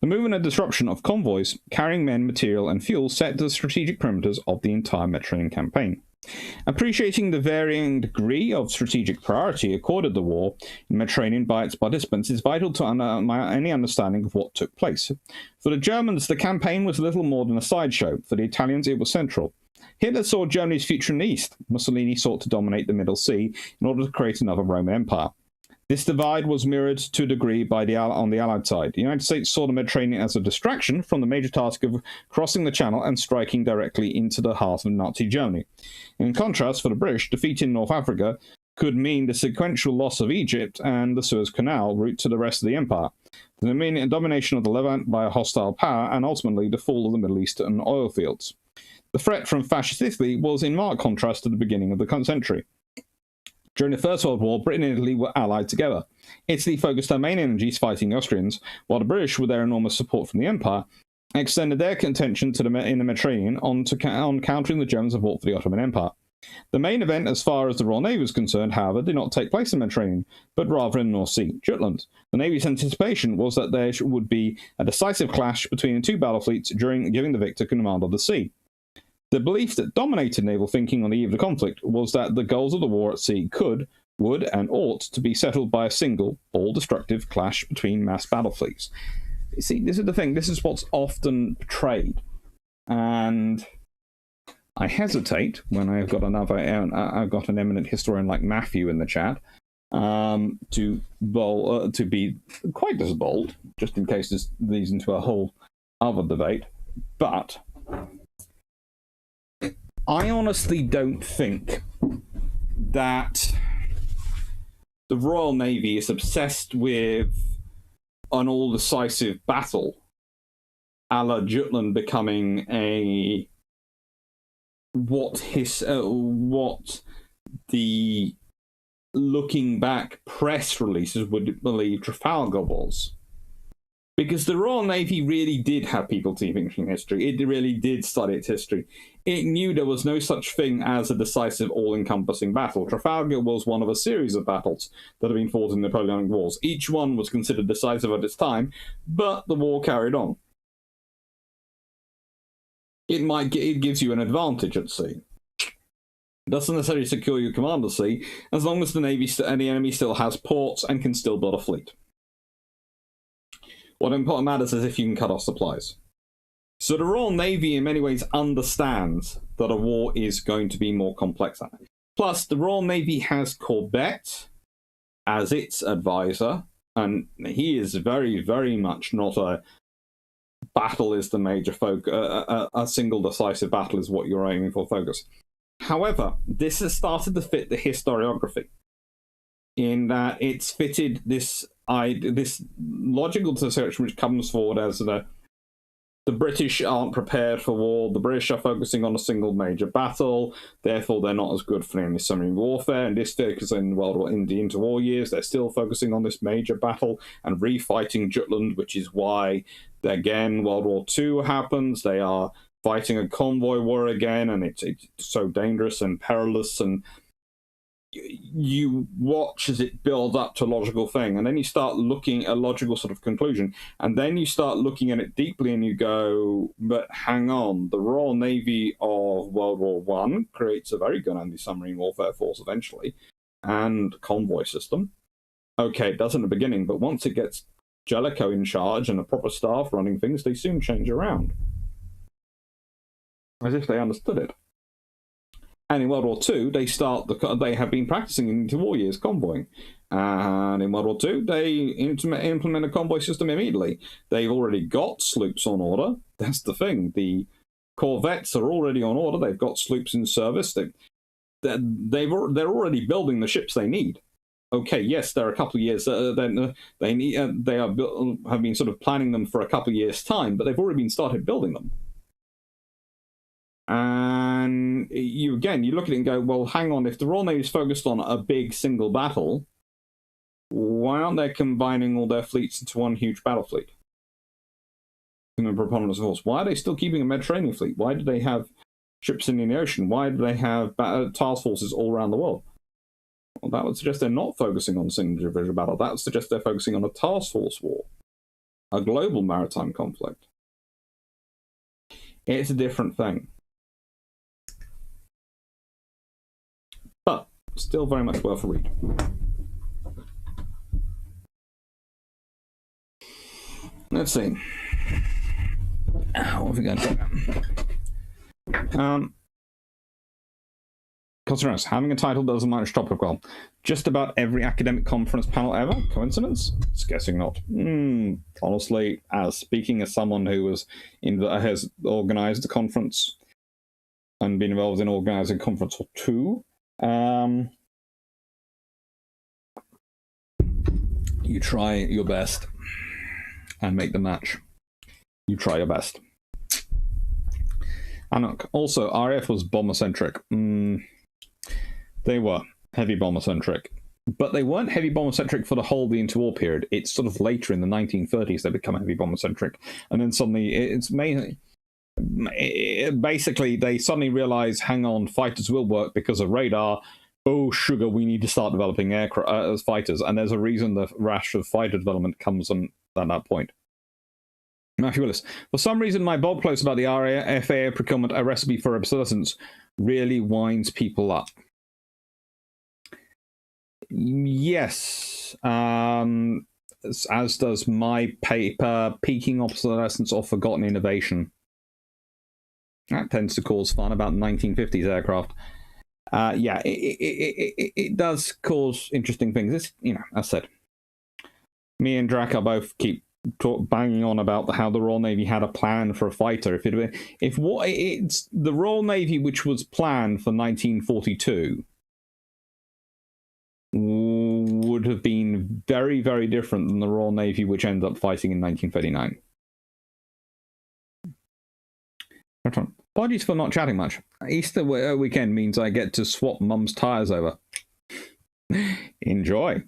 The movement and disruption of convoys carrying men, material, and fuel set the strategic parameters of the entire Mediterranean campaign. Appreciating the varying degree of strategic priority accorded the war in Mediterranean by its participants is vital to any understanding of what took place. For the Germans, the campaign was little more than a sideshow. For the Italians, it was central. Hitler saw Germany's future in the east. Mussolini sought to dominate the Middle Sea in order to create another Roman Empire. This divide was mirrored to a degree on the Allied side. The United States saw the Mediterranean as a distraction from the major task of crossing the Channel and striking directly into the heart of Nazi Germany. In contrast, for the British, defeat in North Africa could mean the sequential loss of Egypt and the Suez Canal route to the rest of the empire, the domination of the Levant by a hostile power, and ultimately the fall of the Middle Eastern oil fields. The threat from fascist Italy was in marked contrast to the beginning of the century. During the First World War, Britain and Italy were allied together. Italy focused their main energies fighting the Austrians, while the British, with their enormous support from the Empire, extended their contention in the Mediterranean on countering the Germans' support for the Ottoman Empire. The main event, as far as the Royal Navy was concerned, however, did not take place in the Mediterranean, but rather in the North Sea, Jutland. The Navy's anticipation was that there would be a decisive clash between the two battle fleets during giving the victor command of the sea. The belief that dominated naval thinking on the eve of the conflict was that the goals of the war at sea would, and ought to be settled by a single, all-destructive clash between mass battle fleets. You see, this is the thing. This is what's often portrayed. And I hesitate when I've got an eminent historian like Matthew in the chat to be quite as bold, just in case this leads into a whole other debate. But I honestly don't think that the Royal Navy is obsessed with an all-decisive battle, a la Jutland becoming what the looking back press releases would believe Trafalgar was. Because the Royal Navy really did have people teaching history. It really did study its history. It knew there was no such thing as a decisive, all-encompassing battle. Trafalgar was one of a series of battles that had been fought in the Napoleonic Wars. Each one was considered decisive at its time, but the war carried on. It gives you an advantage at sea. It doesn't necessarily secure your command at sea, as long as the enemy still has ports and can still build a fleet. What important matters is if you can cut off supplies. So the Royal Navy in many ways understands that a war is going to be more complex. Plus, the Royal Navy has Corbett as its advisor, and he is very, very much not a battle is the major focus, a single decisive battle is what you're aiming for focus. However, this has started to fit the historiography in that it's fitted this logical assertion which comes forward as the British aren't prepared for war, the British are focusing on a single major battle, therefore they're not as good for any submarine warfare, and this because in the interwar years they're still focusing on this major battle and refighting Jutland, which is why, again, World War II happens, they are fighting a convoy war again, and it's so dangerous and perilous, and you watch as it builds up to a logical thing, and then you start looking at a logical sort of conclusion, and then you start looking at it deeply and you go, but hang on, the Royal Navy of World War I creates a very good anti-submarine warfare force eventually, and convoy system. Okay, it does in the beginning, but once it gets Jellicoe in charge and a proper staff running things, they soon change around. As if they understood it. And in World War II, they have been practicing in interwar years convoying. And in World War II, they implement a convoy system immediately. They've already got sloops on order. That's the thing. The corvettes are already on order. They've got sloops in service. They're already building the ships they need. Okay, yes, there are a couple of years. Have been sort of planning them for a couple of years' time, but they've already been started building them. And you look at it and go, well, hang on, if the Royal Navy is focused on a big single battle, why aren't they combining all their fleets into one huge battle fleet? In the preponderance of force. Why are they still keeping a Mediterranean fleet? Why do they have ships in the ocean? Why do they have task forces all around the world? Well, that would suggest they're not focusing on single individual battle. That would suggest they're focusing on a task force war. a global maritime conflict. It's a different thing. But still very much worth a read. Let's see. What have we got to talk about? Considering having a title doesn't manage topic well. Just about every academic conference panel ever? Coincidence? It's guessing not. Honestly, speaking as someone who has organised a conference and been involved in organising a conference or two, you try your best and make the match. You try your best. And look, also, RAF was bomber-centric. They were heavy bomber-centric. But they weren't heavy bomber-centric for the whole of the interwar period. It's sort of later in the 1930s they become heavy bomber-centric. And then suddenly, it's mainly... Basically, they suddenly realize, hang on, fighters will work because of radar. Oh, sugar, we need to start developing aircraft fighters. And there's a reason the rash of fighter development comes at that point. Matthew Willis. For some reason, my Bob post about the FAA procurement, a recipe for obsolescence, really winds people up. Yes. As does my paper, Peaking Obsolescence or Forgotten Innovation. That tends to cause fun about 1950s aircraft. Yeah, it does cause interesting things. It's, as I said, me and Drakkar both keep banging on about how the Royal Navy had a plan for a fighter. It's the Royal Navy which was planned for 1942 would have been very, very different than the Royal Navy which ended up fighting in 1939. Apologies for not chatting much. Easter weekend means I get to swap Mum's tyres over. Enjoy.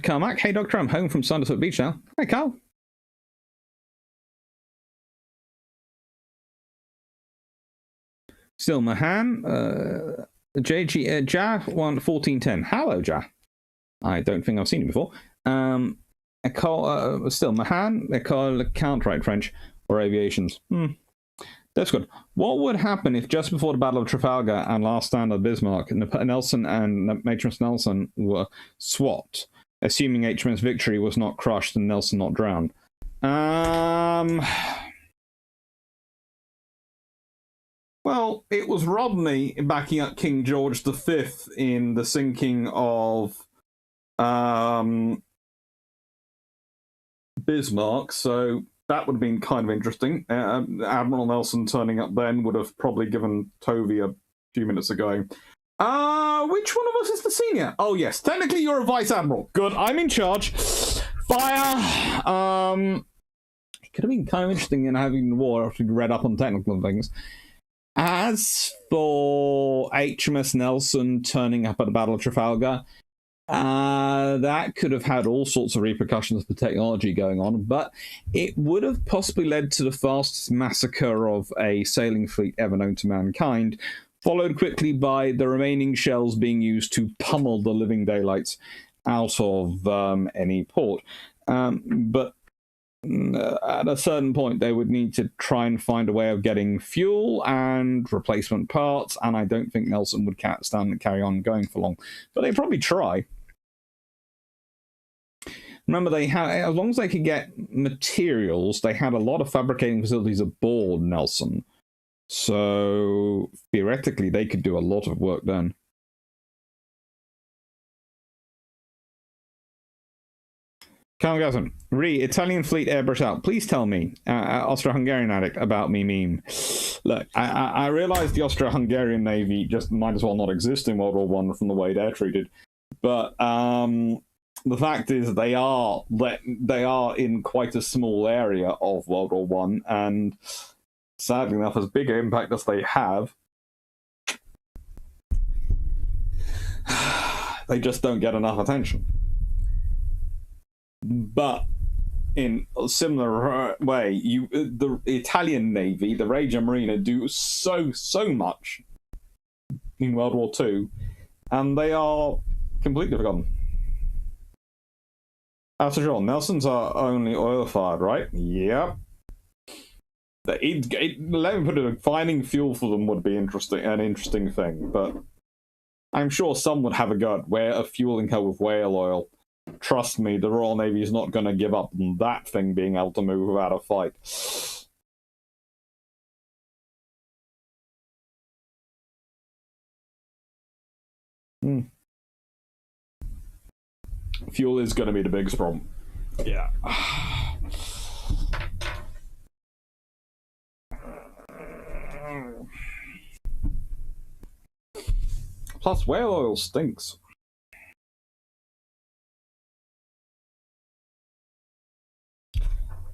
Carmack, hey Doctor, I'm home from Sundersfoot Beach now. Hey Carl. Still Mahan, JG, Ja 1410. Hello, Ja. I don't think I've seen you before. Still Mahan, can't write French or aviations. That's good. What would happen if just before the Battle of Trafalgar and Last Stand of Bismarck, Nelson and HMS Nelson were swapped, assuming HMS Victory was not crushed and Nelson not drowned? Well, it was Rodney backing up King George V in the sinking of Bismarck, so that would have been kind of interesting. Admiral Nelson turning up then would have probably given Tovey a few minutes ago. Which one of us is the senior? Oh, yes. Technically, you're a Vice Admiral. Good. I'm in charge. Fire! It could have been kind of interesting in having the war after you read up on technical things. As for HMS Nelson turning up at the Battle of Trafalgar, that could have had all sorts of repercussions for technology going on, but it would have possibly led to the fastest massacre of a sailing fleet ever known to mankind, followed quickly by the remaining shells being used to pummel the living daylights out of any port. But at a certain point, they would need to try and find a way of getting fuel and replacement parts, and I don't think Nelson would stand and carry on going for long. But they'd probably try. Remember, they had, as long as they could get materials, they had a lot of fabricating facilities aboard Nelson. So, theoretically, they could do a lot of work then. Carl Gazan, Italian fleet airbrush out. Please tell me, Austro-Hungarian addict, about me meme. Look, I realise the Austro-Hungarian Navy just might as well not exist in World War I from the way they're treated. But the fact is they are in quite a small area of World War I, and sadly enough, as big an impact as they have, they just don't get enough attention. But in a similar way, the Italian Navy, the Regia Marina, do so much in World War II, and they are completely forgotten. After all, Nelsons are only oil-fired, right? Yep. Let me put it, finding fuel for them would be an interesting thing, but I'm sure some would have a go at fueling her with whale oil. Trust me, the Royal Navy is not going to give up on that thing being able to move without a fight. Fuel is going to be the biggest problem. Yeah. Plus, whale oil stinks.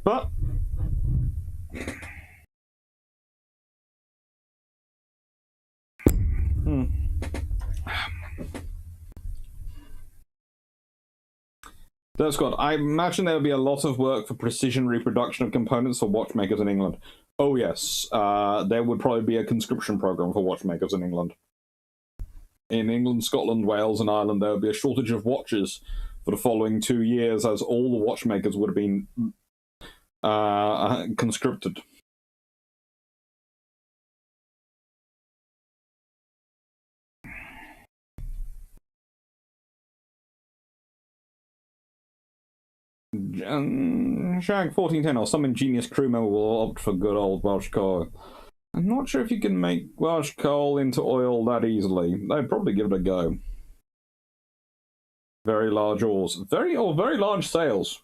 But that's good. I imagine there will be a lot of work for precision reproduction of components for watchmakers in England. Oh yes, there would probably be a conscription program for watchmakers in England. In England, Scotland, Wales, and Ireland, there would be a shortage of watches for the following 2 years, as all the watchmakers would have been conscripted. Shag 1410 or some ingenious crew member will opt for good old Welsh coal. I'm not sure if you can make Welsh coal into oil that easily. They'd probably give it a go. Very large ores. Very large sails.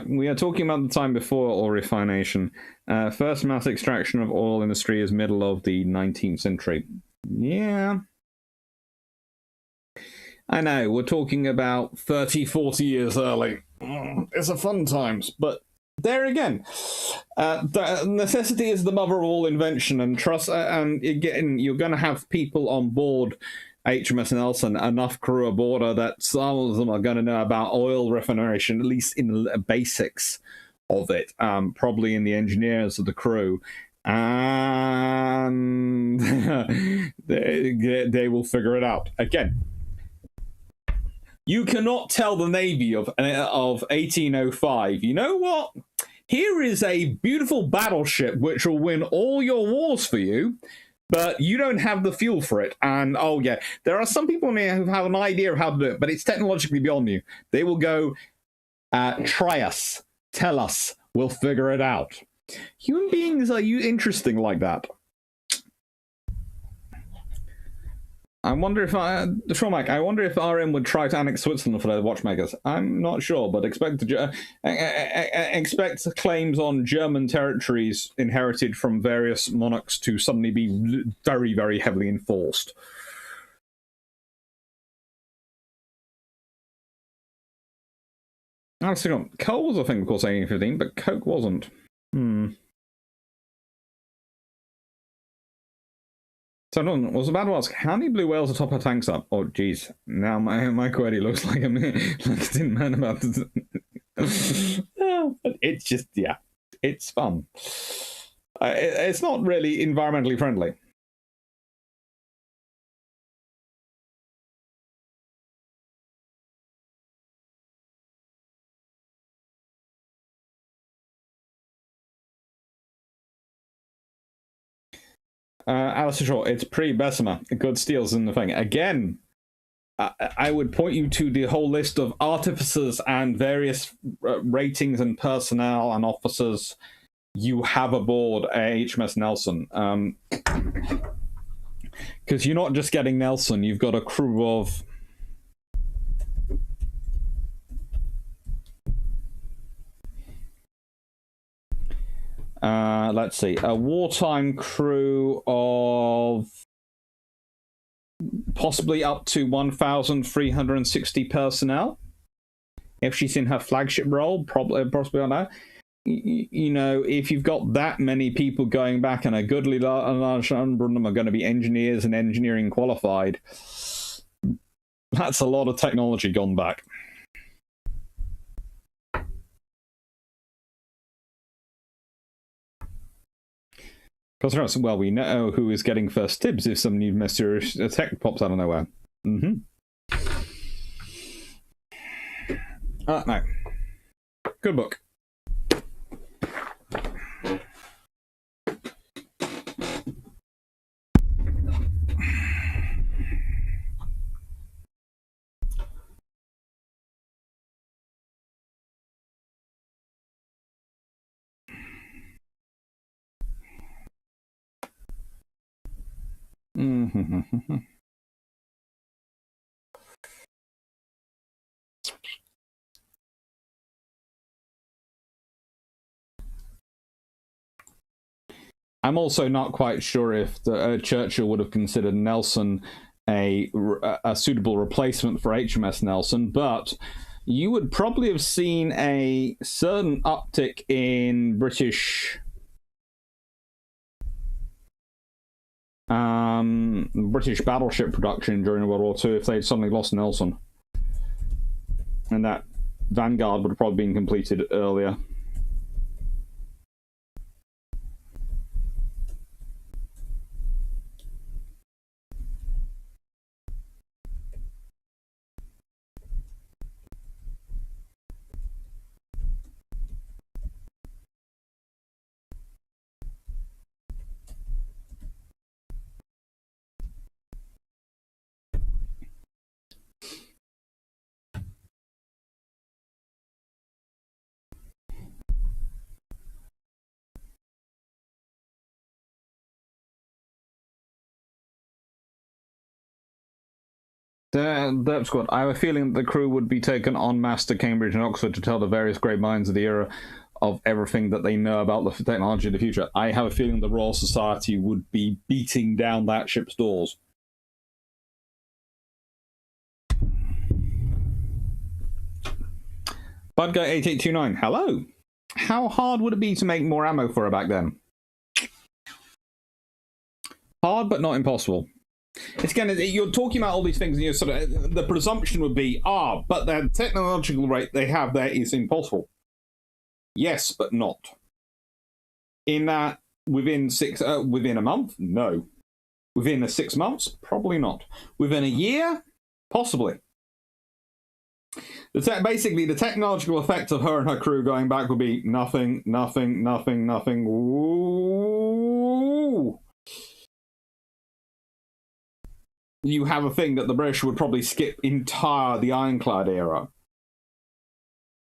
We are talking about the time before oil refination. First mass extraction of oil industry is middle of the 19th century. Yeah. I know, we're talking about 30, 40 years early. It's a fun times, but there again, the necessity is the mother of all invention, and trust. And again, you're going to have people on board HMS Nelson, enough crew aboard her that some of them are going to know about oil refinery, at least in the basics of it, probably in the engineers of the crew. And they will figure it out. Again, you cannot tell the Navy of 1805, you know what? Here is a beautiful battleship which will win all your wars for you, but you don't have the fuel for it. And, oh yeah, there are some people in here who have an idea of how to do it, but it's technologically beyond you. They will go, try us, tell us, we'll figure it out. Human beings are interesting like that. I wonder if I wonder if RM would try to annex Switzerland for their watchmakers. I'm not sure, but expect claims on German territories inherited from various monarchs to suddenly be very, very heavily enforced. Coal was a thing, of course, 1815, but coke wasn't. So, was about to ask, how many blue whales are top her tanks up? Oh, geez. Now my query looks like a tin man about this. But it's just, yeah, it's fun. It's not really environmentally friendly. Alistair Shaw, it's pre-Bessemer. Good steals in the thing. Again, I would point you to the whole list of artificers and various ratings and personnel and officers you have aboard HMS Nelson. Because you're not just getting Nelson, you've got a crew of... let's see, a wartime crew of possibly up to 1,360 personnel. If she's in her flagship role, possibly on that. You know, if you've got that many people going back, and a goodly large number of them are going to be engineers and engineering qualified, that's a lot of technology gone back. Because, well, we know who is getting first dibs if some new mysterious tech pops out of nowhere. No. Good book. I'm also not quite sure if Churchill would have considered Nelson a suitable replacement for HMS Nelson, but you would probably have seen a certain uptick in British battleship production during World War II if they'd suddenly lost Nelson. And that Vanguard would have probably been completed earlier. Derp Squad. I have a feeling that the crew would be taken en masse to Cambridge and Oxford to tell the various great minds of the era of everything that they know about the technology of the future. I have a feeling the Royal Society would be beating down that ship's doors. Bud Guy 8829, hello. How hard would it be to make more ammo for her back then? Hard, but not impossible. It's again, you're talking about all these things, and you're sort of the presumption would be, but the technological rate they have there is impossible. Yes, but not. In that, within a month, no. Within 6 months, probably not. Within a year, possibly. Basically, the technological effect of her and her crew going back would be nothing, nothing, nothing, nothing. Ooh. You have a thing that the British would probably skip entire the ironclad era.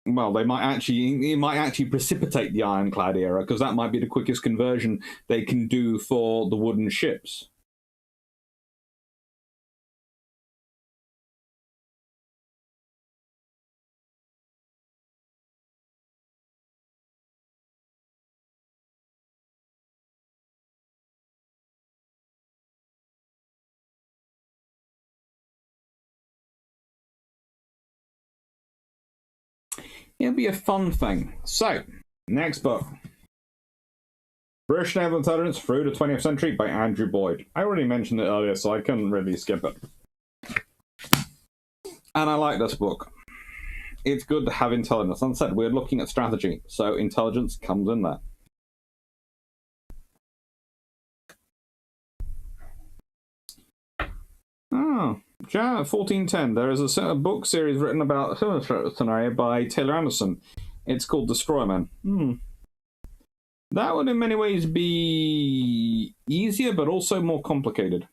Well, it might actually precipitate the ironclad era, because that might be the quickest conversion they can do for the wooden ships. It'll be a fun thing. So, next book. British Naval Intelligence Through the 20th Century by Andrew Boyd. I already mentioned it earlier, so I couldn't really skip it. And I like this book. It's good to have intelligence. As I said, we're looking at strategy, so intelligence comes in there. Oh, 1410. There is a book series written about a scenario by Taylor Anderson. It's called Destroyerman. That would in many ways be easier, but also more complicated.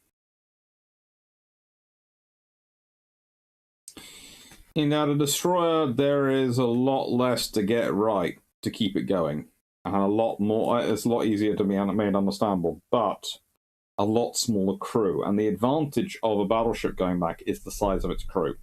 In that a destroyer, there is a lot less to get right to keep it going. And a lot more, it's a lot easier to be made understandable, but a lot smaller crew. And the advantage of a battleship going back is the size of its crew.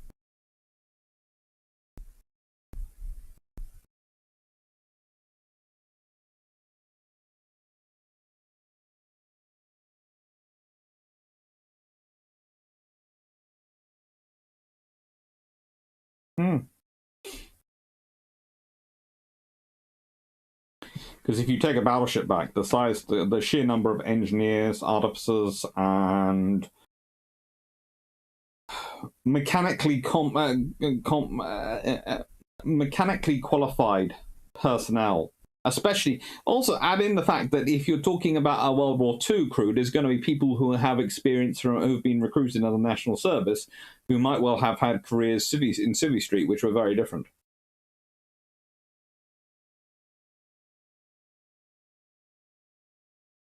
Because if you take a battleship back, the size, the sheer number of engineers, artificers, and mechanically qualified personnel Especially, also add in the fact that if you're talking about a World War II crew, there's going to be people who have experience from who've been recruited in the national service, who might well have had careers in Civvy Street, which were very different.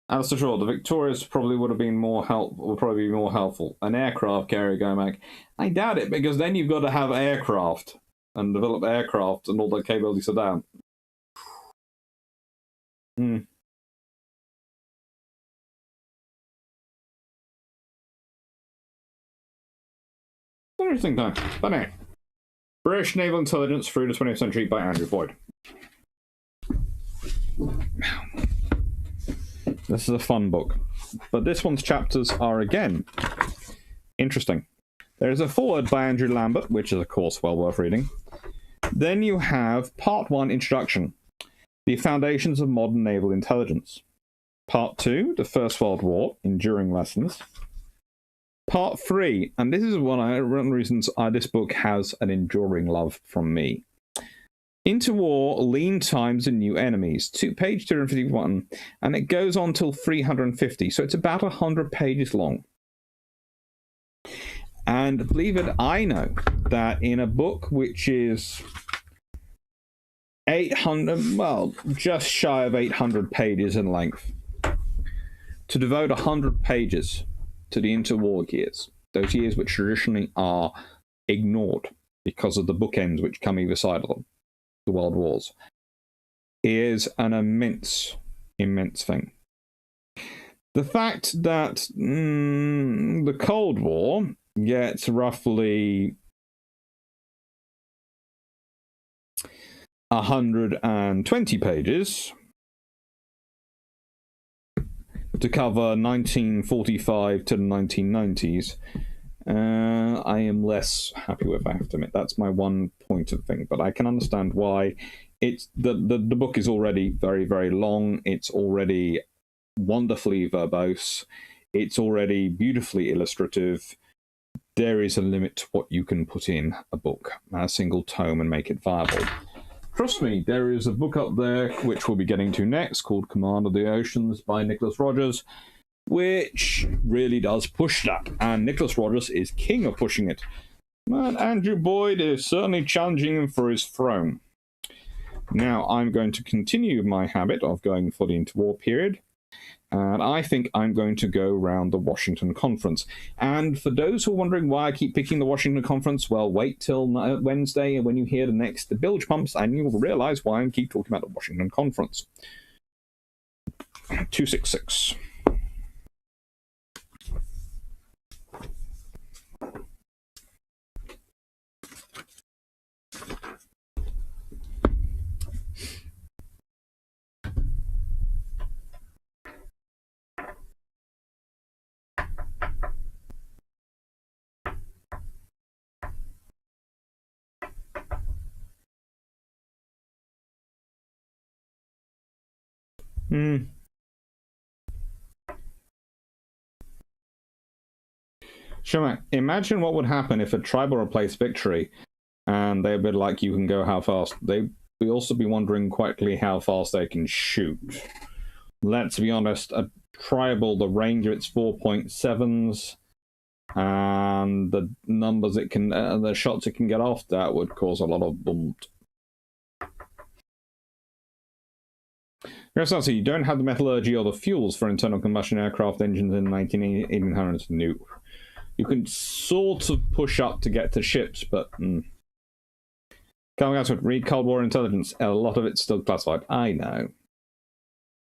As for sure, the Victorias probably would have been more helpful. An aircraft carrier going back, I doubt it, because then you've got to have aircraft and develop aircraft, and all the capabilities are down. Interesting time. But anyway, British Naval Intelligence through the 20th Century by Andrew Boyd. This is a fun book, but this one's chapters are again interesting. There is a foreword by Andrew Lambert, which is of course well worth reading. Then you have Part 1 Introduction, The Foundations of Modern Naval Intelligence. Part 2, The First World War, Enduring Lessons. Part 3, and this is one of the reasons this book has an enduring love from me. Interwar, Lean Times and New Enemies, page 251, and it goes on till 350, so it's about 100 pages long. And believe it, I know that in a book which is 800, well, just shy of 800 pages in length, to devote 100 pages to the interwar years, those years which traditionally are ignored because of the bookends which come either side of them, the world wars, is an immense thing. The fact that the Cold War gets roughly 120 pages to cover 1945 to the 1990s, I am less happy with, I have to admit. That's my one point of thing, but I can understand why. It's the book is already very, very long. It's already wonderfully verbose. It's already beautifully illustrative. There is a limit to what you can put in a book, a single tome, and make it viable. Trust me, there is a book up there, which we'll be getting to next, called Command of the Oceans by Nicholas Rogers, which really does push that. And Nicholas Rogers is king of pushing it. But Andrew Boyd is certainly challenging him for his throne. Now, I'm going to continue my habit of going for the interwar period. And I think I'm going to go around the Washington Conference. And for those who are wondering why I keep picking the Washington Conference, well, wait till Wednesday when you hear the next bilge pumps, and you will realize why I keep talking about the Washington Conference. 266. Sure, imagine what would happen if a tribal replaced victory, and they'd be like, you can go how fast. They'd also be wondering quickly how fast they can shoot. Let's be honest, a tribal, the range of its 4.7s, and the numbers it can, the shots it can get off, that would cause a lot of bump. Yes, you don't have the metallurgy or the fuels for internal combustion aircraft engines in the 1800s. No. You can sort of push up to get to ships, but coming out to it, read Cold War intelligence. A lot of it's still classified. I know.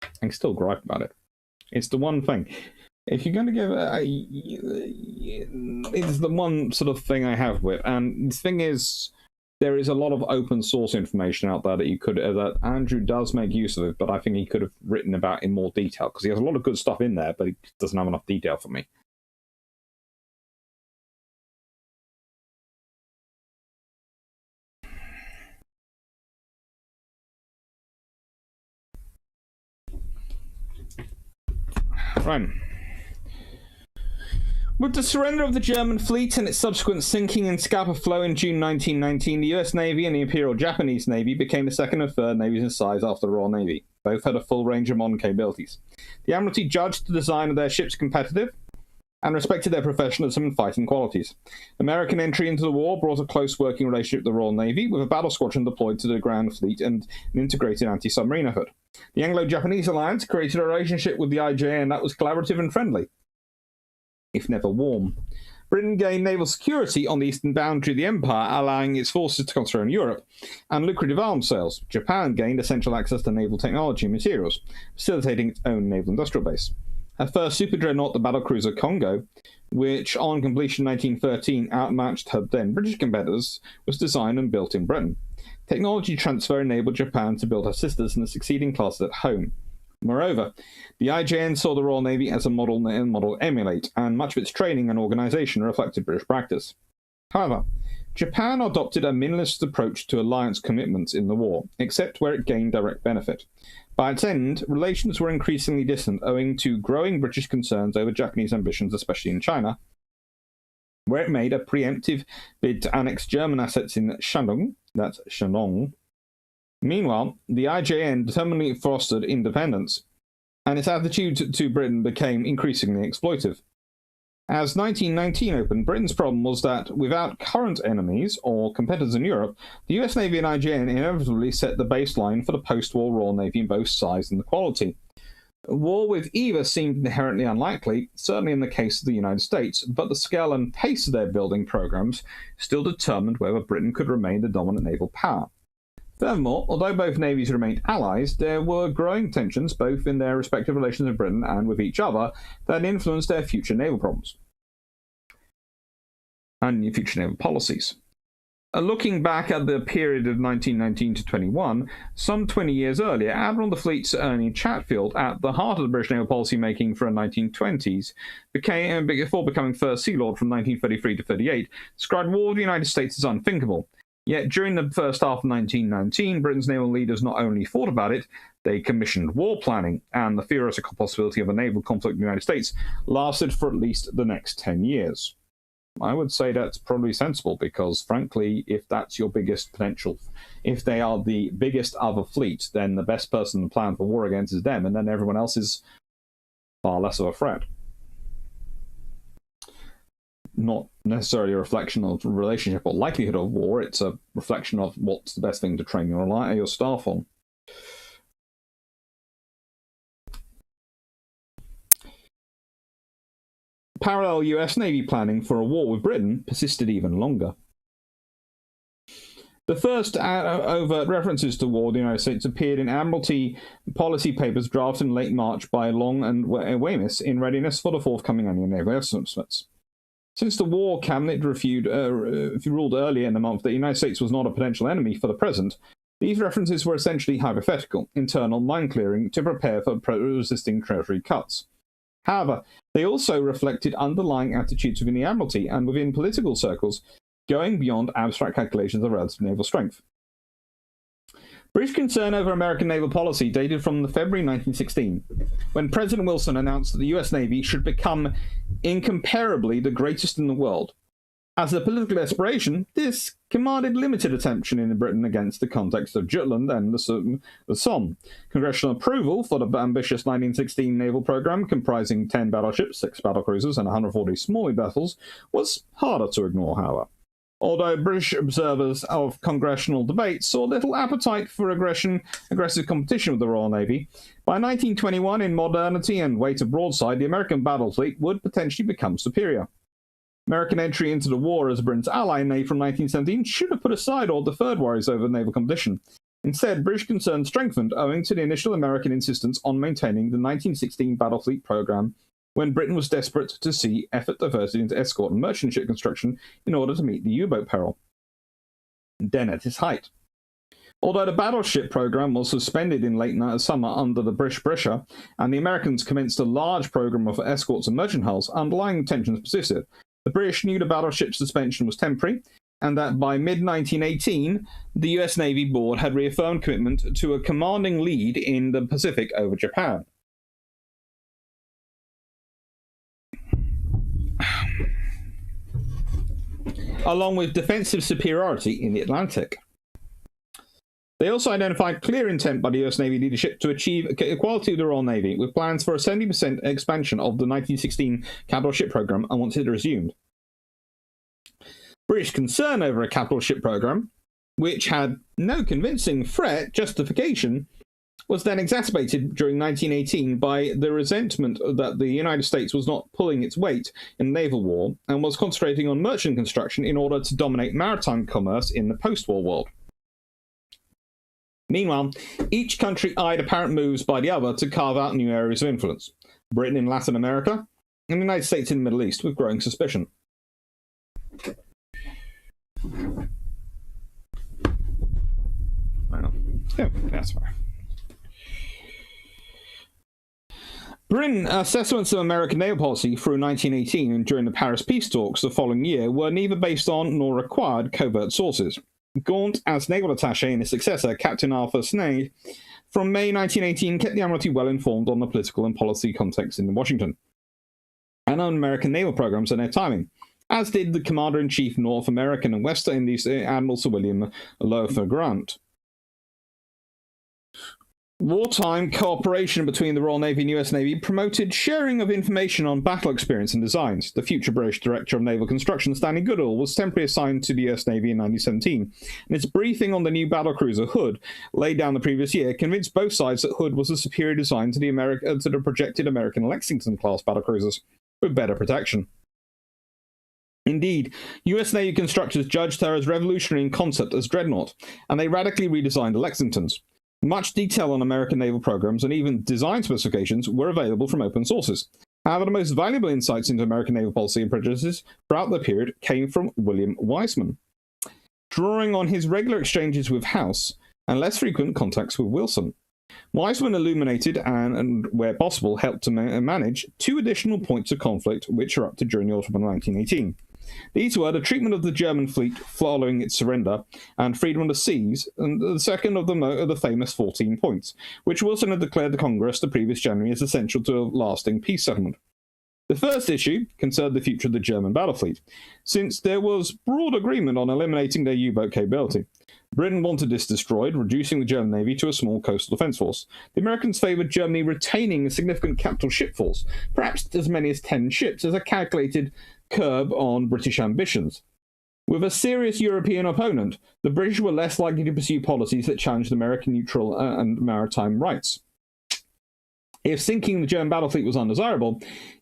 I can still gripe about it. It's the one thing. If you're going to give it's the one sort of thing I have with. And the thing is, there is a lot of open source information out there that you could, that Andrew does make use of it, but I think he could have written about in more detail, because he has a lot of good stuff in there, but he doesn't have enough detail for me. Right. With the surrender of the German fleet and its subsequent sinking in Scapa Flow in June 1919, the US Navy and the Imperial Japanese Navy became the second and third navies in size after the Royal Navy. Both had a full range of modern capabilities. The Admiralty judged the design of their ships competitive and respected their professionalism and fighting qualities. American entry into the war brought a close working relationship with the Royal Navy, with a battle squadron deployed to the Grand Fleet and an integrated anti-submarine effort. The Anglo-Japanese alliance created a relationship with the IJN that was collaborative and friendly, if never warm. Britain gained naval security on the eastern boundary of the empire, allowing its forces to concentrate on Europe, and lucrative arms sales. Japan gained essential access to naval technology and materials, facilitating its own naval industrial base. Her first super dreadnought, the battlecruiser Congo, which on completion in 1913 outmatched her then British competitors, was designed and built in Britain. Technology transfer enabled Japan to build her sisters and the succeeding classes at home. Moreover, the IJN saw the Royal Navy as a model to emulate, and much of its training and organisation reflected British practice. However, Japan adopted a minimalist approach to alliance commitments in the war, except where it gained direct benefit. By its end, relations were increasingly distant owing to growing British concerns over Japanese ambitions, especially in China, where it made a preemptive bid to annex German assets in Shandong, that's Shandong. Meanwhile, the IJN determinedly fostered independence, and its attitude to Britain became increasingly exploitive. As 1919 opened, Britain's problem was that, without current enemies or competitors in Europe, the US Navy and IJN inevitably set the baseline for the post-war Royal Navy in both size and quality. War with either seemed inherently unlikely, certainly in the case of the United States, but the scale and pace of their building programs still determined whether Britain could remain the dominant naval power. Furthermore, although both navies remained allies, there were growing tensions both in their respective relations with Britain and with each other that influenced their future naval problems and future naval policies. Looking back at the period of 1919 to 21, some 20 years earlier, Admiral of the Fleet's Ernie Chatfield, at the heart of the British naval policy making for the 1920s, before becoming First Sea Lord from 1933 to 38, described war with the United States as unthinkable. Yet during the first half of 1919, Britain's naval leaders not only thought about it, they commissioned war planning, and the theoretical possibility of a naval conflict with the United States lasted for at least the next 10 years. I would say that's probably sensible, because frankly, if that's your biggest potential, if they are the biggest other fleet, then the best person to plan for war against is them, and then everyone else is far less of a threat. Not necessarily a reflection of relationship or likelihood of war, it's a reflection of what's the best thing to train your staff on. Parallel US Navy planning for a war with Britain persisted even longer. The first overt references to war with the United States appeared in Admiralty policy papers drafted in late March by Long and Weymouth in readiness for the forthcoming annual naval estimates. Since the War Cabinet ruled earlier in the month that the United States was not a potential enemy for the present, these references were essentially hypothetical, internal mind-clearing to prepare for resisting Treasury cuts. However, they also reflected underlying attitudes within the Admiralty and within political circles, going beyond abstract calculations of relative naval strength. British concern over American naval policy dated from February 1916, when President Wilson announced that the US Navy should become incomparably the greatest in the world. As a political aspiration, this commanded limited attention in Britain against the context of Jutland and the Somme. Congressional approval for the ambitious 1916 naval program, comprising 10 battleships, 6 battlecruisers, and 140 smaller vessels, was harder to ignore, however. Although British observers of congressional debates saw little appetite for aggressive competition with the Royal Navy, by 1921, in modernity and weight of broadside, the American battle fleet would potentially become superior. American entry into the war as Britain's ally in May from 1917 should have put aside or deferred worries over naval competition. Instead, British concern strengthened owing to the initial American insistence on maintaining the 1916 battle fleet program, when Britain was desperate to see effort diverted into escort and merchant ship construction in order to meet the U-boat peril, then at its height. Although the battleship program was suspended in late summer under the British pressure, and the Americans commenced a large program of escorts and merchant hulls, underlying tensions persisted. The British knew the battleship suspension was temporary, and that by mid-1918, the US Navy Board had reaffirmed commitment to a commanding lead in the Pacific over Japan. along with defensive superiority in the Atlantic. They also identified clear intent by the US Navy leadership to achieve equality with the Royal Navy, with plans for a 70% expansion of the 1916 capital ship program and once it resumed. British concern over a capital ship program, which had no convincing threat justification, was then exacerbated during 1918 by the resentment that the United States was not pulling its weight in the naval war and was concentrating on merchant construction in order to dominate maritime commerce in the post-war world. Meanwhile, each country eyed apparent moves by the other to carve out new areas of influence. Britain in Latin America, and the United States in the Middle East, with growing suspicion. Hang on. Yeah, that's fine. Britain assessments of American naval policy through 1918 and during the Paris peace talks the following year were neither based on nor required covert sources. Gaunt, as naval attaché, and his successor, Captain Arthur Snade, from May 1918 kept the Admiralty well informed on the political and policy context in Washington, and on American naval programs and their timing, as did the Commander-in-Chief North American and West Indies, Admiral Sir William Lowther Grant. Wartime cooperation between the Royal Navy and US Navy promoted sharing of information on battle experience and designs. The future British Director of Naval Construction, Stanley Goodall, was temporarily assigned to the US Navy in 1917, and its briefing on the new battlecruiser Hood, laid down the previous year, convinced both sides that Hood was a superior design to the projected American Lexington-class battlecruisers, with better protection. Indeed, US Navy constructors judged her as revolutionary in concept as Dreadnought, and they radically redesigned the Lexingtons. Much detail on American naval programs and even design specifications were available from open sources. However, the most valuable insights into American naval policy and prejudices throughout the period came from William Wiseman, drawing on his regular exchanges with House and less frequent contacts with Wilson. Wiseman illuminated and where possible, helped to manage two additional points of conflict which are up to during the autumn of 1918. These were the treatment of the German fleet following its surrender and freedom of the seas, and the second of the famous 14 points, which Wilson had declared to Congress the previous January as essential to a lasting peace settlement. The first issue concerned the future of the German battle fleet, since there was broad agreement on eliminating their U-boat capability. Britain wanted this destroyed, reducing the German Navy to a small coastal defence force. The Americans favoured Germany retaining a significant capital ship force, perhaps as many as 10 ships, as a calculated curb on British ambitions. With a serious European opponent, the British were less likely to pursue policies that challenged American neutral and maritime rights. If sinking the German battle fleet was undesirable,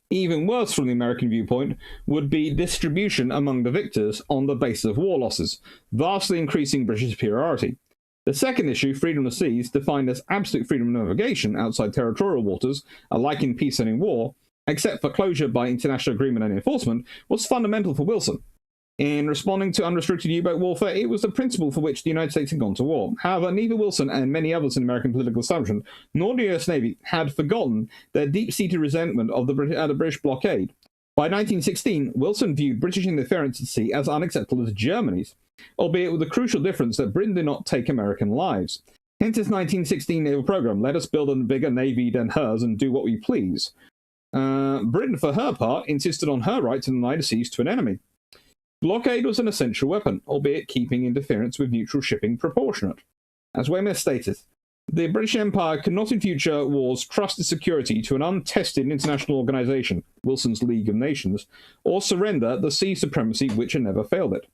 even worse from the American viewpoint would be distribution among the victors on the basis of war losses, vastly increasing British superiority. The second issue, freedom of the seas, defined as absolute freedom of navigation outside territorial waters, alike in peace and in war, except for closure by international agreement and enforcement, was fundamental for Wilson. In responding to unrestricted U-boat warfare, it was the principle for which the United States had gone to war. However, neither Wilson and many others in American political establishment, nor the US Navy, had forgotten their deep-seated resentment of the British blockade. By 1916, Wilson viewed British interference at sea as unacceptable as Germany's, albeit with the crucial difference that Britain did not take American lives. Hence his 1916 naval program, let us build a bigger navy than hers and do what we please. Britain, for her part, insisted on her right to deny the seas to an enemy. Blockade was an essential weapon, albeit keeping interference with neutral shipping proportionate. As Weymouth stated, the British Empire could not in future wars trust its security to an untested international organisation, Wilson's League of Nations, or surrender the sea supremacy which had never failed it.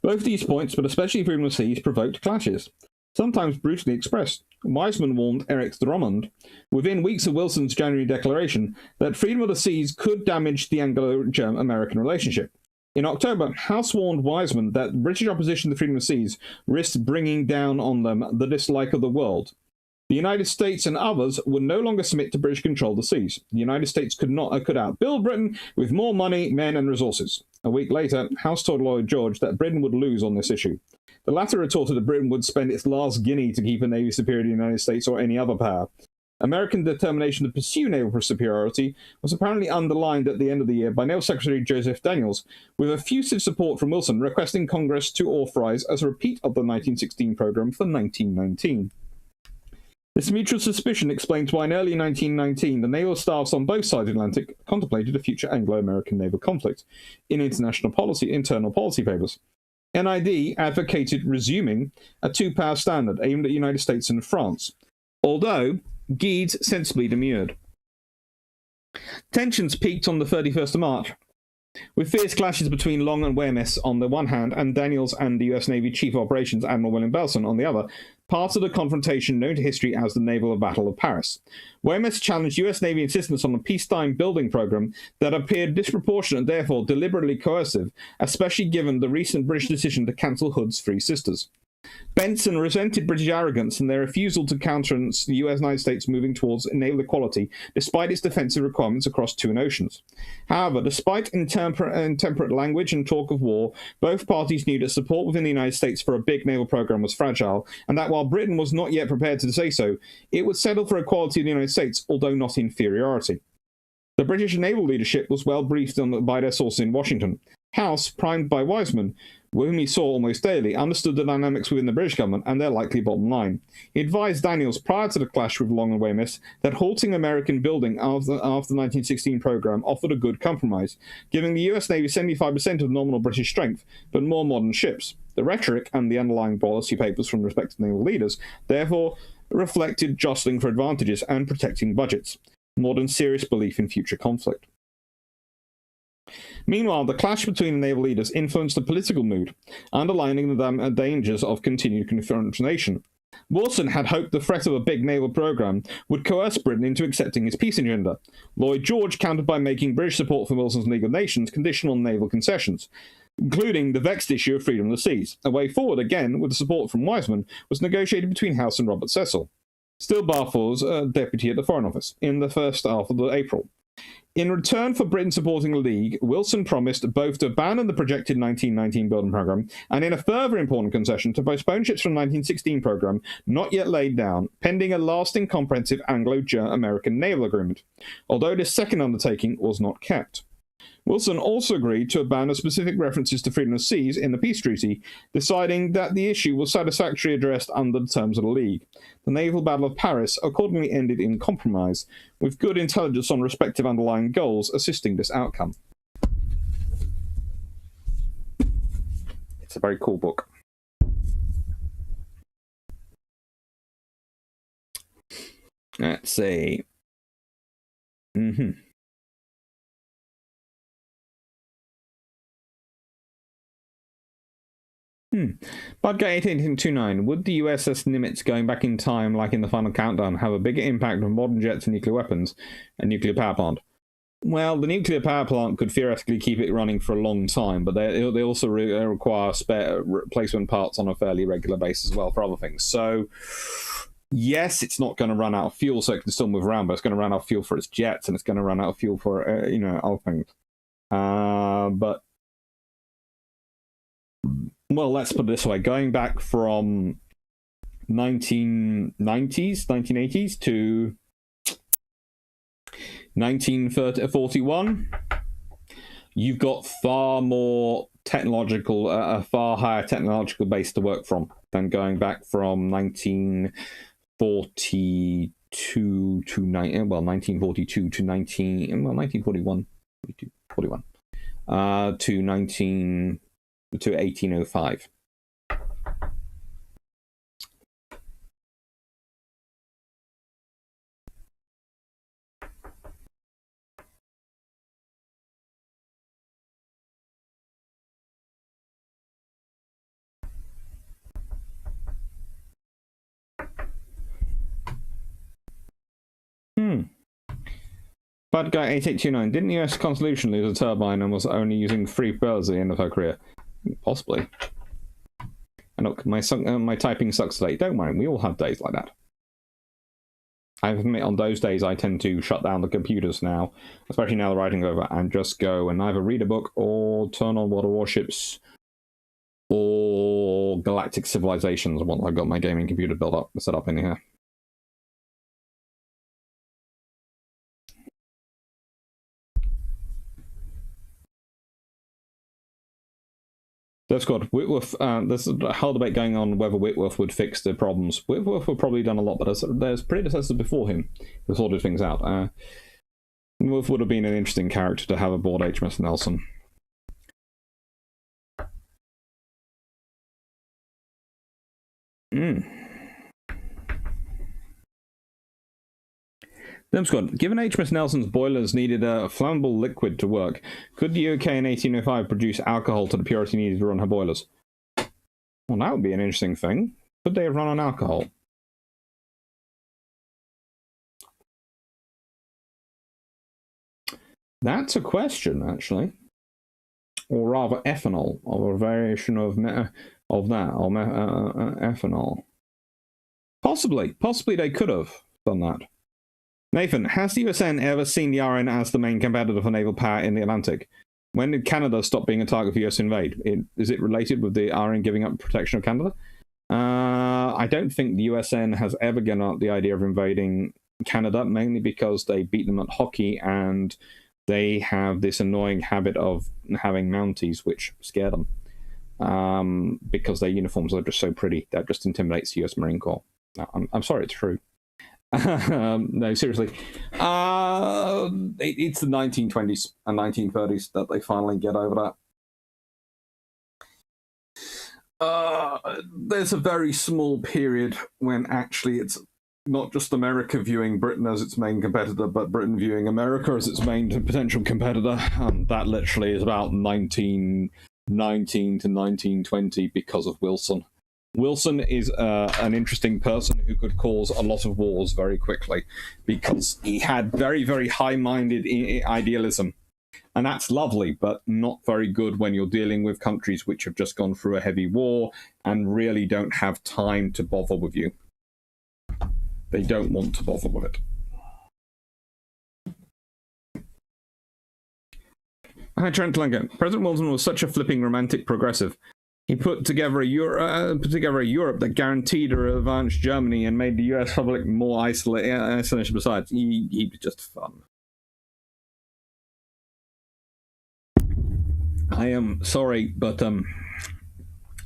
Both these points, but especially freedom of seas, provoked clashes, sometimes brutally expressed. Wiseman warned Eric Drummond, within weeks of Wilson's January declaration, that freedom of the seas could damage the Anglo-American relationship. In October, House warned Wiseman that British opposition to freedom of seas risked bringing down on them the dislike of the world. The United States and others would no longer submit to British control of the seas. The United States could outbuild Britain with more money, men, and resources. A week later, House told Lloyd George that Britain would lose on this issue. The latter retorted that Britain would spend its last guinea to keep a navy superior to the United States or any other power. American determination to pursue naval superiority was apparently underlined at the end of the year by Naval Secretary Joseph Daniels, with effusive support from Wilson requesting Congress to authorize as a repeat of the 1916 program for 1919. This mutual suspicion explains why in early 1919 the naval staffs on both sides of the Atlantic contemplated a future Anglo-American naval conflict in internal policy papers. NID advocated resuming a two-power standard aimed at the United States and France, although Guedes sensibly demurred. Tensions peaked on the 31st of March, with fierce clashes between Long and Weymouth on the one hand, and Daniels and the US Navy Chief of Operations Admiral William Belson on the other, part of the confrontation known to history as the Naval Battle of Paris. Weymouth challenged US Navy insistence on a peacetime building program that appeared disproportionate and therefore deliberately coercive, especially given the recent British decision to cancel Hood's Three Sisters. Benson resented British arrogance and their refusal to countenance the United States moving towards naval equality despite its defensive requirements across two oceans. However, despite intemperate language and talk of war, both parties knew that support within the United States for a big naval program was fragile, and that while Britain was not yet prepared to say so, it would settle for equality in the United States, although not inferiority. The British naval leadership was well briefed by their sources in Washington. House, primed by Wiseman, whom he saw almost daily, understood the dynamics within the British government and their likely bottom line. He advised Daniels prior to the clash with Long and Weymouth that halting American building after the 1916 program offered a good compromise, giving the US Navy 75% of nominal British strength, but more modern ships. The rhetoric and the underlying policy papers from respective naval leaders therefore reflected jostling for advantages and protecting budgets, more than serious belief in future conflict. Meanwhile, the clash between the naval leaders influenced the political mood, underlining the dangers of continued confrontation. Wilson had hoped the threat of a big naval program would coerce Britain into accepting his peace agenda. Lloyd George countered by making British support for Wilson's League of Nations conditional on naval concessions, including the vexed issue of freedom of the seas. A way forward, again, with the support from Wiseman, was negotiated between House and Robert Cecil, still Balfour's deputy at the Foreign Office, in the first half of April. In return for Britain supporting the League, Wilson promised both to abandon the projected 1919 building program and, in a further important concession, to postpone ships from the 1916 program, not yet laid down, pending a lasting comprehensive Anglo-American naval agreement, although this second undertaking was not kept. Wilson also agreed to abandon specific references to freedom of seas in the peace treaty, deciding that the issue was satisfactorily addressed under the terms of the League. The Naval Battle of Paris accordingly ended in compromise, with good intelligence on respective underlying goals assisting this outcome. It's a very cool book. Let's see. Budgate 1829. Would the USS Nimitz going back in time, like in the final countdown, have a bigger impact on modern jets and nuclear weapons and nuclear power plant? Well, the nuclear power plant could theoretically keep it running for a long time, but they also require spare replacement parts on a fairly regular basis as well for other things. So, yes, it's not going to run out of fuel, so it can still move around, but it's going to run out of fuel for its jets, and it's going to run out of fuel for other things. But well, let's put it this way: going back from 1980s to 1941, you've got far more technological, a far higher technological base to work from than going back from 1942 to 1942 to 1941 to 1805. Bad Guy 8829. Didn't the US Constitution lose a turbine and was only using 3 birds at the end of her career? Possibly. And look, my typing sucks today. Don't worry, we all have days like that. I admit on those days I tend to shut down the computers now, especially now the writing's over, and just go and either read a book or turn on Water Warships or Galactic Civilizations once I've got my gaming computer set up in here. That's good. Whitworth, there's a whole debate going on whether Whitworth would fix the problems. Whitworth would probably done a lot, but there's predecessors before him who sorted things out. Whitworth would have been an interesting character to have aboard HMS Nelson. Good. Given HMS Nelson's boilers needed a flammable liquid to work, could the UK in 1805 produce alcohol to the purity needed to run her boilers? Well, that would be an interesting thing. Could they have run on alcohol? That's a question, actually. Or rather, ethanol, or a variation of that, or ethanol. Possibly they could have done that. Nathan, has the USN ever seen the RN as the main competitor for naval power in the Atlantic? When did Canada stop being a target for US invade? Is it related with the RN giving up protection of Canada? I don't think the USN has ever given up the idea of invading Canada, mainly because they beat them at hockey and they have this annoying habit of having Mounties, which scare them. Because their uniforms are just so pretty. That just intimidates the US Marine Corps. I'm sorry, it's true. No, seriously. It's the 1920s and 1930s that they finally get over that. There's a very small period when actually it's not just America viewing Britain as its main competitor, but Britain viewing America as its main potential competitor. That literally is about 1919 to 1920 because of Wilson. Wilson is an interesting person who could cause a lot of wars very quickly because he had very, very high-minded idealism. And that's lovely, but not very good when you're dealing with countries which have just gone through a heavy war and really don't have time to bother with you. They don't want to bother with it. Hi, Trent Langan. President Wilson was such a flipping romantic progressive. He put together a Europe that guaranteed a advance Germany and made the US public more isolation. Besides, he was just fun. I am sorry, but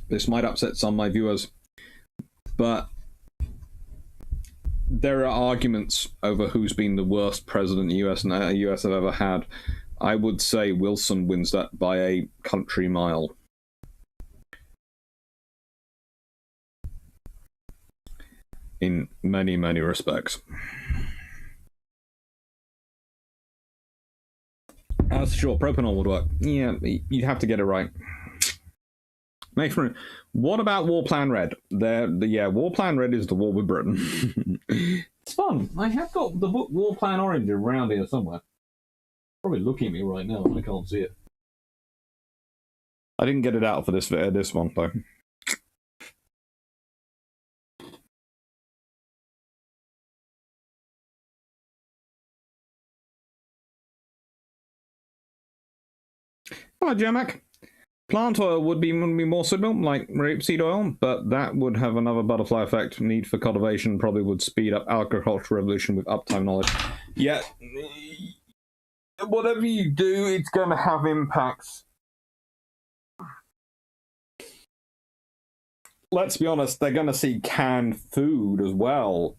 this might upset some of my viewers, but there are arguments over who's been the worst president the US have ever had. I would say Wilson wins that by a country mile. In many, many respects. Sure, propanol would work. Yeah, you'd have to get it right. What about War Plan Red? Yeah, War Plan Red is the war with Britain. It's fun. I have got the book War Plan Orange around here somewhere. Probably looking at me right now and I can't see it. I didn't get it out for this one, though. Hello, Jermac. Plant oil would be more suitable, like rapeseed oil, but that would have another butterfly effect. Need for cultivation probably would speed up agricultural revolution with uptime knowledge. Yeah, whatever you do, it's going to have impacts. Let's be honest, they're going to see canned food as well.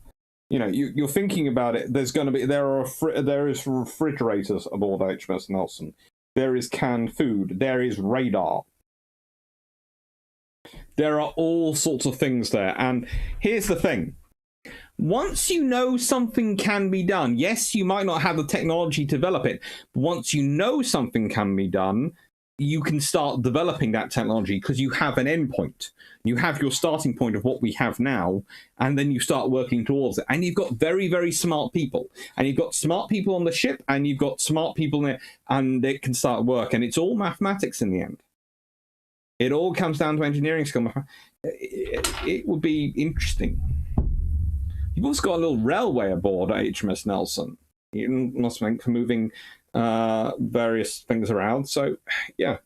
You know, you're thinking about it. There is refrigerators aboard HMS Nelson. There is canned food. There is radar. There are all sorts of things there. And here's the thing. Once you know something can be done, yes, you might not have the technology to develop it, but once you know something can be done, you can start developing that technology because you have an endpoint. You have your starting point of what we have now, and then you start working towards it. And you've got very, very smart people. And you've got smart people on the ship, and you've got smart people there, and it can start work. And it's all mathematics in the end. It all comes down to engineering skill. It would be interesting. You've also got a little railway aboard HMS Nelson. You must think for moving various things around. So, yeah.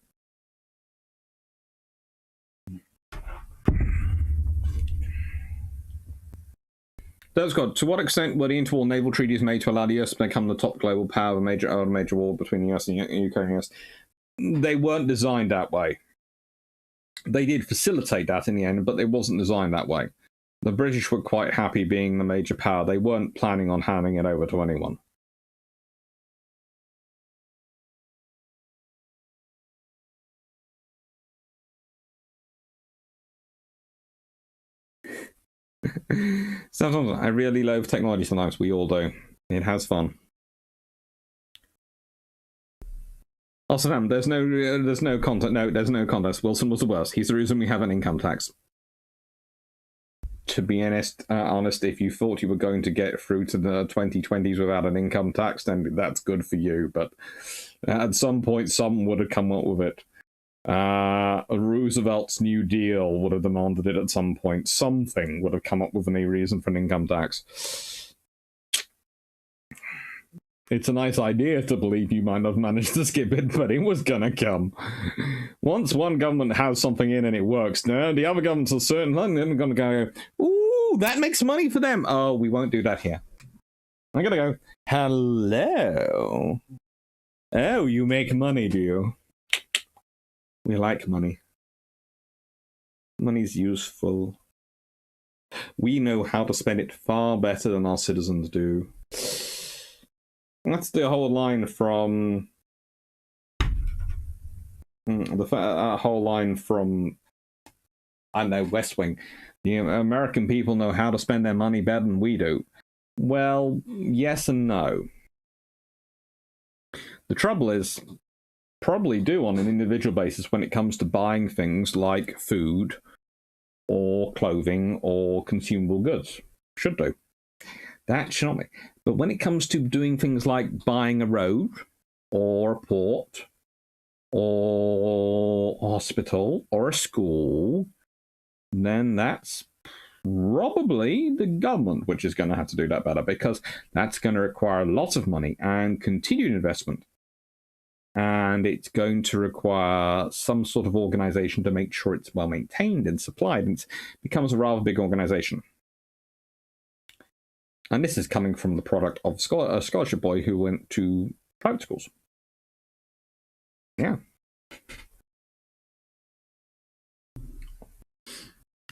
That's good. To what extent were the interwar naval treaties made to allow the US to become the top global power of a major war between the US and the UK and the US? They weren't designed that way. they did facilitate that in the end, but it wasn't designed that way. The British were quite happy being the major power. They weren't planning on handing it over to anyone. Sometimes I really love technology. Sometimes we all do. It has fun. Also, there's no content. No, there's no contest. Wilson was the worst. He's the reason we have an income tax. To be honest, if you thought you were going to get through to the 2020s without an income tax, then that's good for you. But at some point, someone would have come up with it. Roosevelt's New Deal would have demanded it at some point. Something would have come up with any reason for an income tax. It's a nice idea to believe you might have managed to skip it, but it was gonna come. Once one government has something in and it works, now the other governments are certainly gonna go, ooh, that makes money for them. Oh, we won't do that here. I'm gonna go, hello. Oh, you make money, do you? We like money. Money's useful. We know how to spend it far better than our citizens do. That's the whole line from whole line from, I don't know, West Wing. The American people know how to spend their money better than we do. Well, yes and no. The trouble is, probably do on an individual basis when it comes to buying things like food or clothing or consumable goods. Should do. That should not be. But when it comes to doing things like buying a road or a port or a hospital or a school, then that's probably the government which is going to have to do that better, because that's going to require lots of money and continued investment. And it's going to require some sort of organization to make sure it's well maintained and supplied, and it becomes a rather big organization. And this is coming from the product of a scholarship boy who went to private schools. Yeah.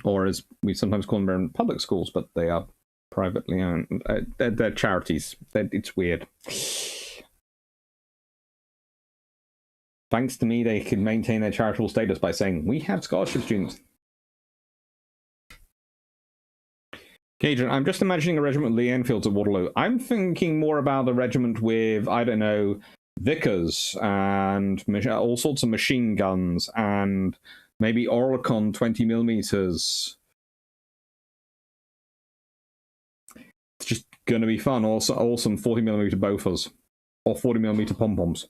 Or as we sometimes call them, public schools, but they are privately owned. They're charities. It's weird. Thanks to me, they can maintain their charitable status by saying, we have scholarship students. Cajun, I'm just imagining a regiment with Lee Enfields at Waterloo. I'm thinking more about a regiment with, I don't know, Vickers and all sorts of machine guns and maybe Oricon 20mm. It's just going to be fun. Also, awesome 40mm Bofors or 40mm pom-poms.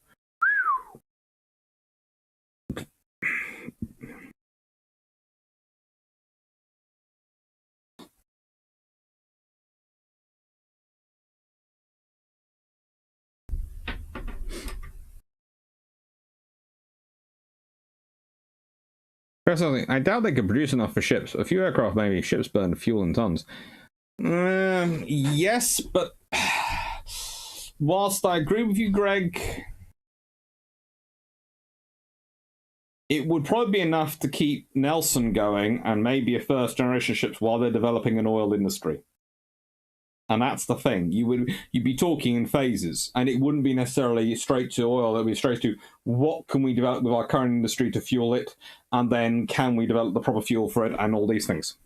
Personally, I doubt they could produce enough for ships. A few aircraft, maybe. Ships burn fuel in tons. Yes, but whilst I agree with you, Greg, it would probably be enough to keep Nelson going and maybe a first-generation ships while they're developing an oil industry. And that's the thing. You'd be talking in phases, and it wouldn't be necessarily straight to oil. It would be straight to what can we develop with our current industry to fuel it, and then can we develop the proper fuel for it, and all these things.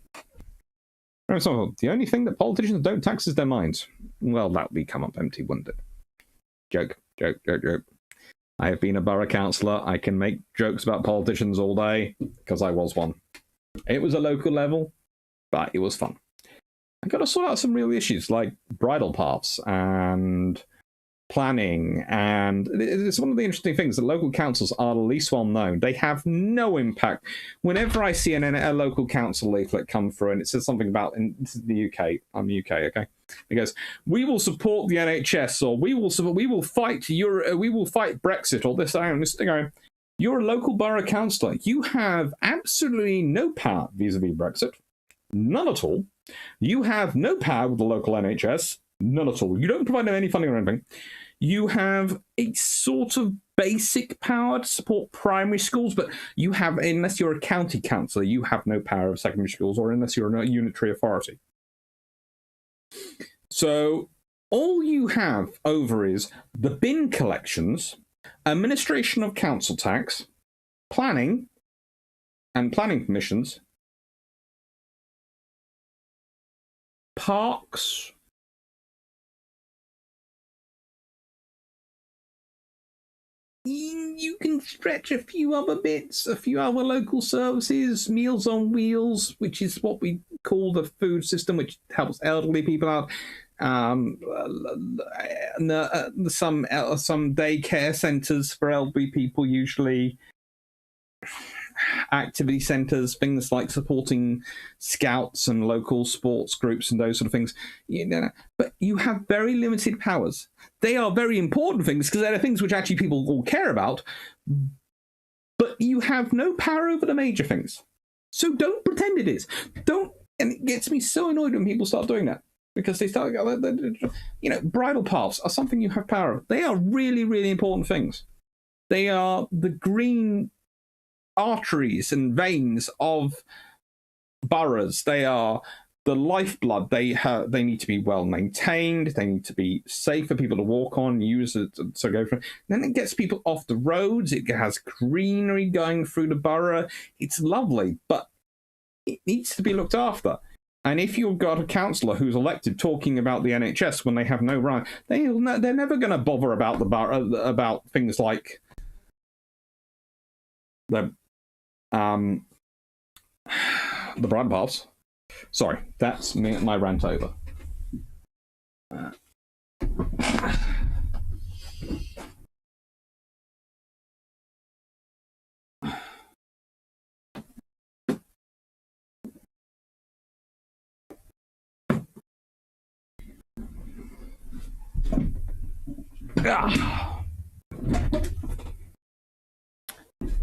So the only thing that politicians don't tax is their minds. Well, that would come up empty, wouldn't it? Joke. I have been a borough councillor. I can make jokes about politicians all day, because I was one. It was a local level, but it was fun. I got to sort out some real issues like bridle paths and planning, and it's one of the interesting things that local councils are the least well known. They have no impact. Whenever I see a local council leaflet come through and it says something about, in this is the UK, I'm UK, okay? It goes, we will support the NHS, or we will fight Brexit, or this thing. You're a local borough councillor. You have absolutely no power vis-a-vis Brexit. None at all. You have no power with the local NHS. None at all. You don't provide them any funding or anything. You have a sort of basic power to support primary schools, but you have, unless you're a county councillor, you have no power of secondary schools, or unless you're a unitary authority. So all you have over is the bin collections, administration of council tax, planning and planning permissions, parks, you can stretch a few other bits, a few other local services, Meals on Wheels, which is what we call the food system, which helps elderly people out. Some daycare centres for elderly people, usually activity centres, things like supporting scouts and local sports groups and those sort of things. But you have very limited powers. They are very important things because they're the things which actually people all care about, but you have no power over the major things. So don't pretend it is. Don't, and it gets me so annoyed when people start doing that, because they start, bridle paths are something you have power over. They are really, really important things. They are the green arteries and veins of boroughs. They are the lifeblood. They need to be well maintained. They need to be safe for people to walk on, use it to go from. Then it gets people off the roads. It has greenery going through the borough. It's lovely, but it needs to be looked after. And if you've got a councillor who's elected talking about the NHS when they have no right, they're never going to bother about the borough, about things like the bridle paths. Sorry, that's my rant over.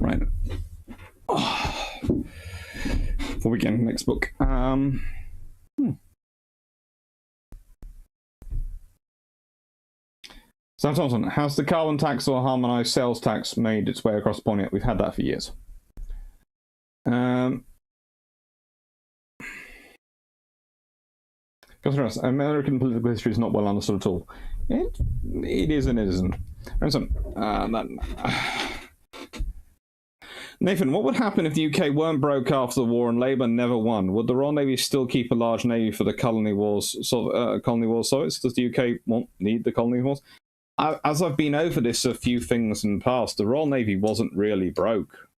Right. Before we get into the next book. Sam Thompson, has the carbon tax or harmonised sales tax made its way across Twentieth? We've had that for years. American political history is not well understood at all. It is and it isn't. Nathan, what would happen if the UK weren't broke after the war and Labour never won? Would the Royal Navy still keep a large navy for the colony wars? Soviets? Does the UK need the colony wars? As I've been over this a few things in the past, the Royal Navy wasn't really broke.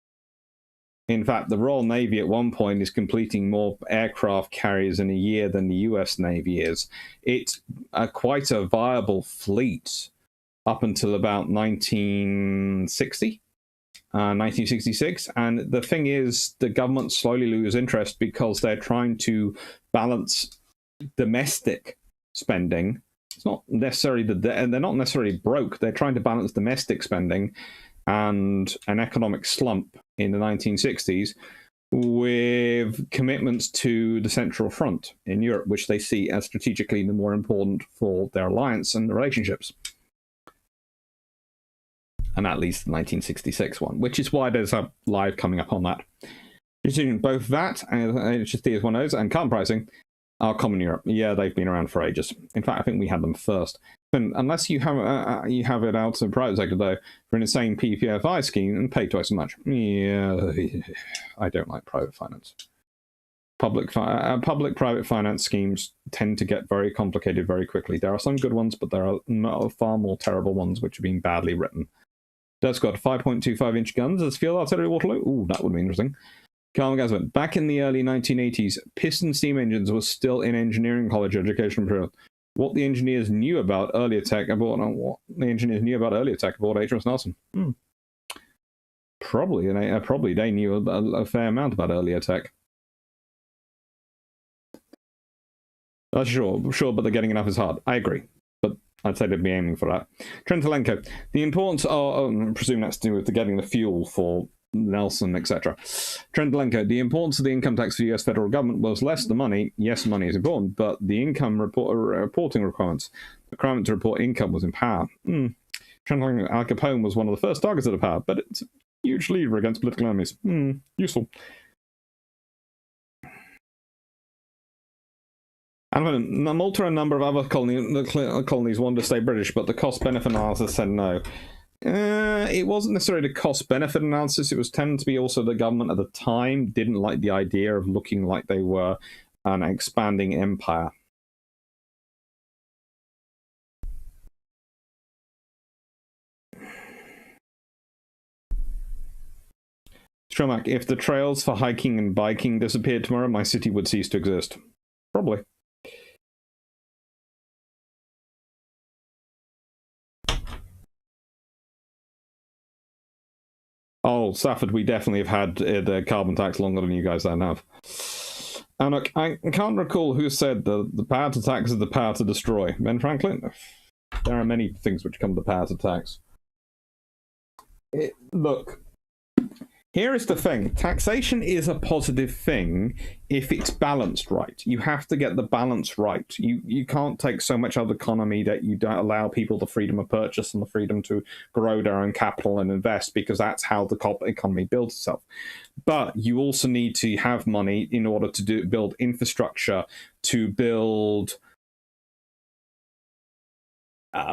In fact, the Royal Navy at one point is completing more aircraft carriers in a year than the US Navy is. It's quite a viable fleet up until about 1960. 1966, and the thing is, the government slowly lose interest because they're trying to balance domestic spending. It's not necessarily they're not necessarily broke. They're trying to balance domestic spending and an economic slump in the 1960s with commitments to the Central Front in Europe, which they see as strategically the more important for their alliance and the relationships. And that leads to the 1966 one, which is why there's a live coming up on that. Both that and HST as one of those and carbon pricing are common in Europe. Yeah, they've been around for ages. In fact, I think we had them first. And unless you have it out in the private sector, though, for an insane PPFI scheme and pay twice as much. Yeah, I don't like private finance. Public-private finance schemes tend to get very complicated very quickly. There are some good ones, but there are far more terrible ones which are being badly written. That's got 5.25-inch guns as field artillery Waterloo. Ooh, that would be interesting. Carl Gasman, back in the early 1980s, piston steam engines were still in engineering college education material. What the engineers knew about earlier tech aboard HMS Nelson. Probably they knew a fair amount about earlier tech. Sure, but they're getting enough is hard. I agree. I'd say they'd be aiming for that. Trentalenko, the importance of, I presume that's to do with getting the fuel for Nelson, etc. Trendelenko, the importance of the income tax for the US federal government was less the money. Yes, money is important, but the income reporting requirements, the requirement to report income was in power. Trendelenko, Al Capone was one of the first targets of the power, but it's a huge leader against political enemies. Useful. And Malta and a number of other colonies wanted to stay British, but the cost-benefit analysis said no. It wasn't necessarily the cost-benefit analysis. It was tended to be also the government at the time didn't like the idea of looking like they were an expanding empire. Stromak, if the trails for hiking and biking disappeared tomorrow, my city would cease to exist. Probably. Oh, Safford, we definitely have had the carbon tax longer than you guys then have. And look, I can't recall who said the power to tax is the power to destroy. Ben Franklin? There are many things which come to power to tax. Look, here is the thing. Taxation is a positive thing if it's balanced right. You have to get the balance right. You can't take so much of the economy that you don't allow people the freedom of purchase and the freedom to grow their own capital and invest, because that's how the economy builds itself. But you also need to have money in order to build infrastructure, to build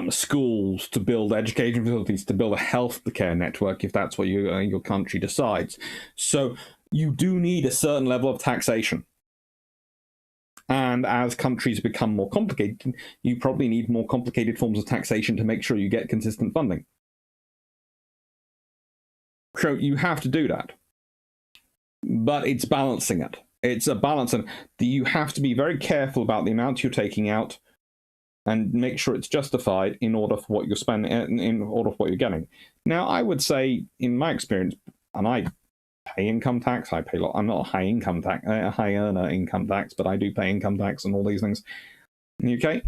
schools, to build education facilities, to build a healthcare network, if that's what your country decides. So you do need a certain level of taxation. And as countries become more complicated, you probably need more complicated forms of taxation to make sure you get consistent funding. So you have to do that. But it's balancing it. It's a balance, and you have to be very careful about the amount you're taking out and make sure it's justified in order for what you're spending, in order for what you're getting. Now, I would say, in my experience, and I pay income tax, I'm not a high earner income tax, but I do pay income tax and all these things. In the UK,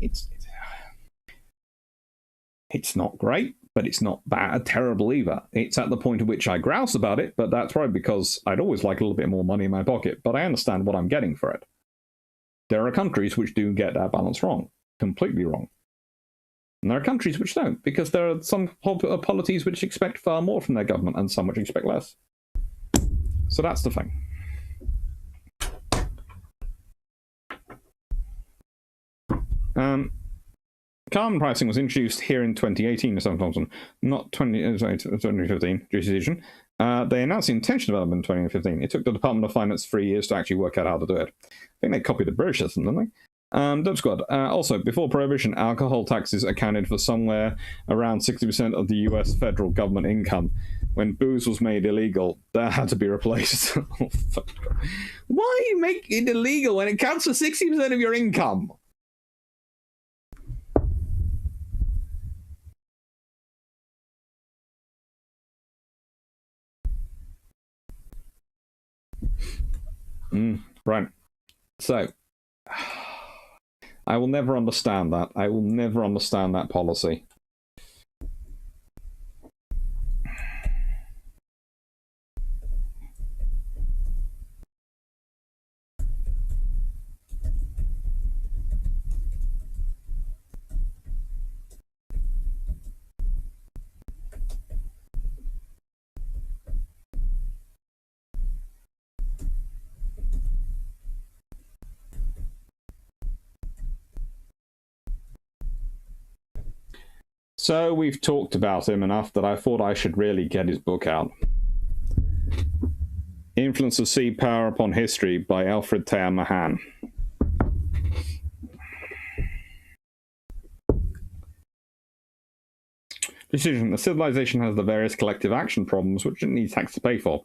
it's not great, but it's not bad, terrible either. It's at the point at which I grouse about it, but that's probably because I'd always like a little bit more money in my pocket, but I understand what I'm getting for it. There are countries which do get that balance wrong. Completely wrong. And there are countries which don't, because there are some polities which expect far more from their government and some which expect less. So that's the thing. Carbon pricing was introduced here in 2018, not 2015, decision. They announced the intention of development in 2015. It took the Department of Finance 3 years to actually work out how to do it. I think they copied the British system, didn't they? Dub Squad. Also, before Prohibition, alcohol taxes accounted for somewhere around 60% of the US federal government income. When booze was made illegal, that had to be replaced. Oh, fuck. Why make it illegal when it counts for 60% of your income? Right. So, I will never understand that. I will never understand that policy. So we've talked about him enough that I thought I should really get his book out. Influence of Sea Power Upon History by A.T.Mahan. Decision. The civilization has the various collective action problems which it needs tax to pay for.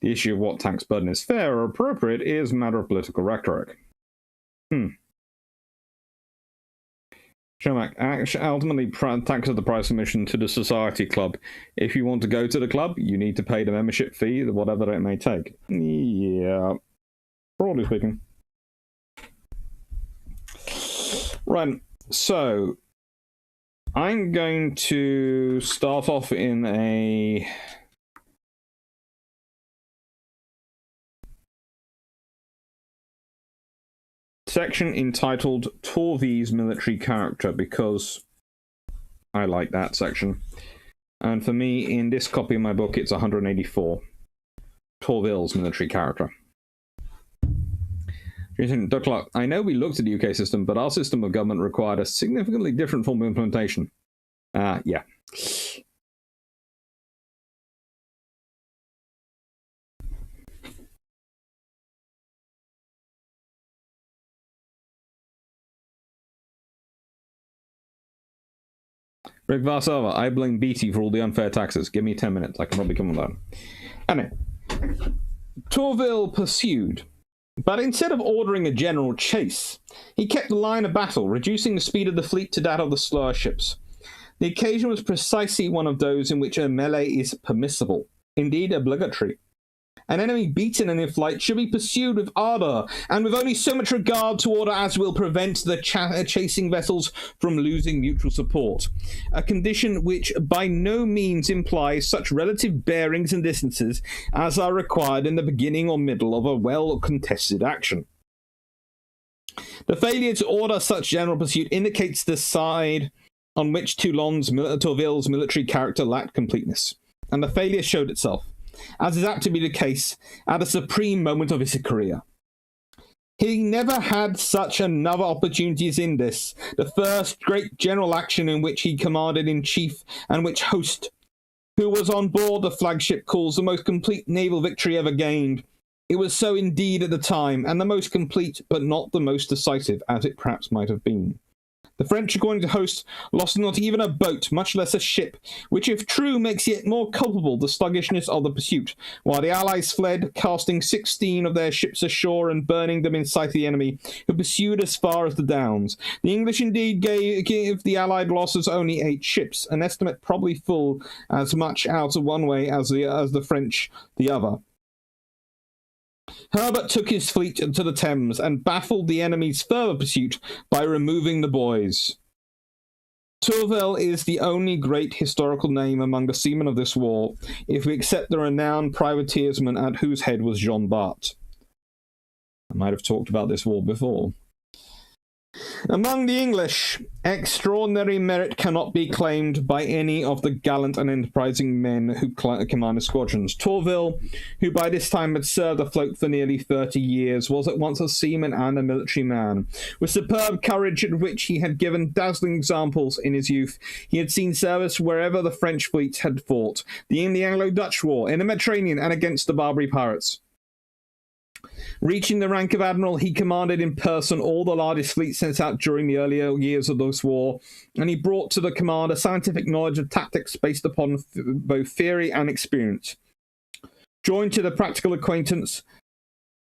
The issue of what tax burden is fair or appropriate is a matter of political rhetoric. Shomak, ultimately tax is the price of admission to the society club. If you want to go to the club, you need to pay the membership fee, whatever it may take. Yeah, broadly speaking. Right, so I'm going to start off in a section entitled Torvi's military character, because I like that section. And for me, in this copy of my book, it's 184. Torville's military character. Dr. Clark, I know we looked at the UK system, but our system of government required a significantly different form of implementation. Yeah. Rick Varsava, I blame BT for all the unfair taxes. Give me 10 minutes. I can probably come on that. Anyway, Torville pursued, but instead of ordering a general chase, he kept the line of battle, reducing the speed of the fleet to that of the slower ships. The occasion was precisely one of those in which a melee is permissible, indeed obligatory. An enemy beaten and in flight should be pursued with ardour, and with only so much regard to order as will prevent the chasing vessels from losing mutual support, a condition which by no means implies such relative bearings and distances as are required in the beginning or middle of a well-contested action. The failure to order such general pursuit indicates the side on which Torville's military character lacked completeness, and the failure showed itself, as is apt to be the case, at a supreme moment of his career. He never had such another opportunity as in this, the first great general action in which he commanded-in-chief, and which Host, who was on board the flagship, calls the most complete naval victory ever gained. It was so indeed at the time, and the most complete, but not the most decisive, as it perhaps might have been. The French, according to Host, lost not even a boat, much less a ship, which, if true, makes yet more culpable the sluggishness of the pursuit, while the Allies fled, casting 16 of their ships ashore and burning them in sight of the enemy, who pursued as far as the Downs. The English indeed gave the Allied losses only 8 ships, an estimate probably full as much out of one way as the French the other. Herbert took his fleet to the Thames and baffled the enemy's further pursuit by removing the buoys. Tourville is the only great historical name among the seamen of this war, if we accept the renowned privateersman at whose head was Jean Bart. I might have talked about this war before. Among the English, extraordinary merit cannot be claimed by any of the gallant and enterprising men who commanded squadrons. Tourville, who by this time had served afloat for nearly 30 years, was at once a seaman and a military man. With superb courage, at which he had given dazzling examples in his youth, he had seen service wherever the French fleet had fought, in the Anglo-Dutch War, in the Mediterranean, and against the Barbary pirates. Reaching the rank of admiral, he commanded in person all the largest fleets sent out during the earlier years of this war, and he brought to the command a scientific knowledge of tactics based upon both theory and experience, joined to the practical acquaintance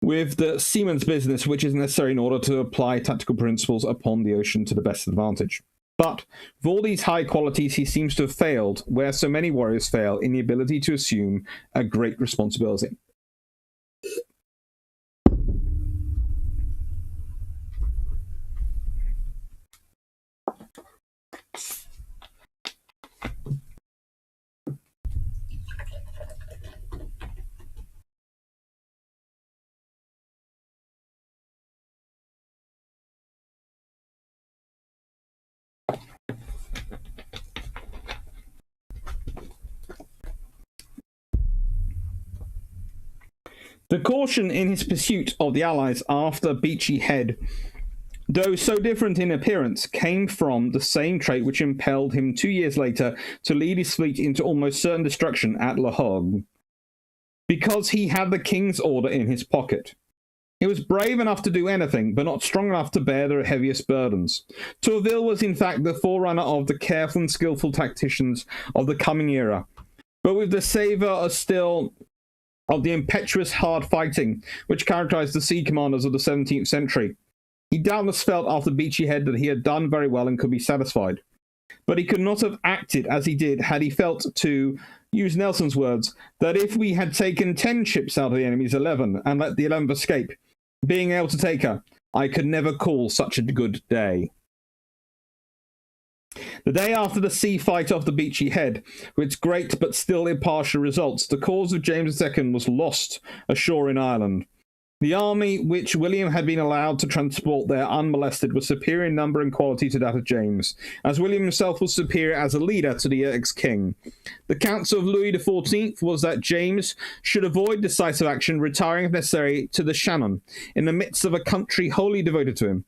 with the seaman's business, which is necessary in order to apply tactical principles upon the ocean to the best advantage. But, with all these high qualities, he seems to have failed, where so many warriors fail, in the ability to assume a great responsibility. The caution in his pursuit of the Allies after Beachy Head, though so different in appearance, came from the same trait which impelled him 2 years later to lead his fleet into almost certain destruction at La Hogue, because he had the king's order in his pocket. He was brave enough to do anything, but not strong enough to bear the heaviest burdens. Tourville was in fact the forerunner of the careful and skillful tacticians of the coming era, but with the savour still of the impetuous hard fighting which characterized the sea commanders of the 17th century. He doubtless felt after Beachy Head that he had done very well and could be satisfied. But he could not have acted as he did had he felt, to use Nelson's words, that if we had taken 10 ships out of the enemy's 11 and let the 11th escape, being able to take her, I could never call such a good day. The day after the sea fight off the Beachy Head, with its great but still impartial results, the cause of James II was lost ashore in Ireland. The army which William had been allowed to transport there unmolested was superior in number and quality to that of James, as William himself was superior as a leader to the ex-king. The counsel of Louis XIV was that James should avoid decisive action, retiring if necessary to the Shannon, in the midst of a country wholly devoted to him.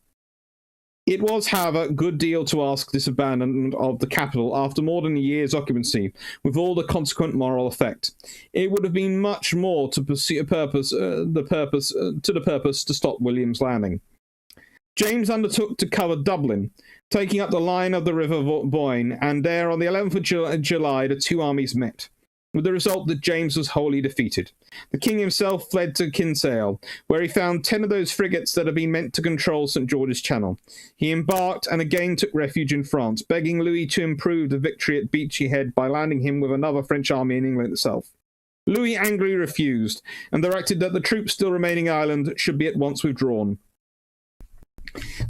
It was, however, a good deal to ask this abandonment of the capital after more than a year's occupancy, with all the consequent moral effect. It would have been much more to pursue the purpose to stop William's landing. James undertook to cover Dublin, taking up the line of the River Boyne, and there on the 11th of July the two armies met, with the result that James was wholly defeated. The king himself fled to Kinsale, where he found 10 of those frigates that had been meant to control St. George's Channel. He embarked and again took refuge in France, begging Louis to improve the victory at Beachy Head by landing him with another French army in England itself. Louis angrily refused, and directed that the troops still remaining in Ireland should be at once withdrawn.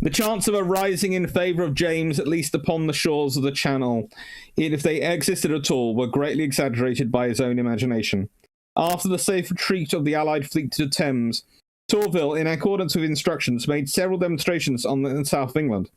The chance of a rising in favour of James, at least upon the shores of the Channel, if they existed at all, were greatly exaggerated by his own imagination. After the safe retreat of the Allied fleet to the Thames, Tourville, in accordance with instructions, made several demonstrations in South England,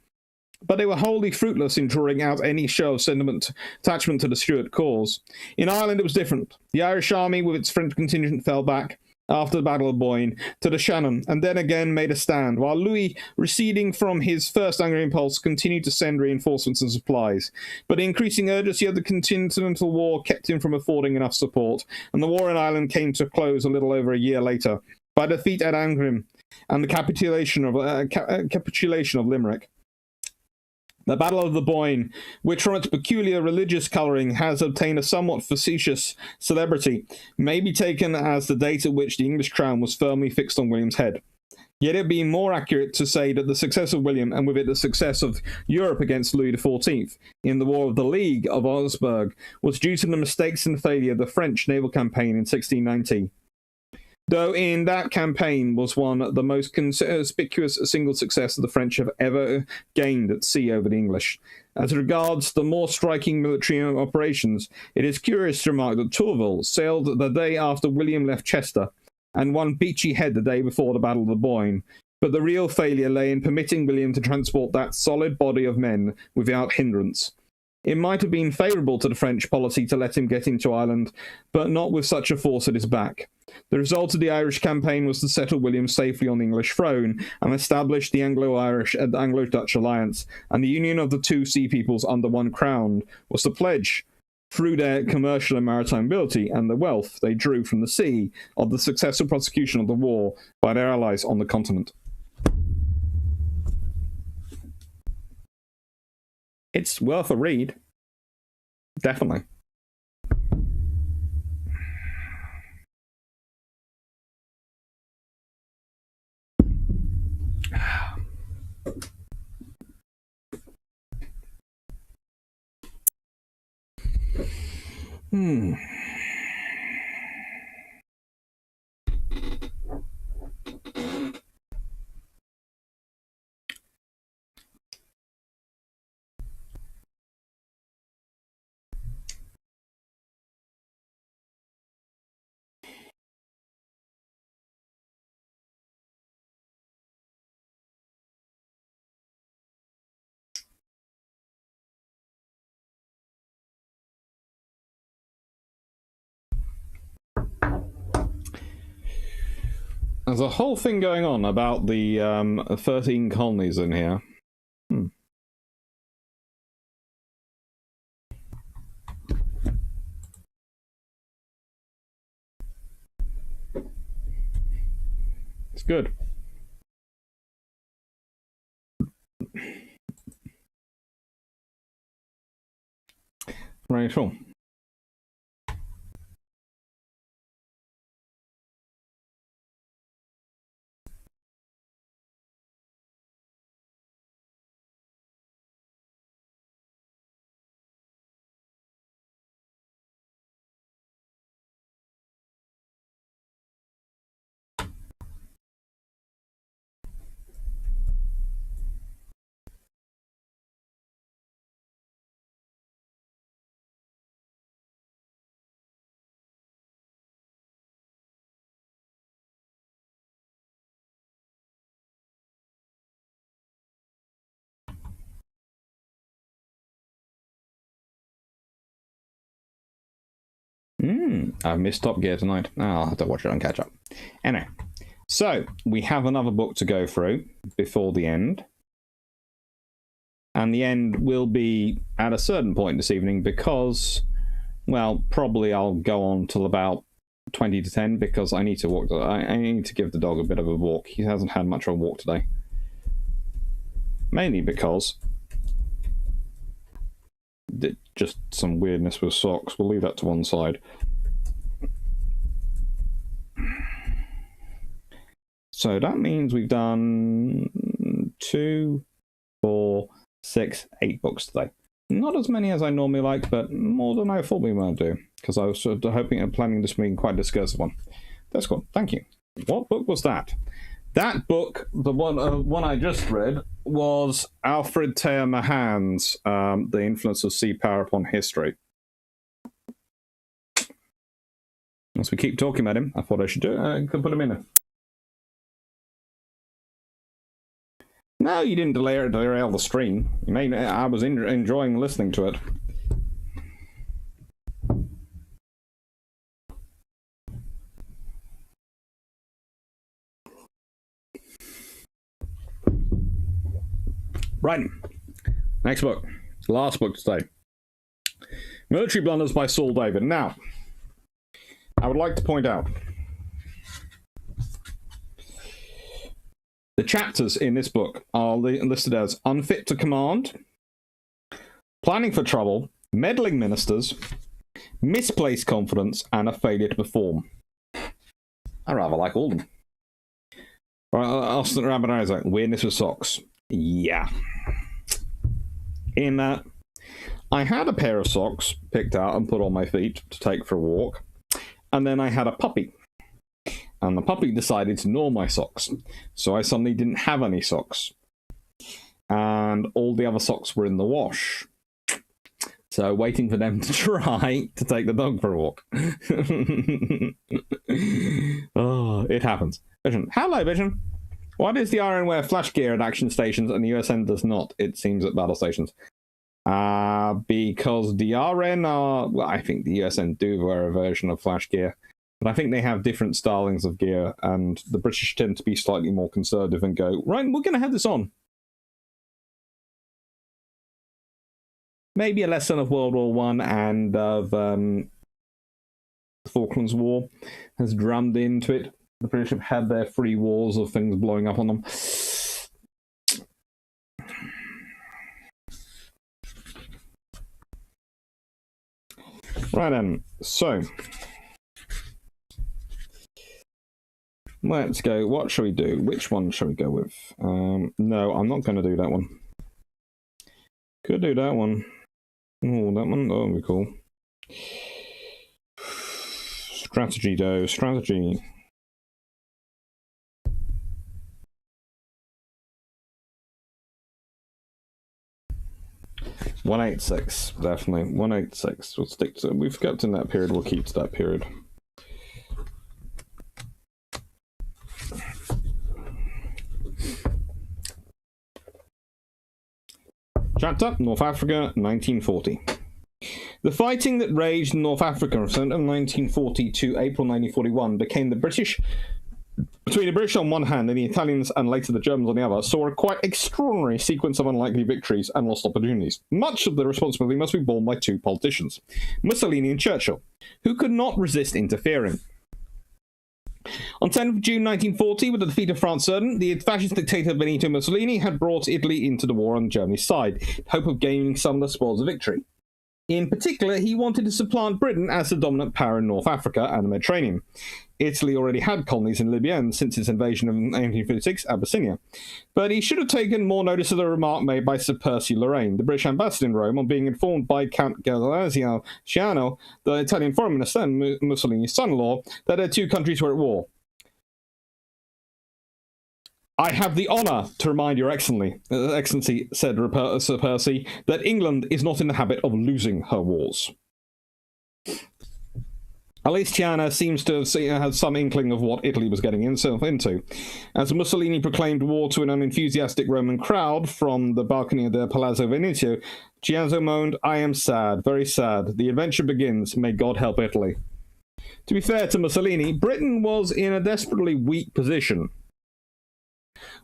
but they were wholly fruitless in drawing out any show of attachment to the Stuart cause. In Ireland it was different. The Irish army with its French contingent fell back, after the Battle of Boyne, to the Shannon, and then again made a stand, while Louis, receding from his first angry impulse, continued to send reinforcements and supplies. But the increasing urgency of the Continental War kept him from affording enough support, and the war in Ireland came to a close a little over a year later, by defeat at Antrim and the capitulation of Limerick. The Battle of the Boyne, which from its peculiar religious colouring has obtained a somewhat facetious celebrity, may be taken as the date at which the English crown was firmly fixed on William's head. Yet it would be more accurate to say that the success of William, and with it the success of Europe against Louis XIV, in the War of the League of Augsburg, was due to the mistakes and failure of the French naval campaign in 1690. Though in that campaign was one of the most conspicuous single success the French have ever gained at sea over the English. As regards the more striking military operations, it is curious to remark that Tourville sailed the day after William left Chester, and won Beachy Head the day before the Battle of the Boyne, but the real failure lay in permitting William to transport that solid body of men without hindrance. It might have been favourable to the French policy to let him get into Ireland, but not with such a force at his back. The result of the Irish campaign was to settle William safely on the English throne and establish the Anglo-Dutch alliance, and the union of the two sea peoples under one crown was the pledge, through their commercial and maritime ability and the wealth they drew from the sea, of the successful prosecution of the war by their allies on the continent. It's worth a read. Definitely. There's a whole thing going on about the 13 colonies in here. It's good. Right, cool. I've missed Top Gear tonight. I'll have to watch it and catch up. Anyway, so we have another book to go through before the end. And the end will be at a certain point this evening because, well, probably I'll go on till about 20 to 10 because I need to walk. I need to give the dog a bit of a walk. He hasn't had much of a walk today. Mainly because just some weirdness with socks. We'll leave that to one side. So that means we've done 2, 4, 6, 8 books today. Not as many as I normally like, but more than I thought we might do, because I was sort of hoping and planning this being quite a discursive one. That's cool. Thank you. What book was that? That book, the one I just read, was A.T.Mahan's The Influence of Sea Power Upon History. As we keep talking about him, I thought I should do it. I could put him in. No, you didn't derail the stream. I was enjoying listening to it. Right. Next book. Last book today. Military Blunders by Saul David. Now, I would like to point out the chapters in this book are listed as Unfit to Command, Planning for Trouble, Meddling Ministers, Misplaced Confidence, and A Failure to Perform. I rather like all of them. Austin Rabbit Isaac, Weirdness with Socks. Yeah. In that, I had a pair of socks picked out and put on my feet to take for a walk, and then I had a puppy. And the puppy decided to gnaw my socks. So I suddenly didn't have any socks. And all the other socks were in the wash. So waiting for them to dry to take the dog for a walk. Oh, it happens. Vision. Hello, Vision. Why does the RN wear flash gear at action stations and the USN does not, it seems, at battle stations? Because the RN are... Well, I think the USN do wear a version of flash gear. But I think they have different stylings of gear, and the British tend to be slightly more conservative and go, right, we're going to have this on. Maybe a lesson of World War One and of the Falklands War has drummed into it. The British have had their 3 wars of things blowing up on them. Right then, so... Let's go. What shall we do? Which one shall we go with? No, I'm not going to do that one. Could do that one. Oh, that one. That would be cool. Strategy, though. Strategy. .186, definitely. 186. We'll stick to. We've kept in that period. We'll keep to that period. Chapter, North Africa, 1940. The fighting that raged in North Africa from September 1940 to April 1941 became between the British on one hand and the Italians and later the Germans on the other, saw a quite extraordinary sequence of unlikely victories and lost opportunities. Much of the responsibility must be borne by 2 politicians, Mussolini and Churchill, who could not resist interfering. On 10th of June 1940, with the defeat of France certain, the fascist dictator Benito Mussolini had brought Italy into the war on Germany's side, in hope of gaining some of the spoils of victory. In particular, he wanted to supplant Britain as the dominant power in North Africa and the Mediterranean. Italy already had colonies in Libya and since its invasion of 1856, Abyssinia. But he should have taken more notice of the remark made by Sir Percy Lorraine, the British ambassador in Rome, on being informed by Count Galeazzo Ciano, the Italian foreign minister and Mussolini's son-in-law, that their 2 countries were at war. I have the honour to remind your Excellency, said Sir Percy, that England is not in the habit of losing her wars. At least Ciano seems to have had some inkling of what Italy was getting itself into. As Mussolini proclaimed war to an unenthusiastic Roman crowd from the balcony of the Palazzo Venezia, Ciano moaned, "I am sad, very sad. The adventure begins. May God help Italy." To be fair to Mussolini, Britain was in a desperately weak position.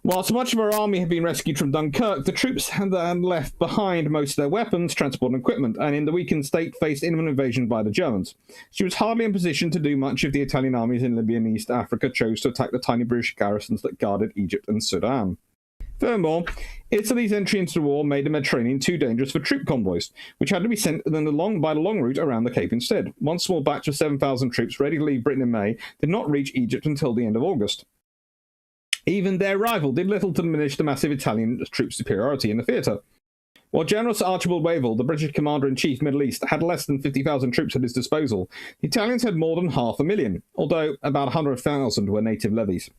Whilst much of her army had been rescued from Dunkirk, the troops had left behind most of their weapons, transport and equipment, and in the weakened state faced imminent invasion by the Germans. She was hardly in position to do much if the Italian armies in Libya and East Africa chose to attack the tiny British garrisons that guarded Egypt and Sudan. Furthermore, Italy's entry into the war made the Mediterranean too dangerous for troop convoys, which had to be sent by the long route around the Cape instead. One small batch of 7,000 troops ready to leave Britain in May did not reach Egypt until the end of August. Even their arrival did little to diminish the massive Italian troop superiority in the theatre. While General Sir Archibald Wavell, the British Commander-in-Chief Middle East, had less than 50,000 troops at his disposal, the Italians had more than 500,000, although about 100,000 were native levies.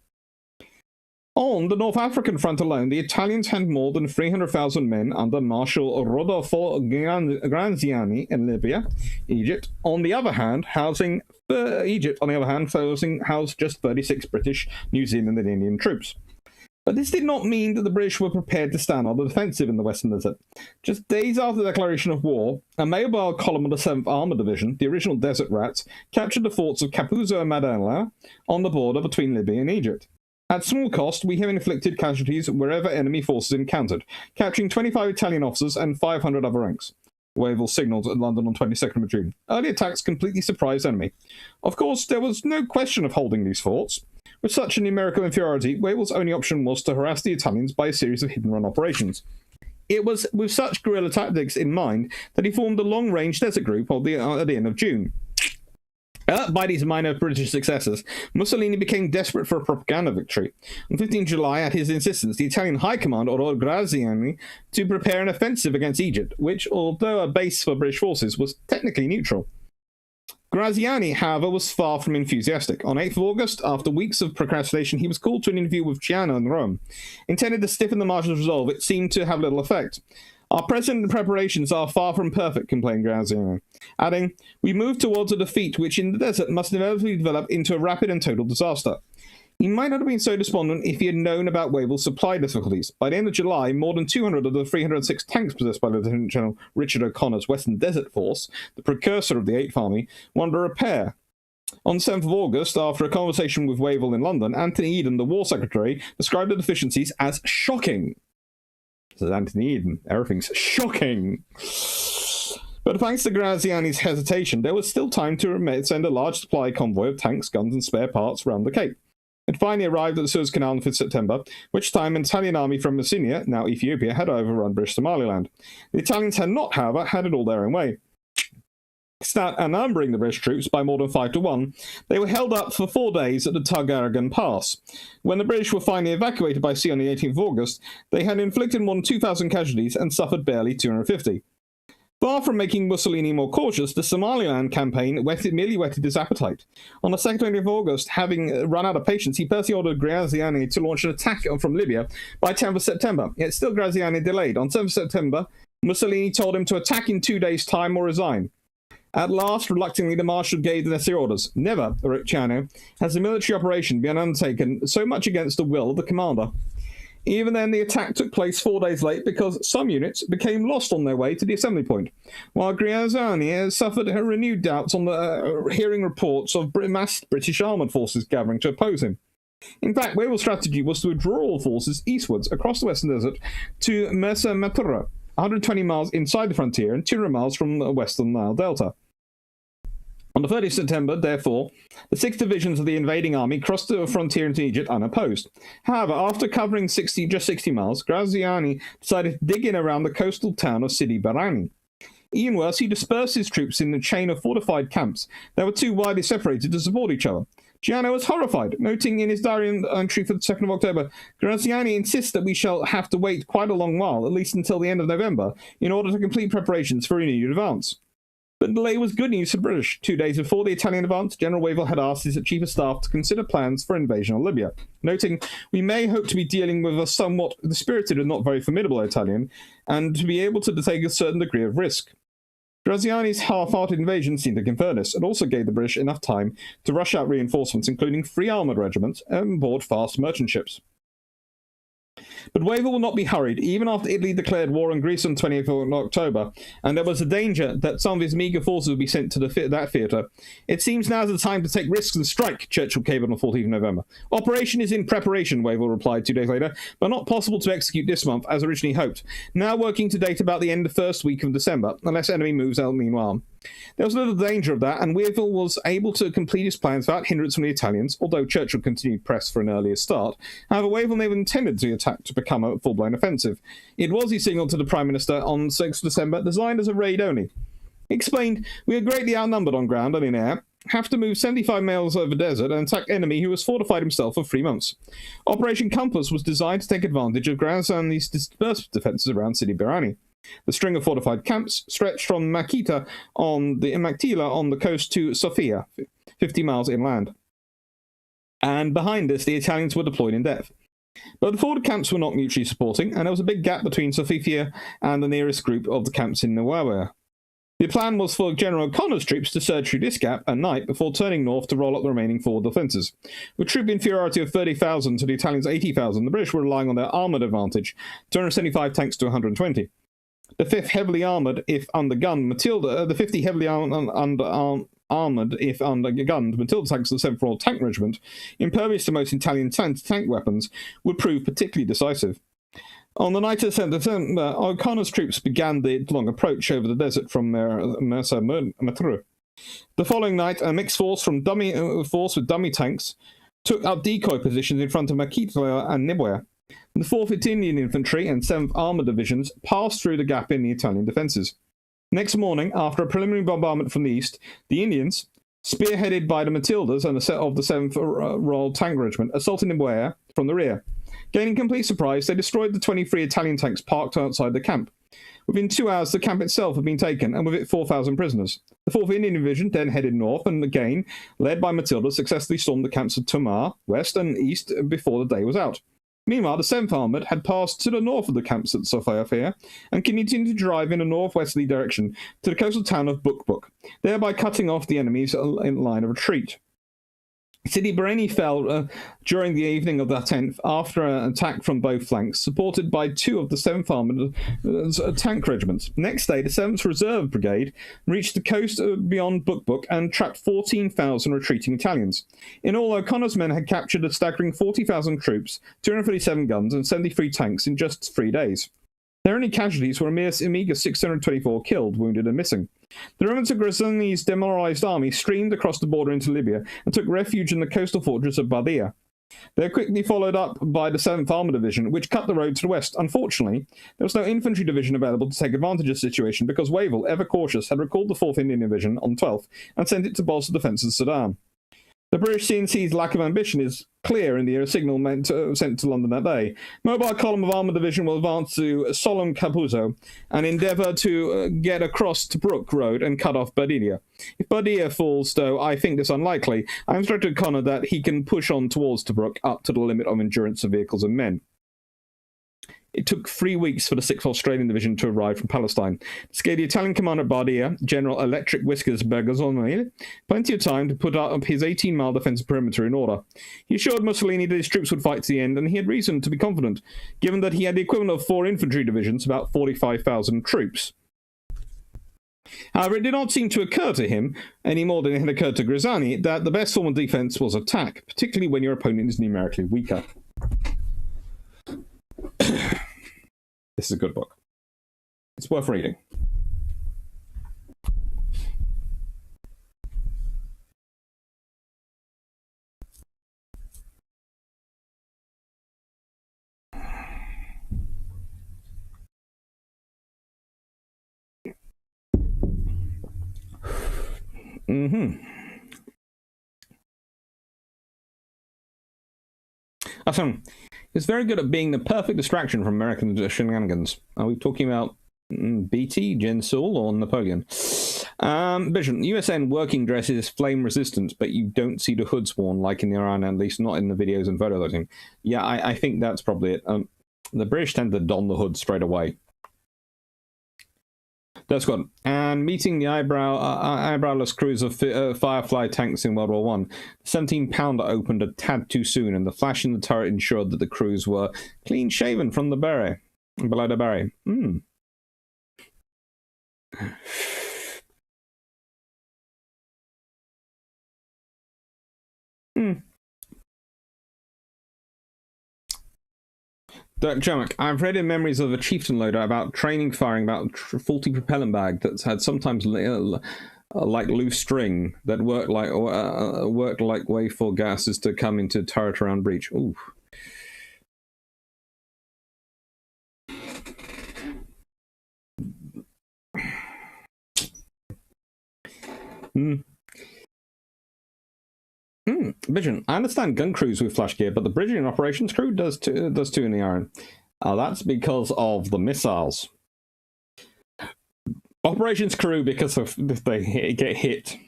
On the North African front alone, the Italians had more than 300,000 men under Marshal Rodolfo Graziani in Libya, Egypt. On the other hand, housing housed just 36 British, New Zealand and Indian troops. But this did not mean that the British were prepared to stand on the defensive in the Western Desert. Just days after the declaration of war, a mobile column of the 7th Armoured Division, the original Desert Rats, captured the forts of Capuzzo and Madela on the border between Libya and Egypt. At small cost, we have inflicted casualties wherever enemy forces encountered, capturing 25 Italian officers and 500 other ranks. Wavell signalled at London on 22nd of June. Early attacks completely surprised enemy. Of course, there was no question of holding these forts. With such a numerical inferiority, Wavell's only option was to harass the Italians by a series of hidden-run operations. It was with such guerrilla tactics in mind that he formed the long-range desert group at the end of June. By these minor British successes, Mussolini became desperate for a propaganda victory. On 15 July, at his insistence, the Italian High Command ordered Graziani to prepare an offensive against Egypt, which, although a base for British forces, was technically neutral. Graziani, however, was far from enthusiastic. On 8th of August, after weeks of procrastination, he was called to an interview with Giano in Rome. Intended to stiffen the Marshal's resolve, it seemed to have little effect. Our present preparations are far from perfect, complained Graziani, adding, we move towards a defeat which in the desert must inevitably develop into a rapid and total disaster. He might not have been so despondent if he had known about Wavell's supply difficulties. By the end of July, more than 200 of the 306 tanks possessed by Lieutenant General Richard O'Connor's Western Desert Force, the precursor of the 8th Army, were under repair. On 7th of August, after a conversation with Wavell in London, Anthony Eden, the War Secretary, described the deficiencies as shocking. This is Anthony Eden. Everything's shocking. But thanks to Graziani's hesitation, there was still time to send a large supply convoy of tanks, guns, and spare parts round the Cape. It finally arrived at the Suez Canal on 5th September, which time an Italian army from Messina, now Ethiopia, had overrun British Somaliland. The Italians had not, however, had it all their own way. Outnumbering the British troops by more than 5 to 1, they were held up for 4 days at the Targaragan Pass. When the British were finally evacuated by sea on the 18th of August, they had inflicted more than 2,000 casualties and suffered barely 250. Far from making Mussolini more cautious, the Somaliland campaign merely whetted his appetite. On the 2nd of August, having run out of patience, he personally ordered Graziani to launch an attack from Libya by 10th of September. Yet still Graziani delayed. On 7th of September, Mussolini told him to attack in 2 days' time or resign. At last, reluctantly, the Marshal gave the necessary orders. Never, wrote Ciano, has a military operation been undertaken so much against the will of the commander. Even then, the attack took place 4 days late because some units became lost on their way to the assembly point, while Graziani suffered renewed doubts on hearing reports of massed British armoured forces gathering to oppose him. In fact, Wavell's strategy was to withdraw all forces eastwards across the Western Desert to Mersa Matruh, 120 miles inside the frontier and 200 miles from the Western Nile Delta. On the 30th of September, therefore, the 6 divisions of the invading army crossed the frontier into Egypt unopposed. However, after covering just 60 miles, Graziani decided to dig in around the coastal town of Sidi Barrani. Even worse, he dispersed his troops in a chain of fortified camps that were too widely separated to support each other. Giano was horrified, noting in his diary entry for the 2nd of October, Graziani insists that we shall have to wait quite a long while, at least until the end of November, in order to complete preparations for a renewed advance. But delay was good news for the British. 2 days before the Italian advance, General Wavell had asked his Chief of Staff to consider plans for invasion of Libya, noting, we may hope to be dealing with a somewhat dispirited and not very formidable Italian, and to be able to take a certain degree of risk. Graziani's half-hearted invasion seemed to confirm this, and also gave the British enough time to rush out reinforcements, including 3 armoured regiments, and board fast merchant ships. But Wavell will not be hurried, even after Italy declared war on Greece on 20th of October, and there was a danger that some of his meagre forces would be sent to that theatre. It seems now is the time to take risks and strike, Churchill cabled on 14th of November. Operation is in preparation, Wavell replied 2 days later, but not possible to execute this month, as originally hoped. Now working to date about the end of the first week of December, unless enemy moves out meanwhile. There was little danger of that, and Wavell was able to complete his plans without hindrance from the Italians, although Churchill continued press for an earlier start. However, Wavell never intended the attack to become a full-blown offensive. It was, he signalled to the Prime Minister on 6th December, designed as a raid only. He explained, "We are greatly outnumbered on ground and in air, have to move 75 miles over desert and attack enemy who has fortified himself for 3 months. Operation Compass was designed to take advantage of Granzani's dispersed defences around Sidi Barani. The string of fortified camps stretched from Maktila on the coast to Sofia, 50 miles inland. And behind this, the Italians were deployed in depth. But the forward camps were not mutually supporting, and there was a big gap between Sofia and the nearest group of the camps in Naval. The plan was for General O'Connor's troops to surge through this gap at night before turning north to roll up the remaining forward defences. With troop inferiority of 30,000 to the Italians' 80,000, the British were relying on their armoured advantage, 275 tanks to 120. The 5th heavily armoured, if undergunned, Matilda, the 50 heavily armoured, if undergunned, Matilda tanks of the 7th Royal Tank Regiment, impervious to most Italian tank weapons, would prove particularly decisive. On the night of 7th December, O'Connor's troops began the long approach over the desert from Mersa Matru. The following night, a mixed force with dummy tanks took up decoy positions in front of Maktila and Nibwaya. The 4th Indian Infantry and 7th Armoured Divisions passed through the gap in the Italian defences. Next morning, after a preliminary bombardment from the east, the Indians, spearheaded by the Matildas and the 7th Royal Tank Regiment, assaulted Nibwaya from the rear. Gaining complete surprise, they destroyed the 23 Italian tanks parked outside the camp. Within 2 hours, the camp itself had been taken, and with it 4,000 prisoners. The 4th Indian Division then headed north, and again, led by Matilda, successfully stormed the camps of Tomar, west and east, before the day was out. Meanwhile, the 7th Armoured had passed to the north of the camps at Sofia and continued to drive in a northwesterly direction to the coastal town of Bukbuk, thereby cutting off the enemy's line of retreat. Sidi Barani fell during the evening of the 10th after an attack from both flanks, supported by 2 of the 7th Armoured tank regiments. Next day, the 7th Reserve Brigade reached the coast beyond Bukbuk and trapped 14,000 retreating Italians. In all, O'Connor's men had captured a staggering 40,000 troops, 237 guns, and 73 tanks in just 3 days. Their only casualties were a meagre 624 killed, wounded, and missing. The remnants of Grazani's demoralised army streamed across the border into Libya and took refuge in the coastal fortress of Badia. They were quickly followed up by the 7th Armoured Division, which cut the road to the west. Unfortunately, there was no infantry division available to take advantage of the situation because Wavell, ever cautious, had recalled the 4th Indian Division on 12th and sent it to bolster the defences of Sudan. The British CNC's lack of ambition is clear in the signal sent to London that day. Mobile column of Armoured Division will advance to Solom Capuzzo and endeavour to get across to Brook Road and cut off Badia. If Badia falls, though I think this unlikely, I instructed Connor that he can push on towards Tobruk up to the limit of endurance of vehicles and men. It took 3 weeks for the 6th Australian Division to arrive from Palestine. This gave the Italian commander at Badia, General Electric Whiskers Bergazzoni, plenty of time to put up his 18-mile defensive perimeter in order. He assured Mussolini that his troops would fight to the end, and he had reason to be confident, given that he had the equivalent of 4 infantry divisions, about 45,000 troops. However, it did not seem to occur to him, any more than it had occurred to Grazani, that the best form of defence was attack, particularly when your opponent is numerically weaker. This is a good book. It's worth reading. Awesome. It's very good at being the perfect distraction from American shenanigans. Are we talking about BT, Gen Saul, or Napoleon? Vision. USN working dress is flame resistant, but you don't see the hoods worn like in the Iran, at least not in the videos and photo loading. Yeah, I think that's probably it. The British tend to don the hood straight away. Death Squad. And meeting the eyebrowless crews of Firefly tanks in World War One, the 17-pounder opened a tad too soon, and the flash in the turret ensured that the crews were clean-shaven from the below the berry. Dirk Jermick, I've read in Memories of a Chieftain Loader about training firing about a faulty propellant bag that's had sometimes like loose string that worked like way for gases to come into turret around breach. Ooh. Vision. I understand gun crews with flash gear, but the bridging operations crew does too in the iron. That's because of the missiles. Operations crew, because of if they get hit,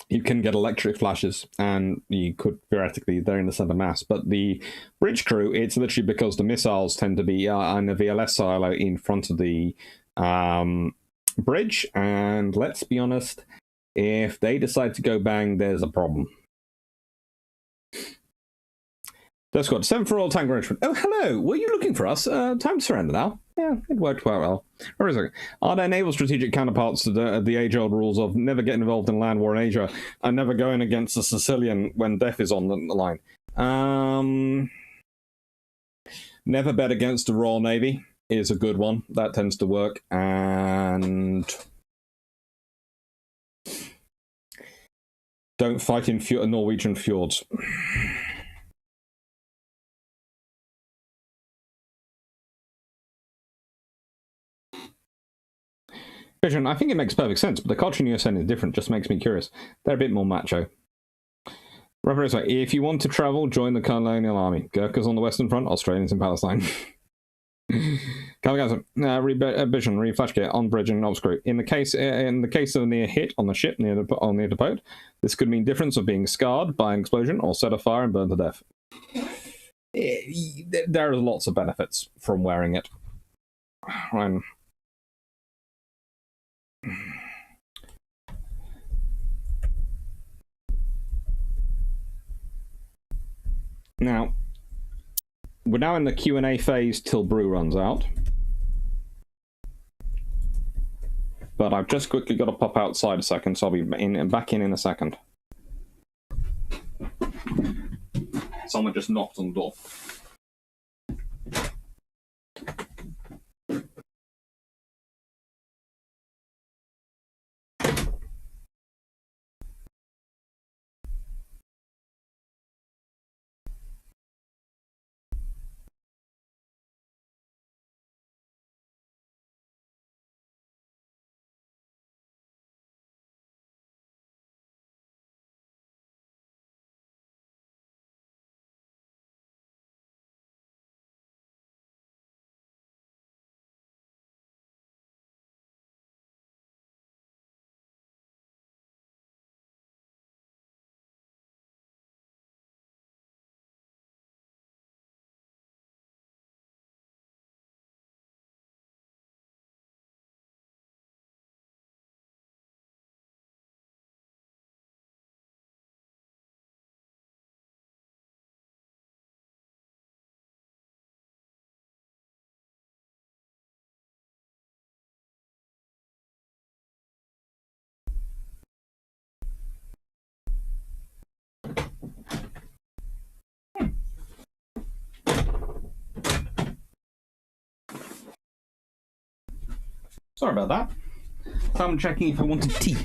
you can get electric flashes, and you could theoretically they're in the center mass. But the bridge crew, it's literally because the missiles tend to be in a VLS silo in front of the bridge, and let's be honest, if they decide to go bang, there's a problem. That's got 7 for all tank arrangement. Oh, hello. Were you looking for us? Time to surrender now. Yeah, it worked quite well. Wait a second. Are there naval strategic counterparts to the age-old rules of never get involved in land war in Asia and never going against a Sicilian when death is on the line? Never bet against the Royal Navy is a good one. That tends to work. And don't fight in Norwegian fjords. Vision, I think it makes perfect sense, but the culture in USN is different, just makes me curious. They're a bit more macho. Reference, if you want to travel, join the Colonial Army. Gurkhas on the Western Front, Australians in Palestine. Vision, re-flash gear on bridge and ops crew. In the case of a near hit on the ship near the boat, this could mean difference of being scarred by an explosion or set afire and burned to death. There are lots of benefits from wearing it. Now, we're now in the Q&A phase till brew runs out. But I've just quickly got to pop outside a second, so I'll be back in a second. Someone just knocked on the door. Sorry about that. I'm checking if I wanted tea.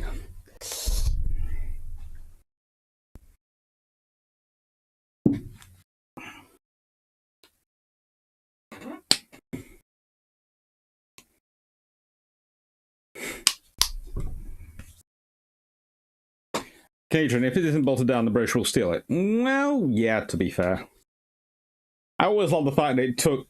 Cajun, if it isn't bolted down, the British will steal it. Well, yeah, to be fair. I always love the fact that it took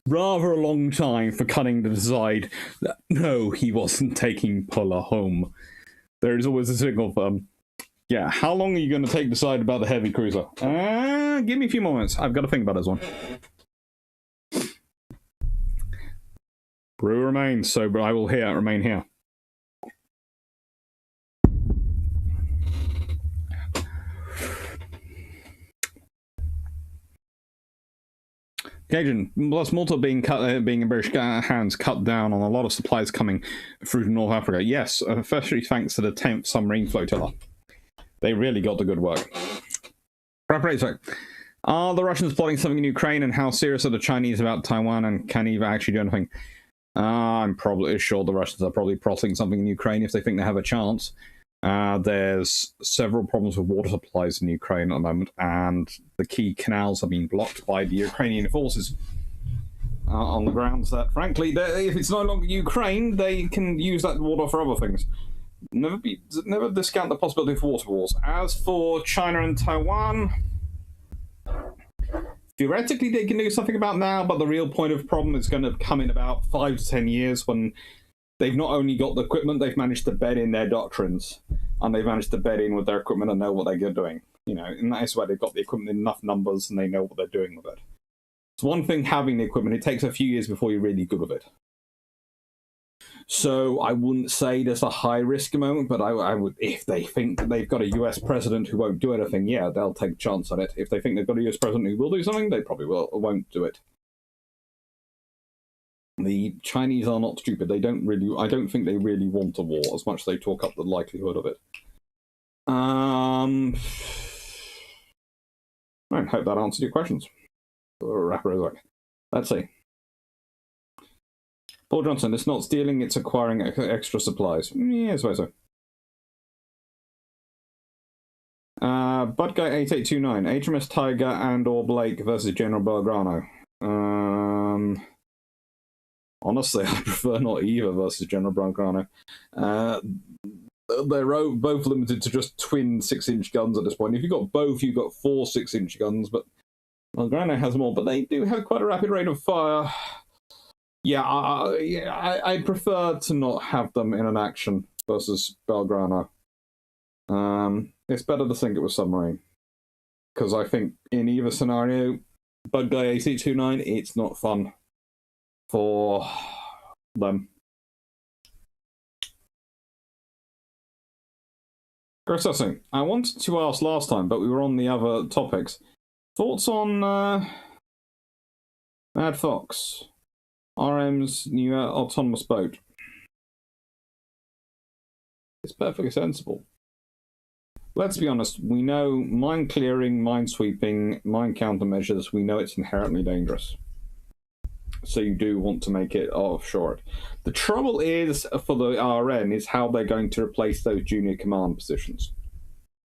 rather a long time for Cunning to decide that no, he wasn't taking Puller home. There is always a signal for yeah, how long are you going to take to decide about the heavy cruiser? Give me a few moments. I've got to think about this one. Brew remains, so I will remain here. Cajun, plus Malta being in British hands, cut down on a lot of supplies coming through to North Africa. Yes, especially thanks to the 10th submarine flotilla. They really got the good work. Are the Russians plotting something in Ukraine, and how serious are the Chinese about Taiwan, and can Eva actually do anything? I'm probably sure the Russians are probably plotting something in Ukraine if they think they have a chance. There's several problems with water supplies in Ukraine at the moment, and the key canals are being blocked by the Ukrainian forces on the grounds that, frankly, if it's no longer Ukraine, they can use that water for other things. Never discount the possibility of water wars. As for China and Taiwan, theoretically they can do something about now, but the real point of problem is going to come in about 5 to 10 years when they've not only got the equipment, they've managed to bed in their doctrines, and they've managed to bed in with their equipment and know what they're doing. You know, and that is why they've got the equipment in enough numbers and they know what they're doing with it. It's one thing having the equipment, it takes a few years before you're really good with it. So I wouldn't say there's a high risk moment, but I would, if they think that they've got a US president who won't do anything, yeah, they'll take a chance on it. If they think they've got a US president who will do something, they probably won't do it. The Chinese are not stupid. I don't think they really want a war as much as they talk up the likelihood of it. I hope that answered your questions. Let's see. Paul Johnson, it's not stealing, it's acquiring extra supplies. Yeah, I suppose so. Budguy8829, HMS Tiger and or Blake versus General Belgrano. Honestly, I prefer not either versus General Belgrano. They're both limited to just twin 6-inch guns at this point. If you've got both, you've got 4 6-inch guns, but Belgrano has more. But they do have quite a rapid rate of fire. Yeah, I prefer to not have them in an action versus Belgrano. It's better to think it was submarine. Because I think in either scenario, Budguy8829, it's not fun for them. Processing. I wanted to ask last time, but we were on the other topics. Thoughts on Mad Fox? RM's new autonomous boat. It's perfectly sensible. Let's be honest, we know mine clearing, mine sweeping, mine countermeasures, we know it's inherently dangerous. So you do want to make it offshore. The trouble is, for the RN, is how they're going to replace those junior command positions.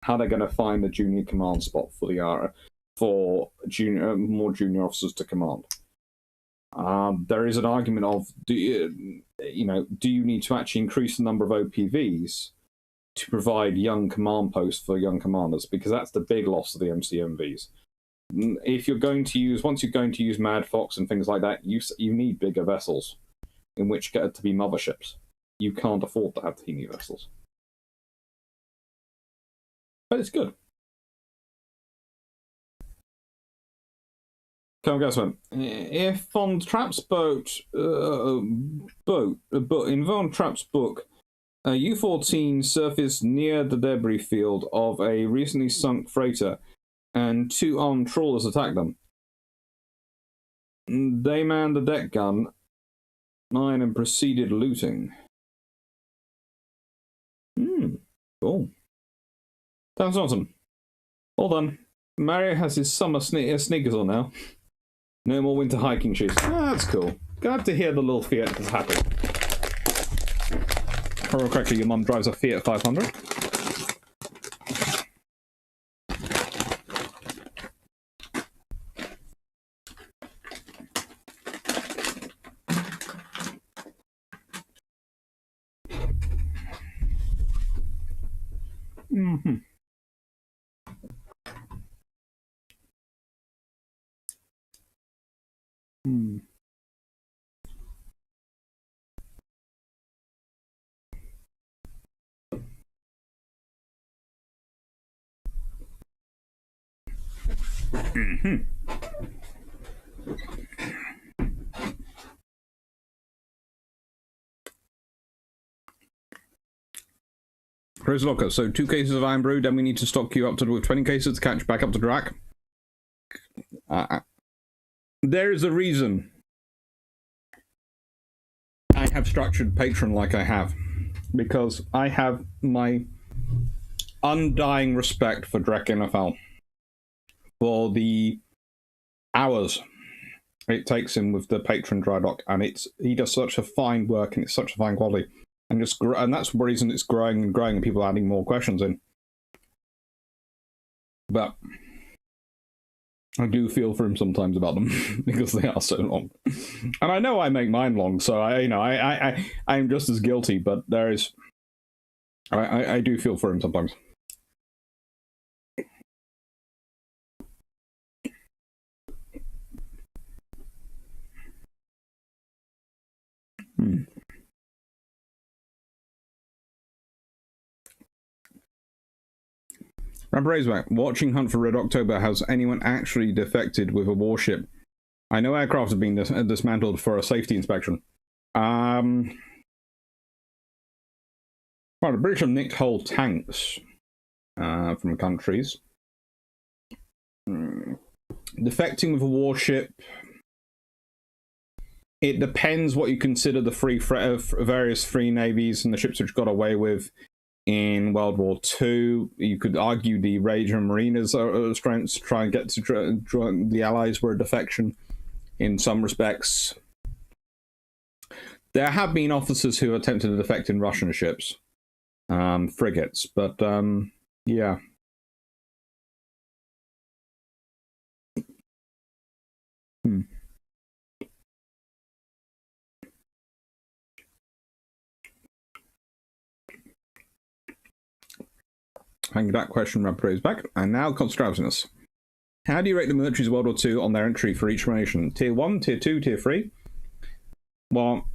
How they're going to find a junior command spot for the RN, for more junior officers to command. There is an argument of, do you need to actually increase the number of OPVs to provide young command posts for young commanders? Because that's the big loss of the MCMVs. If you're going to use, once you're going to use Mad Fox and things like that, you need bigger vessels in which get to be motherships. You can't afford to have teeny vessels. But it's good. Come on, if Von Trapp's in Von Trapp's book, a U-14 surfaced near the debris field of a recently sunk freighter, and 2 armed trawlers attacked them. They manned the deck gun 9 and proceeded looting. Cool. Thanks, Johnson. All done. Mario has his summer sneakers on now. No more winter hiking shoes. That's cool. Glad to hear the little Fiat is happy. If I remember correctly, your mum drives a Fiat 500. Chris Locker, so 2 cases of Iron Brew, then we need to stock you up to with 20 cases to catch back up to Drac. There is a reason I have structured Patreon like I have. Because I have my undying respect for Drek NFL. For the hours it takes him with the Patron dry dock, and he does such a fine work, and it's such a fine quality, and that's the reason it's growing and growing, and people are adding more questions in. But I do feel for him sometimes about them because they are so long, and I know I make mine long, so I am just as guilty. But I do feel for him sometimes. Razorback, watching Hunt for Red October, has anyone actually defected with a warship? I know aircraft have been dismantled for a safety inspection. Well, the British have nicked whole tanks from countries. Defecting with a warship, it depends what you consider the various free navies and the ships which got away with in World War II. You could argue the Ranger Marinas are strengths to try and get to the Allies were a defection in some respects. There have been officers who attempted to defect in Russian ships, frigates, but yeah. Thank you for that question, Rob Praise back. And now, Constravinus. How do you rate the militaries of World War II on their entry for each nation? Tier 1, Tier 2, Tier 3? Well,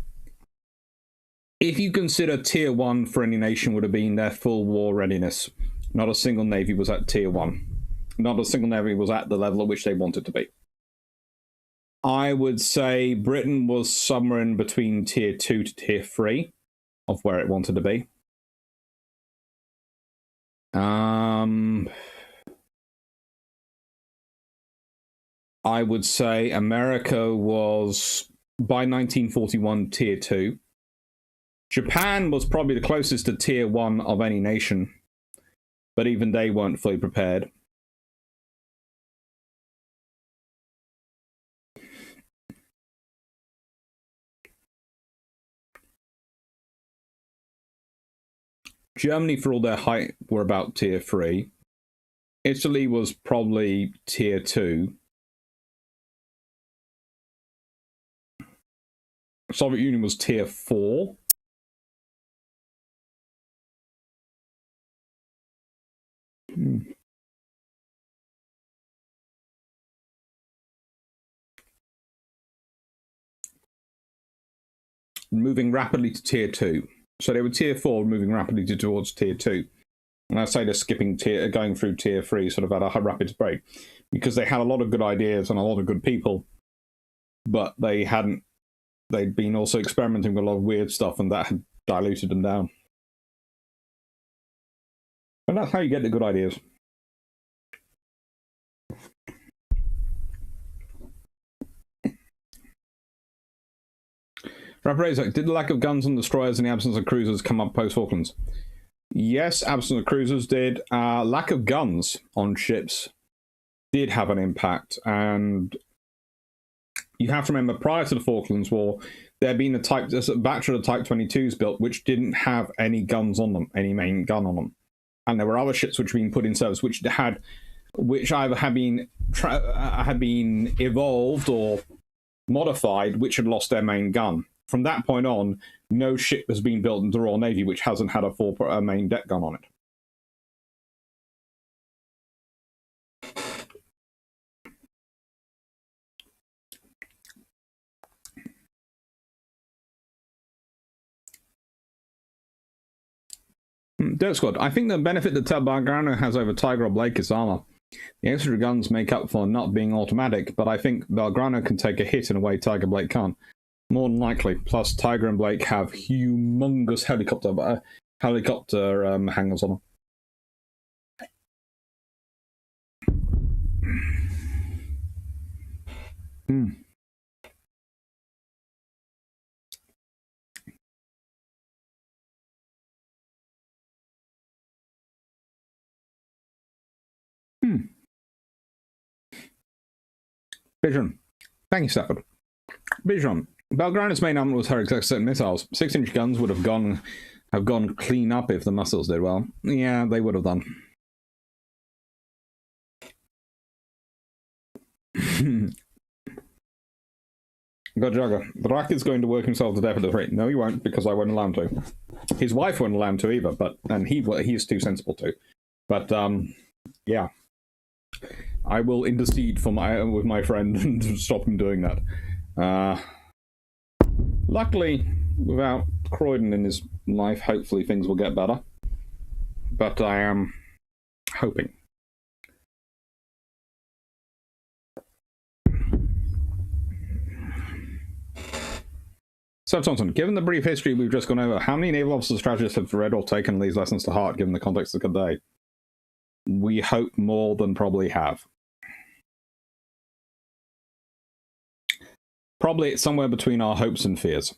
if you consider Tier 1 for any nation would have been their full war readiness, not a single navy was at Tier 1. Not a single navy was at the level at which they wanted to be. I would say Britain was somewhere in between Tier 2 to Tier 3 of where it wanted to be. I would say America was, by 1941, Tier 2. Japan was probably the closest to Tier 1 of any nation, but even they weren't fully prepared. Germany, for all their height, were about Tier 3. Italy was probably Tier 2. Soviet Union was Tier 4. Moving rapidly to Tier 2. So they were Tier 4, moving rapidly towards Tier 2. And I say they're going through Tier 3 sort of at a rapid rate, because they had a lot of good ideas and a lot of good people, but they'd been also experimenting with a lot of weird stuff, and that had diluted them down. And that's how you get the good ideas. Razorback, did the lack of guns on destroyers and the absence of cruisers come up post-Falklands? Yes, absence of cruisers did. Lack of guns on ships did have an impact, and you have to remember, prior to the Falklands War, there had been a batch of the Type 22s built which didn't have any guns on them, any main gun on them. And there were other ships which had been put in service which either had been evolved or modified, which had lost their main gun. From that point on, no ship has been built in the Royal Navy which hasn't had a main deck gun on it. Dirt Squad, I think the benefit that Belgrano has over Tiger or Blake is armor. The extra guns make up for not being automatic, but I think Belgrano can take a hit in a way Tiger Blake can't. More than likely. Plus, Tiger and Blake have humongous helicopter. helicopter hangars on them. Hmm. Vision. Thank you, Stafford. Vision. Belgrana's main armament was her exotic missiles. 6-inch guns would have gone clean up if the muscles did well. Yeah, they would have done. Godjaga. Drak is going to work himself to death at the rate. No, he won't, because I won't allow him to. His wife won't allow him to either, and he's too sensible to. But yeah, I will intercede with my friend and stop him doing that. Luckily, without Croydon in his life, hopefully things will get better. But I am hoping. So, Thompson, given the brief history we've just gone over, how many naval officers strategists have read or taken these lessons to heart, given the context of the day? We hope more than probably have. Probably it's somewhere between our hopes and fears.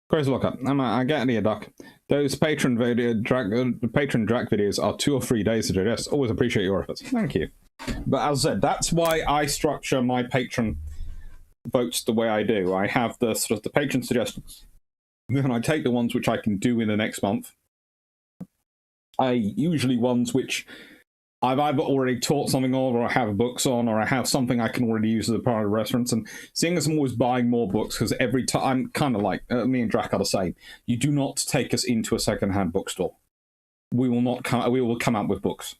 Crazy Locker, I get it, Duck. Those patron Drac videos are 2 or 3 days to digest. Always appreciate your efforts. Thank you. But as I said, that's why I structure my patron votes the way I do. I have the sort of the patron suggestions, and I take the ones which I can do in the next month. Usually ones which I've either already taught something on, or I have books on, or I have something I can already use as a part of reference. And seeing as I'm always buying more books, because every time I'm kind of like me and Drac are the same. You do not take us into a secondhand bookstore. We will not come. We will come out with books.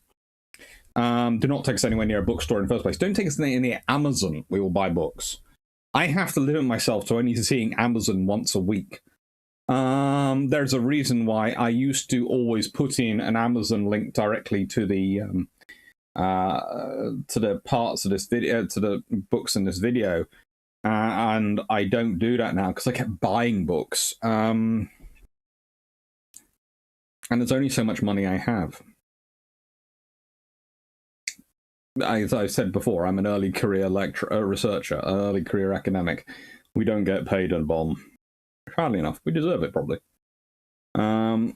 Do not take us anywhere near a bookstore in the first place. Don't take us near Amazon. We will buy books. I have to limit myself to only seeing Amazon once a week. There's a reason why I used to always put in an Amazon link directly to the parts of this video, to the books in this video, and I don't do that now because I kept buying books, and there's only so much money I have. As I said before, I'm an early career researcher, an early career academic. We don't get paid a bomb. Sadly enough, we deserve it probably. No,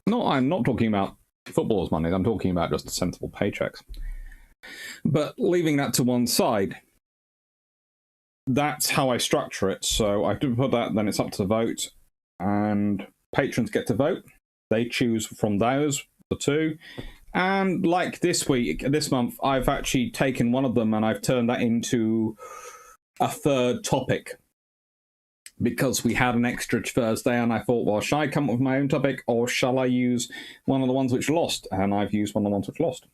I'm not talking about footballers' money. I'm talking about just sensible paychecks. But leaving that to one side, that's how I structure it. So I do put that, then it's up to the vote, and patrons get to vote. They choose from those, the 2. And like this month, I've actually taken one of them and I've turned that into a 3rd topic. Because we had an extra Thursday, and I thought, well, shall I come up with my own topic, or shall I use one of the ones which lost? And I've used one of the ones which lost.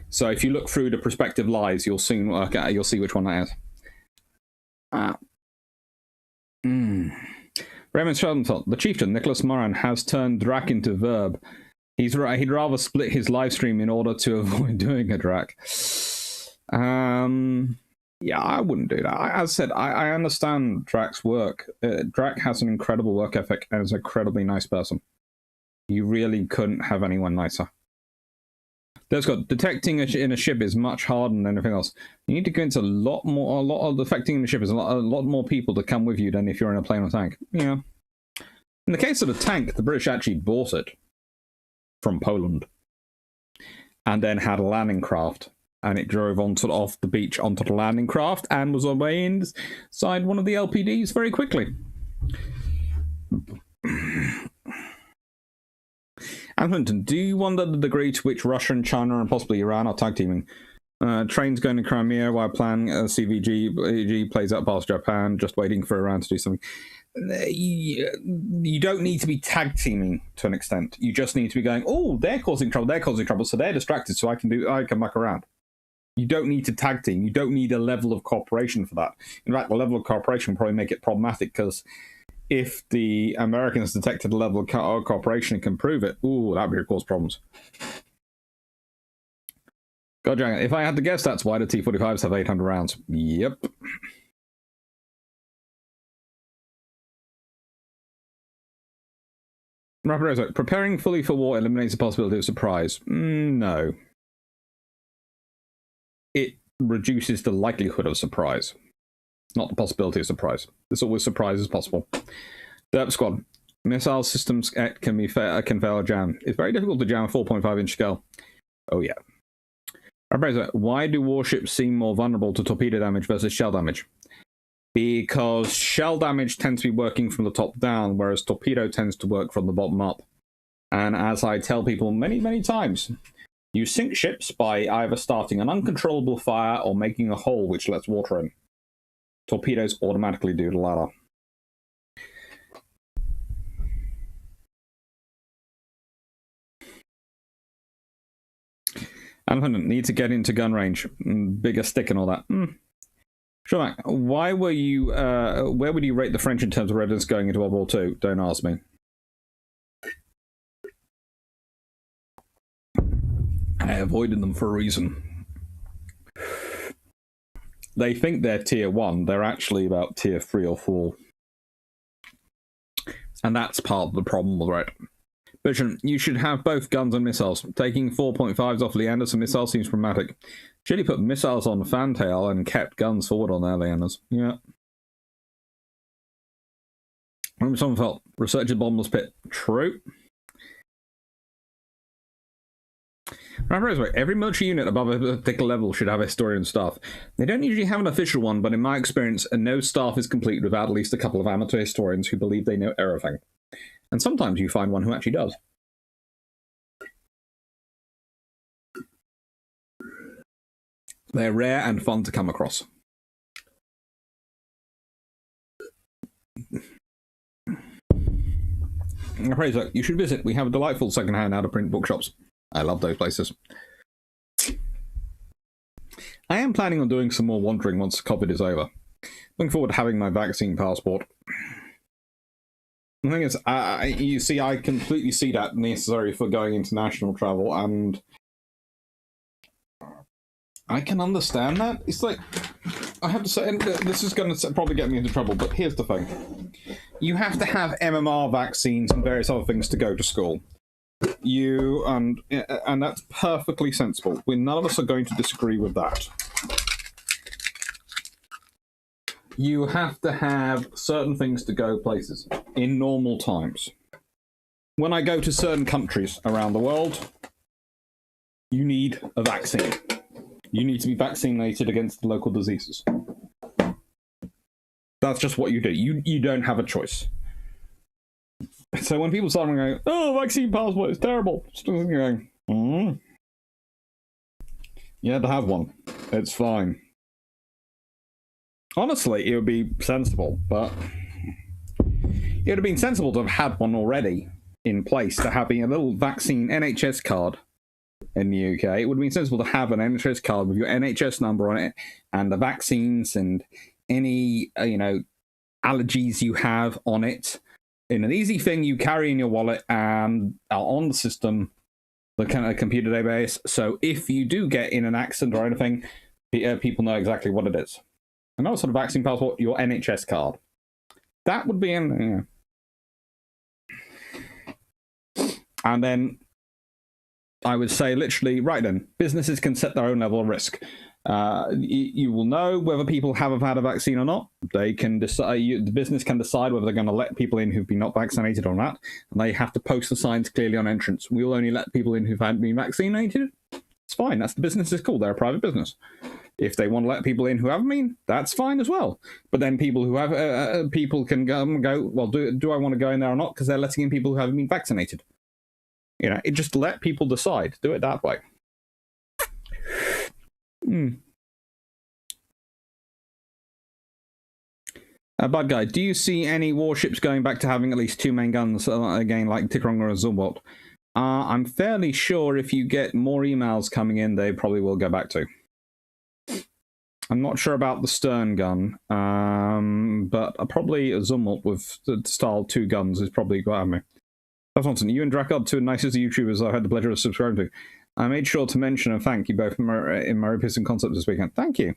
So if you look through the prospective lies, you'll see which one that is. Raymond Sheldon, the chieftain, Nicholas Moran, has turned Drac into verb. He'd rather split his live stream in order to avoid doing a Drac. Yeah, I wouldn't do that. As I said, I understand Drac's work. Drac has an incredible work ethic and is an incredibly nice person. You really couldn't have anyone nicer. There's got detecting in a ship is much harder than anything else. You need to convince a lot of detecting in the ship is a lot more people to come with you than if you're in a plane or tank. Yeah. In the case of the tank, the British actually bought it from Poland and then had a landing craft, and it drove off the beach onto the landing craft and was away inside one of the LPDs very quickly. Anthony, do you wonder the degree to which Russia and China and possibly Iran are tag teaming? Trains going to Crimea while plan CVG plays out past Japan, just waiting for Iran to do something. You don't need to be tag teaming to an extent. You just need to be going, oh, they're causing trouble, so they're distracted, so I can muck around. You don't need to tag team. You don't need a level of cooperation for that. In fact, the level of cooperation will probably make it problematic, because if the Americans detected a level of cooperation and can prove it, ooh, that would cause problems. God dang it. If I had to guess, that's why the T-45s have 800 rounds. Yep. Rapid preparing fully for war eliminates the possibility of surprise. No. It reduces the likelihood of surprise, not the possibility of surprise. There's always surprise as possible. Derp squad. Missile systems can fail a jam. It's very difficult to jam a 4.5-inch shell. Oh yeah. Why do warships seem more vulnerable to torpedo damage versus shell damage? Because shell damage tends to be working from the top down, whereas torpedo tends to work from the bottom up. And as I tell people many, many times, you sink ships by either starting an uncontrollable fire or making a hole which lets water in. Torpedoes automatically do the latter. And need to get into gun range, bigger stick and all that. Sure, why were you? Where would you rate the French in terms of readiness going into World War II? Don't ask me. I avoided them for a reason. They think they're tier 1. They're actually about tier 3 or 4. And that's part of the problem, right? Vision, you should have both guns and missiles. Taking 4.5s off Leander's missile seems problematic. Should he put missiles on Fantail and kept guns forward on their Leanders? Yeah. Someone felt research at bottomless pit. True. Remember, every military unit above a particular level should have a historian staff. They don't usually have an official one, but in my experience, no staff is complete without at least a couple of amateur historians who believe they know everything. And sometimes you find one who actually does. They're rare and fun to come across. Fraser, you should visit. We have a delightful second-hand out-of-print bookshops. I love those places. I am planning on doing some more wandering once COVID is over. Looking forward to having my vaccine passport. The thing is, you see, I completely see that necessary for going international travel, and I can understand that. It's like, I have to say, and this is going to probably get me into trouble, but here's the thing. You have to have MMR vaccines and various other things to go to school. And that's perfectly sensible. None of us are going to disagree with that. You have to have certain things to go places in normal times. When I go to certain countries around the world, you need a vaccine. You need to be vaccinated against the local diseases. That's just what you do. You don't have a choice. So when people start going, oh, vaccine passport is terrible, you're going, you had to have one. It's fine. Honestly, it would be sensible, but it would have been sensible to have had one already in place, to having a little vaccine NHS card in the UK. It would have been sensible to have an NHS card with your NHS number on it and the vaccines and any, allergies you have on it. In an easy thing you carry in your wallet and are on the system, the kind of computer database. So if you do get in an accident or anything, people know exactly what it is. Another sort of vaccine passport, your NHS card. That would be in. And then I would say literally, right then, businesses can set their own level of risk. You will know whether people have had a vaccine or not. They can decide. The business can decide whether they're going to let people in who've been not vaccinated or not, and they have to post the signs clearly on entrance. We will only let people in who've hadn't been vaccinated. It's fine. That's the business's call. They're a private business. If they want to let people in who haven't been, that's fine as well. But then people who have people can go. Well, do I want to go in there or not? Because they're letting in people who haven't been vaccinated. It just let people decide. Do it that way. Bad guy, do you see any warships going back to having at least 2 main guns again, like Tikrong or Zumwalt? I'm fairly sure if you get more emails coming in, they probably will go back to. I'm not sure about the stern gun, but probably a Zumwalt with the style 2 guns is probably quite me. Thompson, you and Drakard, 2 nicest YouTubers I've had the pleasure of subscribing to. I made sure to mention and thank you both in my Repeats and Concepts this weekend. Thank you.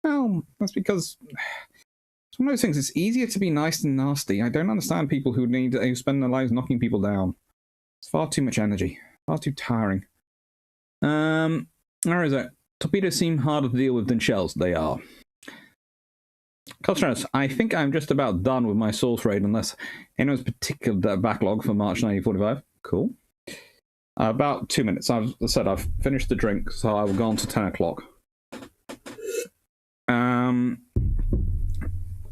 Well, that's because it's one of those things. It's easier to be nice than nasty. I don't understand people who spend their lives knocking people down. It's far too much energy. Far too tiring. Where is it? Torpedoes seem harder to deal with than shells. They are. Culturalists, I think I'm just about done with my source raid unless anyone's particular backlog for March 1945. Cool. About 2 minutes. I've said I've finished the drink, so I will go on to 10 o'clock.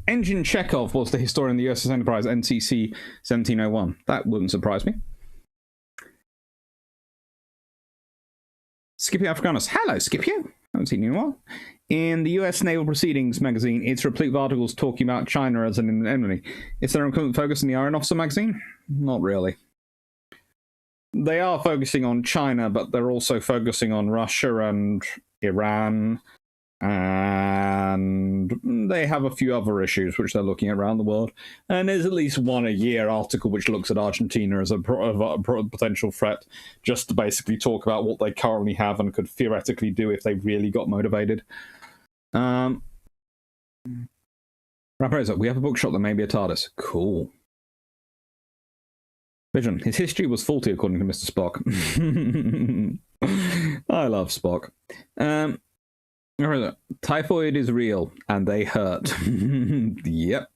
Engine Chekhov was the historian of the USS Enterprise, NCC 1701. That wouldn't surprise me. Scipio Africanus. Hello, Scipio. Haven't seen you in a while. In the US Naval Proceedings magazine, it's replete with articles talking about China as an enemy. Is there a current focus in the Iron Officer magazine? Not really. They are focusing on China, but they're also focusing on Russia and Iran, and they have a few other issues which they're looking at around the world. And there's at least one a year article which looks at Argentina as a potential threat, just to basically talk about what they currently have and could theoretically do if they really got motivated. Raposa, we have a bookshop that may be a TARDIS. Cool. Vision, his history was faulty according to Mr. Spock. I love Spock. Typhoid is real, and they hurt. Yep.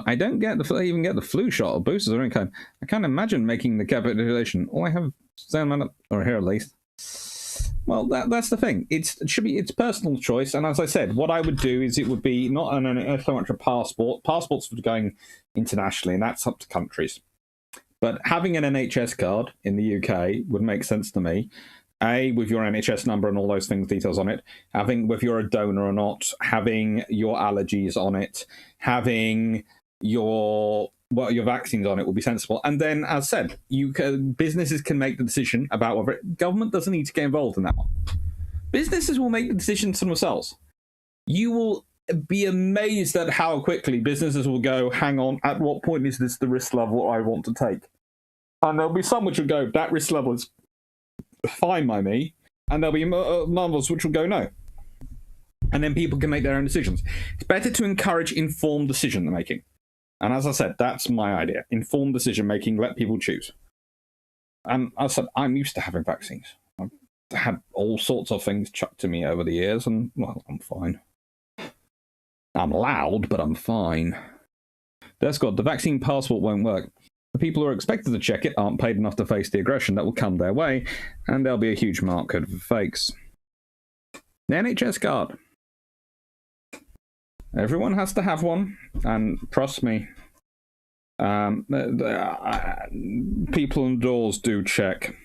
I don't even get the flu shot or boosters or any kind. I can't imagine making the capitulation. All I have or here at least. Well, that's the thing. It's personal choice, and as I said, what I would do is it would be not so much a passport. Passports for going internationally, and that's up to countries. But having an NHS card in the UK would make sense to me. With your NHS number and all those things, details on it. Having whether you're a donor or not. Having your allergies on it. Having your vaccines on it will be sensible. And then, as said, businesses can make the decision about whether government doesn't need to get involved in that one. Businesses will make the decisions for themselves. You will be amazed at how quickly businesses will go, hang on, at what point is this the risk level I want to take? And there'll be some which will go, that risk level is fine by me, and there'll be others which will go no. And then people can make their own decisions. It's better to encourage informed decision making. And as I said, that's my idea. Informed decision making, let people choose. And as I said, I'm used to having vaccines. I've had all sorts of things chucked to me over the years, and, well, I'm fine. I'm loud, but I'm fine. That's God, the vaccine passport won't work. The people who are expected to check it aren't paid enough to face the aggression that will come their way, and there'll be a huge market for fakes. The NHS card. Everyone has to have one, and trust me, people indoors do check.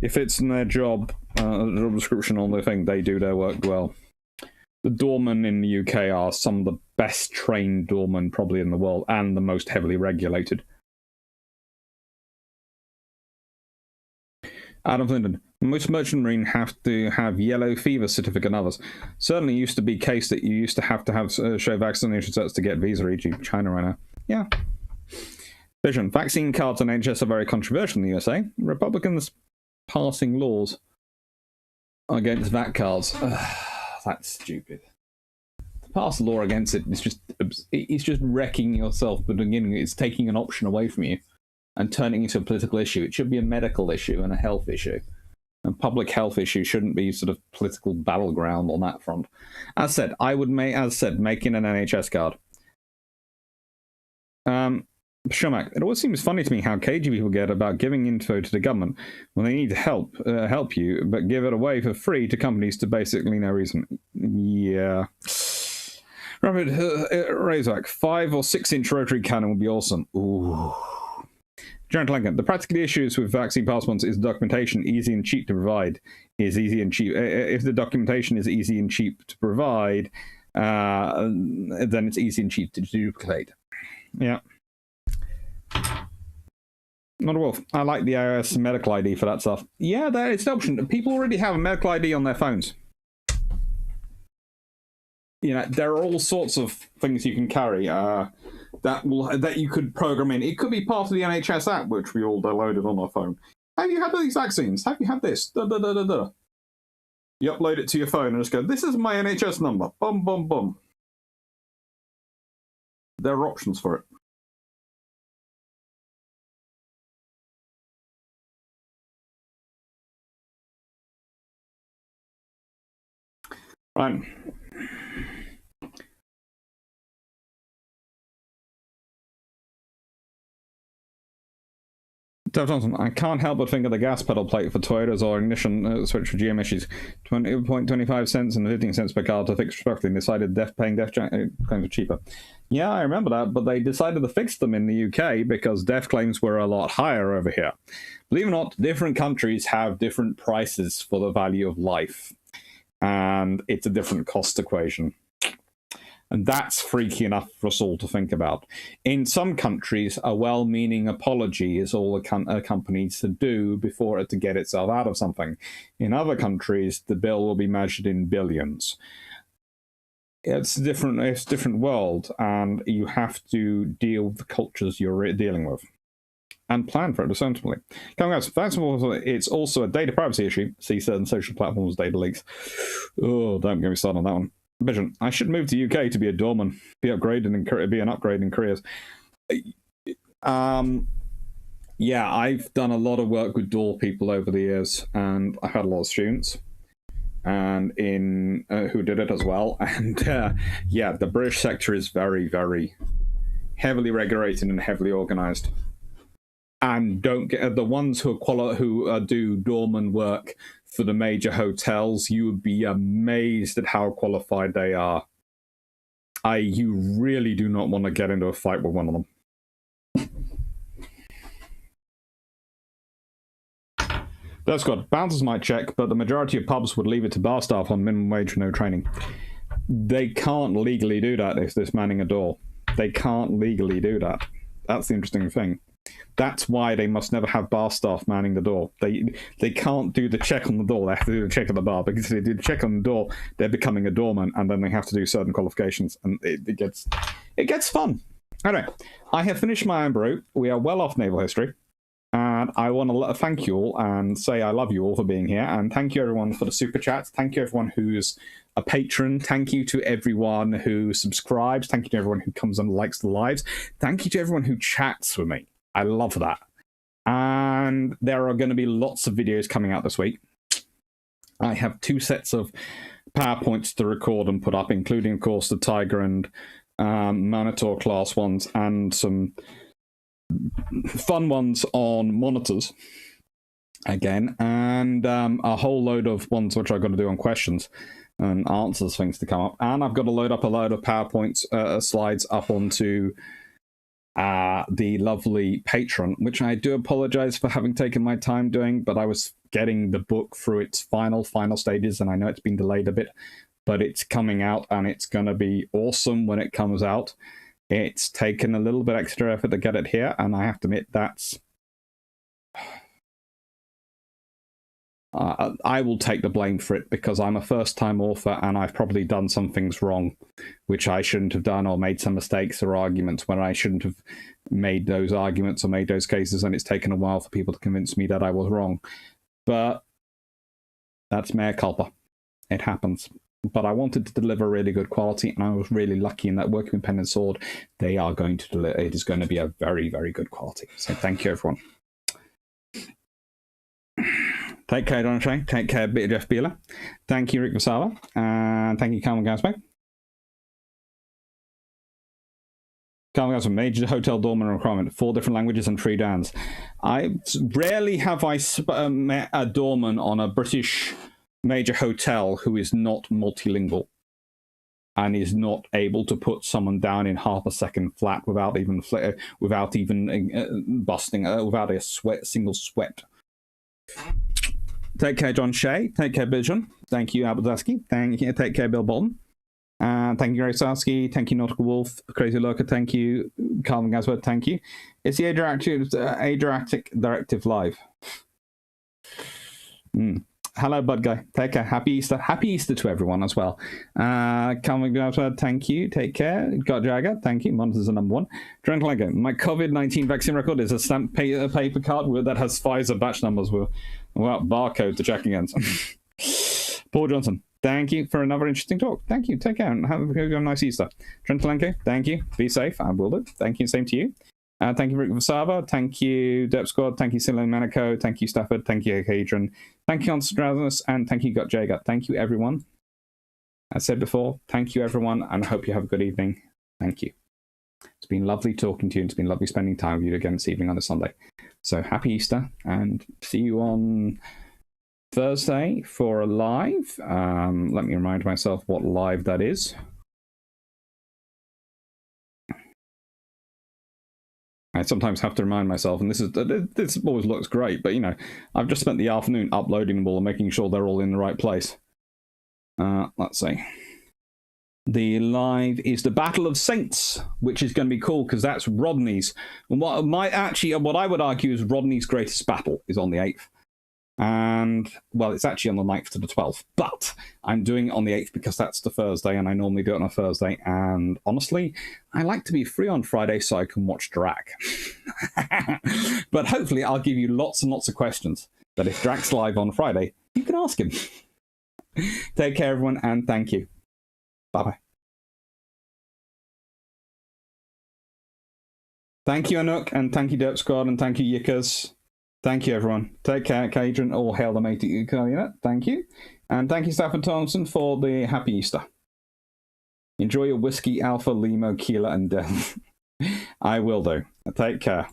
If it's in their job description on the thing, they do their work well. The doormen in the UK are some of the best trained doormen probably in the world, and the most heavily regulated. Adam Linden. Most merchant marine have to have yellow fever certificate and others. Certainly used to be case that you used to have show vaccination certs to get visa, e.g. China right now. Yeah. Vision. Vaccine cards on NHS are very controversial in the USA. Republicans passing laws against VAT cards. That's stupid. To pass a law against it is just wrecking yourself. But beginning, it's taking an option away from you and turning it into a political issue. It should be a medical issue and a health issue. And public health issue shouldn't be sort of political battleground on that front. As said, I would make making an NHS card. Shumack, it always seems funny to me how cagey people get about giving info to the government when they need to help you, but give it away for free to companies to basically no reason. Yeah. Rapid Razorback, 5 or 6 inch rotary cannon would be awesome. Ooh. Jared Lincoln, the practical issues with vaccine passports is documentation easy and cheap to provide. Is easy and cheap. If the documentation is easy and cheap to provide, then it's easy and cheap to duplicate. Yeah. Not a wolf. I like the iOS medical ID for that stuff. Yeah, it's an option. People already have a medical ID on their phones. You know, there are all sorts of things you can carry that you could program in. It could be part of the NHS app, which we all downloaded on our phone. Have you had these vaccines? Have you had this? Da, da, da, da, da. You upload it to your phone and just go, this is my NHS number. Bum, bum, bum. there are options for it. Right. Dev Johnson, I can't help but think of the gas pedal plate for Toyotas or ignition switch for GM issues. 20.25 cents and 15 cents per car to fix respectively, and decided paying DEF claims were cheaper. Yeah, I remember that, but they decided to fix them in the UK because DEF claims were a lot higher over here. Believe it or not, different countries have different prices for the value of life, and it's a different cost equation. And that's freaky enough for us all to think about. In some countries, a well-meaning apology is all a company needs to do before it to get itself out of something. In other countries, the bill will be measured in billions. It's a different world, and you have to deal with the cultures you're dealing with. And plan for it, essentially. It's also a data privacy issue. See certain social platforms' data leaks. Oh, don't get me started on that one. Vision. I should move to UK to be a doorman, be an upgrade in careers. Yeah, I've done a lot of work with door people over the years, and I've had a lot of students, and who did it as well. And yeah, the British sector is very, very heavily regulated and heavily organised. And don't get the ones who do doorman work for the major hotels. You would be amazed at how qualified they are. You really do not want to get into a fight with one of them. That's good. Bouncers might check, but the majority of pubs would leave it to bar staff on minimum wage with no training. They can't legally do that if they're manning a door. They can't legally do that. That's the interesting thing. That's why they must never have bar staff manning the door. They can't do the check on the door. They have to do the check on the bar, because if they do the check on the door, they're becoming a doorman, and then they have to do certain qualifications, and it gets fun. Anyway, I have finished my own brew. We are well off naval history, and I want to thank you all and say I love you all for being here, and thank you everyone for the super chats. Thank you everyone who's a patron. Thank you to everyone who subscribes. Thank you to everyone who comes and likes the lives. Thank you to everyone who chats with me. I love that. And there are going to be lots of videos coming out this week. I have 2 sets of PowerPoints to record and put up, including, of course, the Tiger and Monitor class ones, and some fun ones on monitors again, and a whole load of ones which I've got to do on questions and answers, things to come up. And I've got to load up a load of PowerPoint slides up onto the lovely Patreon, which I do apologize for having taken my time doing, but I was getting the book through its final stages, and I know it's been delayed a bit, but it's coming out, and it's going to be awesome when it comes out. It's taken a little bit extra effort to get it here, and I have to admit that's... I will take the blame for it, because I'm a first-time author, and I've probably done some things wrong, which I shouldn't have done, or made some mistakes or arguments when I shouldn't have made those arguments or made those cases, and it's taken a while for people to convince me that I was wrong. But that's mea culpa. It happens. But I wanted to deliver really good quality, and I was really lucky in that working with pen and sword, they are going to deliver. It is going to be a very, very good quality. So thank you, everyone. Take care, Don Shea. Take care, Jeff Beeler. Thank you, Rick Vasala. And thank you, Carmen Gasbeck. Carmen Gasbeck, major hotel doorman requirement, 4 different languages and 3 dans. Rarely have I met a doorman on a British major hotel who is not multilingual and is not able to put someone down in half a second flat without even busting, without a single sweat. Take care, John Shea. Take care, Bijan. Thank you, Albertaski. Take care, Bill Bolton. Thank you, Gary Sarsky. Thank you, Nautical Wolf. Crazy Lurker. Thank you, Carmen Gasworth. Thank you. It's the Adriatic Directive Live. Hello, Bud Guy. Take care. Happy Easter. Happy Easter to everyone as well. Carmen Gasworth. Thank you. Take care. Got Jagger. Thank you. Monitors are number 1. Drunk Lego. My COVID-19 vaccine record is a stamped paper card that has Pfizer batch numbers with barcode to check against. Paul Johnson. Thank you for another interesting talk. Thank you. Take care and have a nice Easter. Trentalenko, thank you. Be safe. I will do. Thank you. Same to you. Thank you, Rick Vasava. Thank you, Derp Squad. Thank you, Silan Manico. Thank you, Stafford. Thank you, Hadrian. Thank you, Anstrazus. And thank you, Gut Jager. Thank you, everyone. As said before, thank you, everyone. And I hope you have a good evening. Thank you. It's been lovely talking to you. It's been lovely spending time with you again this evening on a Sunday. So happy Easter and see you on Thursday for a live. Let me remind myself what live that is. I sometimes have to remind myself, and this always looks great, but you know, I've just spent the afternoon uploading them all and making sure they're all in the right place. Let's see. The live is the Battle of Saints, which is going to be cool because that's Rodney's. And what I would argue is Rodney's greatest battle is on the 8th. And, well, it's actually on the 9th to the 12th. But I'm doing it on the 8th because that's the Thursday, and I normally do it on a Thursday. And honestly, I like to be free on Friday so I can watch Drac. But hopefully I'll give you lots and lots of questions that if Drac's live on Friday, you can ask him. Take care, everyone, and thank you. Bye-bye. Thank you, Anuk, and thank you, Derp Squad, and thank you, Yickers. Thank you, everyone. Take care, Cadron. All hail the mate at Ukraine. Thank you. And thank you, Stafford Thompson, for the happy Easter. Enjoy your whiskey, Alpha, Limo, Kilo, and Death. I will do. Take care.